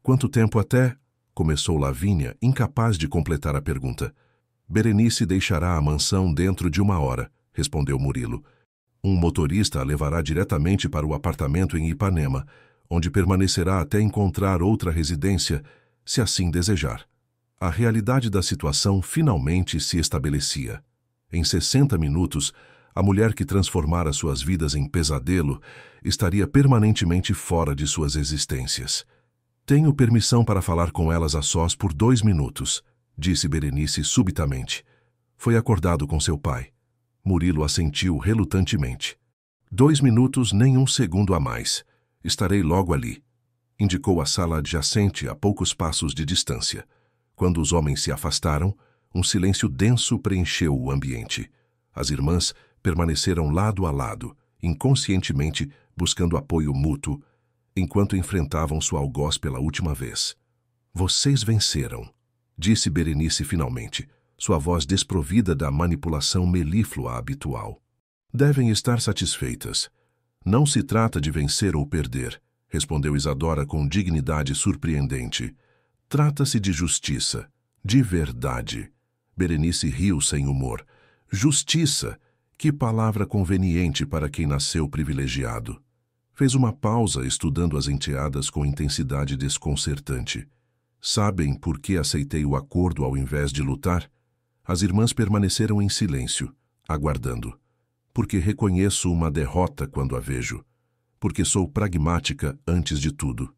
Quanto tempo até? Começou Lavínia, incapaz de completar a pergunta. Berenice deixará a mansão dentro de 1 hora, respondeu Murilo. Um motorista a levará diretamente para o apartamento em Ipanema, onde permanecerá até encontrar outra residência, se assim desejar. A realidade da situação finalmente se estabelecia. Em 60 minutos, a mulher que transformara suas vidas em pesadelo estaria permanentemente fora de suas existências. Tenho permissão para falar com elas a sós por 2 minutos, disse Berenice subitamente. Foi acordado com seu pai. Murilo assentiu relutantemente. 2 minutos, nem 1 segundo a mais. Estarei logo ali. Indicou a sala adjacente a poucos passos de distância. Quando os homens se afastaram, um silêncio denso preencheu o ambiente. As irmãs permaneceram lado a lado, inconscientemente buscando apoio mútuo, enquanto enfrentavam sua algoz pela última vez. Vocês venceram, disse Berenice finalmente, sua voz desprovida da manipulação melíflua habitual. Devem estar satisfeitas. Não se trata de vencer ou perder, respondeu Isadora com dignidade surpreendente. Trata-se de justiça, de verdade. Berenice riu sem humor. Justiça! Que palavra conveniente para quem nasceu privilegiado. Fez uma pausa estudando as enteadas com intensidade desconcertante. Sabem por que aceitei o acordo ao invés de lutar? As irmãs permaneceram em silêncio, aguardando. Porque reconheço uma derrota quando a vejo. Porque sou pragmática antes de tudo.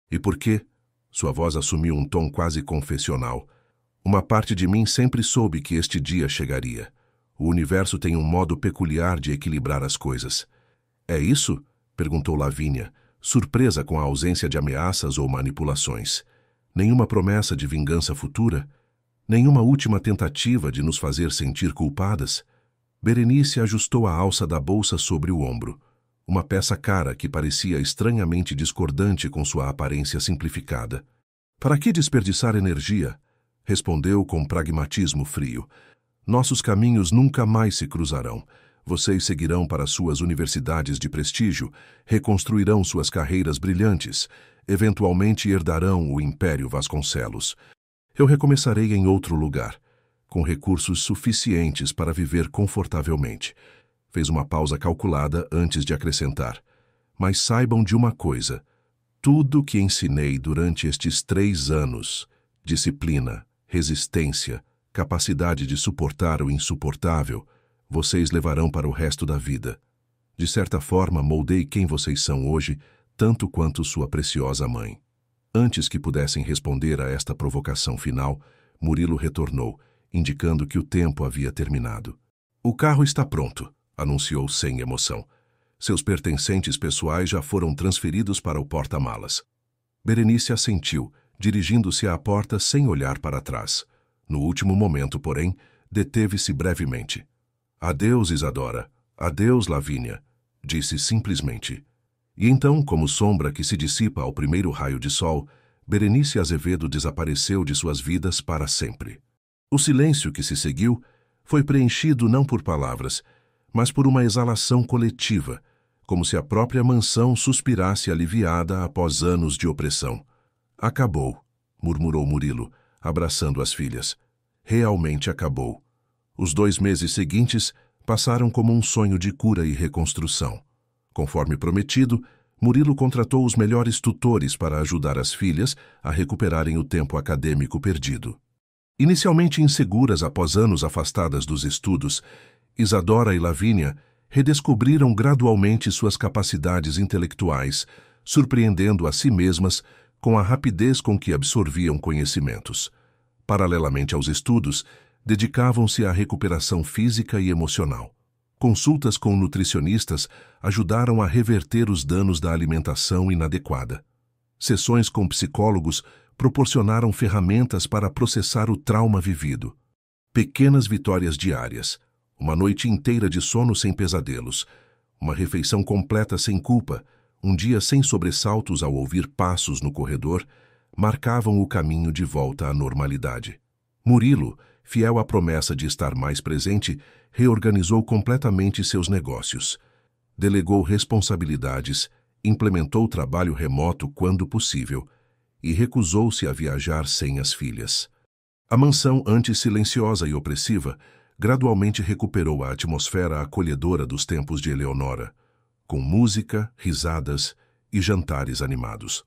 E porque, sua voz assumiu um tom quase confessional, uma parte de mim sempre soube que este dia chegaria. O universo tem um modo peculiar de equilibrar as coisas. É isso? Perguntou Lavínia, surpresa com a ausência de ameaças ou manipulações. Nenhuma promessa de vingança futura? Nenhuma última tentativa de nos fazer sentir culpadas? Berenice ajustou a alça da bolsa sobre o ombro. Uma peça cara que parecia estranhamente discordante com sua aparência simplificada. Para que desperdiçar energia? Respondeu com pragmatismo frio. Nossos caminhos nunca mais se cruzarão. Vocês seguirão para suas universidades de prestígio, reconstruirão suas carreiras brilhantes, eventualmente herdarão o Império Vasconcelos. Eu recomeçarei em outro lugar, com recursos suficientes para viver confortavelmente. Fez uma pausa calculada antes de acrescentar. Mas saibam de uma coisa. Tudo o que ensinei durante estes 3 anos, disciplina, resistência, capacidade de suportar o insuportável, vocês levarão para o resto da vida. De certa forma, moldei quem vocês são hoje, tanto quanto sua preciosa mãe. Antes que pudessem responder a esta provocação final, Murilo retornou, indicando que o tempo havia terminado. O carro está pronto, anunciou sem emoção. Seus pertencentes pessoais já foram transferidos para o porta-malas. Berenice assentiu, dirigindo-se à porta sem olhar para trás. No último momento, porém, deteve-se brevemente. Adeus, Isadora. Adeus, Lavínia, disse simplesmente. E então, como sombra que se dissipa ao primeiro raio de sol, Berenice Azevedo desapareceu de suas vidas para sempre. O silêncio que se seguiu foi preenchido não por palavras, mas por uma exalação coletiva, como se a própria mansão suspirasse aliviada após anos de opressão. Acabou, murmurou Murilo, abraçando as filhas. Realmente acabou. Os 2 meses seguintes passaram como um sonho de cura e reconstrução. Conforme prometido, Murilo contratou os melhores tutores para ajudar as filhas a recuperarem o tempo acadêmico perdido. Inicialmente inseguras após anos afastadas dos estudos, Isadora e Lavínia redescobriram gradualmente suas capacidades intelectuais, surpreendendo a si mesmas com a rapidez com que absorviam conhecimentos. Paralelamente aos estudos, dedicavam-se à recuperação física e emocional. Consultas com nutricionistas ajudaram a reverter os danos da alimentação inadequada. Sessões com psicólogos proporcionaram ferramentas para processar o trauma vivido. Pequenas vitórias diárias, uma noite inteira de sono sem pesadelos, uma refeição completa sem culpa, um dia sem sobressaltos ao ouvir passos no corredor, marcavam o caminho de volta à normalidade. Murilo, fiel à promessa de estar mais presente, reorganizou completamente seus negócios. Delegou responsabilidades, implementou trabalho remoto quando possível e recusou-se a viajar sem as filhas. A mansão, antes silenciosa e opressiva, gradualmente recuperou a atmosfera acolhedora dos tempos de Eleonora, com música, risadas e jantares animados.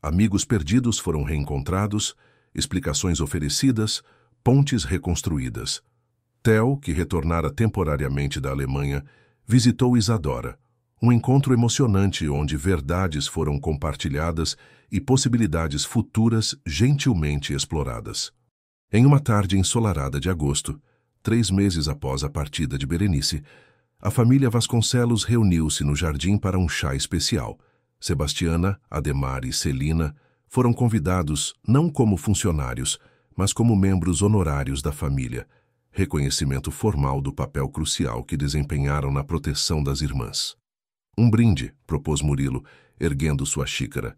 Amigos perdidos foram reencontrados, explicações oferecidas, pontes reconstruídas. Theo, que retornara temporariamente da Alemanha, visitou Isadora, um encontro emocionante onde verdades foram compartilhadas e possibilidades futuras gentilmente exploradas. Em uma tarde ensolarada de agosto, 3 meses após a partida de Berenice, a família Vasconcelos reuniu-se no jardim para um chá especial. Sebastiana, Ademar e Celina foram convidados não como funcionários, mas como membros honorários da família, reconhecimento formal do papel crucial que desempenharam na proteção das irmãs. Um brinde, propôs Murilo, erguendo sua xícara.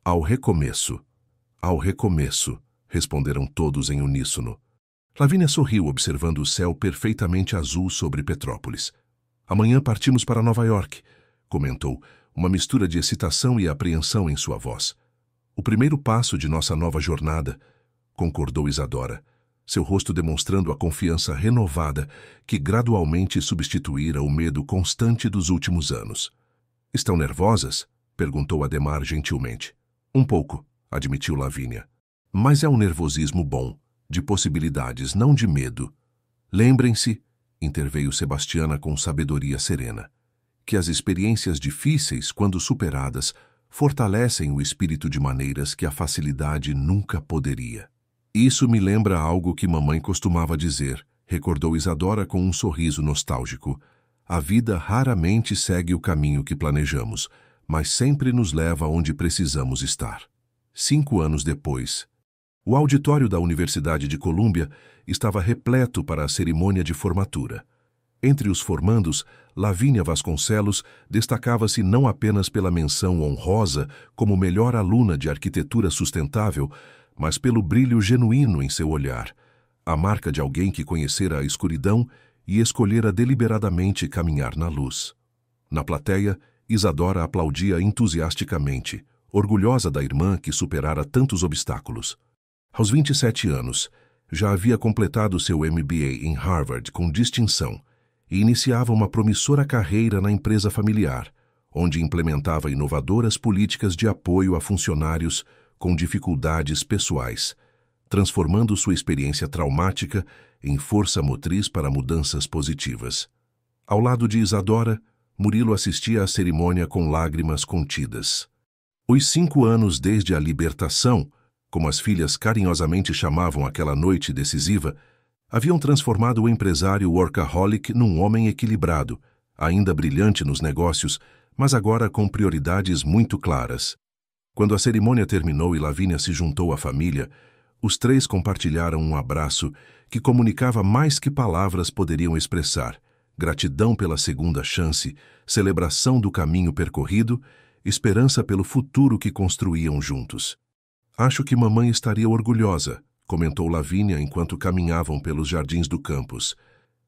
Ao recomeço. Ao recomeço, responderam todos em uníssono. Lavínia sorriu observando o céu perfeitamente azul sobre Petrópolis. Amanhã partimos para Nova York, comentou, uma mistura de excitação e apreensão em sua voz. O primeiro passo de nossa nova jornada, concordou Isadora, seu rosto demonstrando a confiança renovada que gradualmente substituíra o medo constante dos últimos anos. Estão nervosas? Perguntou Ademar gentilmente. Um pouco, admitiu Lavínia. Mas é um nervosismo bom, de possibilidades, não de medo. Lembrem-se, interveio Sebastiana com sabedoria serena, que as experiências difíceis, quando superadas, fortalecem o espírito de maneiras que a facilidade nunca poderia. Isso me lembra algo que mamãe costumava dizer, recordou Isadora com um sorriso nostálgico. A vida raramente segue o caminho que planejamos, mas sempre nos leva onde precisamos estar. 5 anos depois, o auditório da Universidade de Colômbia estava repleto para a cerimônia de formatura. Entre os formandos, Lavínia Vasconcelos destacava-se não apenas pela menção honrosa como melhor aluna de arquitetura sustentável, mas pelo brilho genuíno em seu olhar, a marca de alguém que conhecera a escuridão e escolhera deliberadamente caminhar na luz. Na plateia, Isadora aplaudia entusiasticamente, orgulhosa da irmã que superara tantos obstáculos. Aos 27 anos, já havia completado seu MBA em Harvard com distinção e iniciava uma promissora carreira na empresa familiar, onde implementava inovadoras políticas de apoio a funcionários com dificuldades pessoais, transformando sua experiência traumática em força motriz para mudanças positivas. Ao lado de Isadora, Murilo assistia à cerimônia com lágrimas contidas. Os 5 anos desde a libertação, como as filhas carinhosamente chamavam aquela noite decisiva, haviam transformado o empresário workaholic num homem equilibrado, ainda brilhante nos negócios, mas agora com prioridades muito claras. Quando a cerimônia terminou e Lavínia se juntou à família, os 3 compartilharam um abraço que comunicava mais que palavras poderiam expressar: gratidão pela segunda chance, celebração do caminho percorrido, esperança pelo futuro que construíam juntos. Acho que mamãe estaria orgulhosa, comentou Lavínia enquanto caminhavam pelos jardins do campus.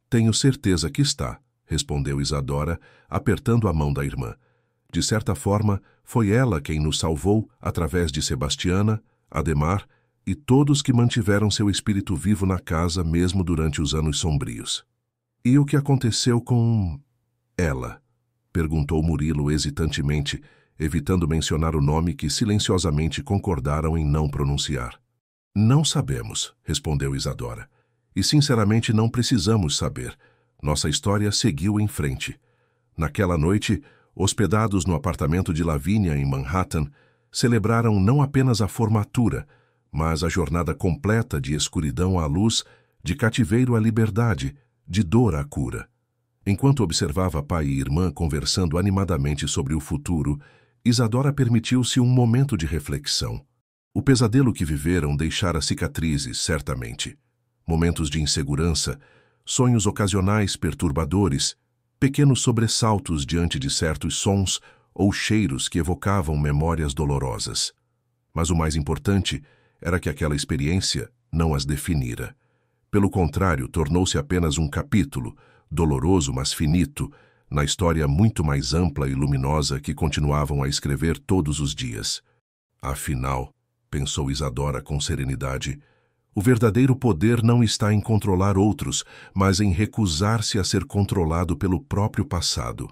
Tenho certeza que está, respondeu Isadora, apertando a mão da irmã. De certa forma, foi ela quem nos salvou através de Sebastiana, Ademar e todos que mantiveram seu espírito vivo na casa mesmo durante os anos sombrios. E o que aconteceu com ela? Perguntou Murilo hesitantemente, evitando mencionar o nome que silenciosamente concordaram em não pronunciar. Não sabemos, respondeu Isadora. E sinceramente não precisamos saber. Nossa história seguiu em frente. Naquela noite, hospedados no apartamento de Lavínia em Manhattan, celebraram não apenas a formatura, mas a jornada completa de escuridão à luz, de cativeiro à liberdade, de dor à cura. Enquanto observava pai e irmã conversando animadamente sobre o futuro, Isadora permitiu-se um momento de reflexão. O pesadelo que viveram deixara cicatrizes, certamente. Momentos de insegurança, sonhos ocasionais perturbadores, pequenos sobressaltos diante de certos sons ou cheiros que evocavam memórias dolorosas. Mas o mais importante era que aquela experiência não as definira. Pelo contrário, tornou-se apenas um capítulo, doloroso mas finito, na história muito mais ampla e luminosa que continuavam a escrever todos os dias. Afinal, pensou Isadora com serenidade, o verdadeiro poder não está em controlar outros, mas em recusar-se a ser controlado pelo próprio passado.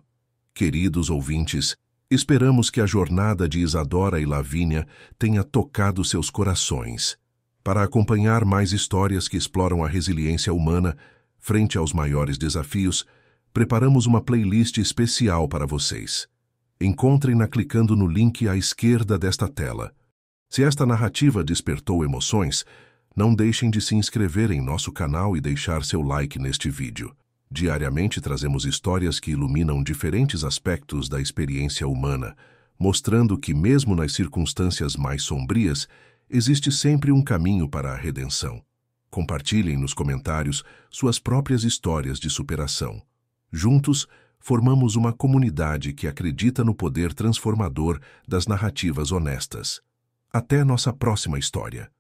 Queridos ouvintes, esperamos que a jornada de Isadora e Lavínia tenha tocado seus corações. Para acompanhar mais histórias que exploram a resiliência humana frente aos maiores desafios, preparamos uma playlist especial para vocês. Encontrem-na clicando no link à esquerda desta tela. Se esta narrativa despertou emoções, não deixem de se inscrever em nosso canal e deixar seu like neste vídeo. Diariamente trazemos histórias que iluminam diferentes aspectos da experiência humana, mostrando que mesmo nas circunstâncias mais sombrias, existe sempre um caminho para a redenção. Compartilhem nos comentários suas próprias histórias de superação. Juntos, formamos uma comunidade que acredita no poder transformador das narrativas honestas. Até nossa próxima história.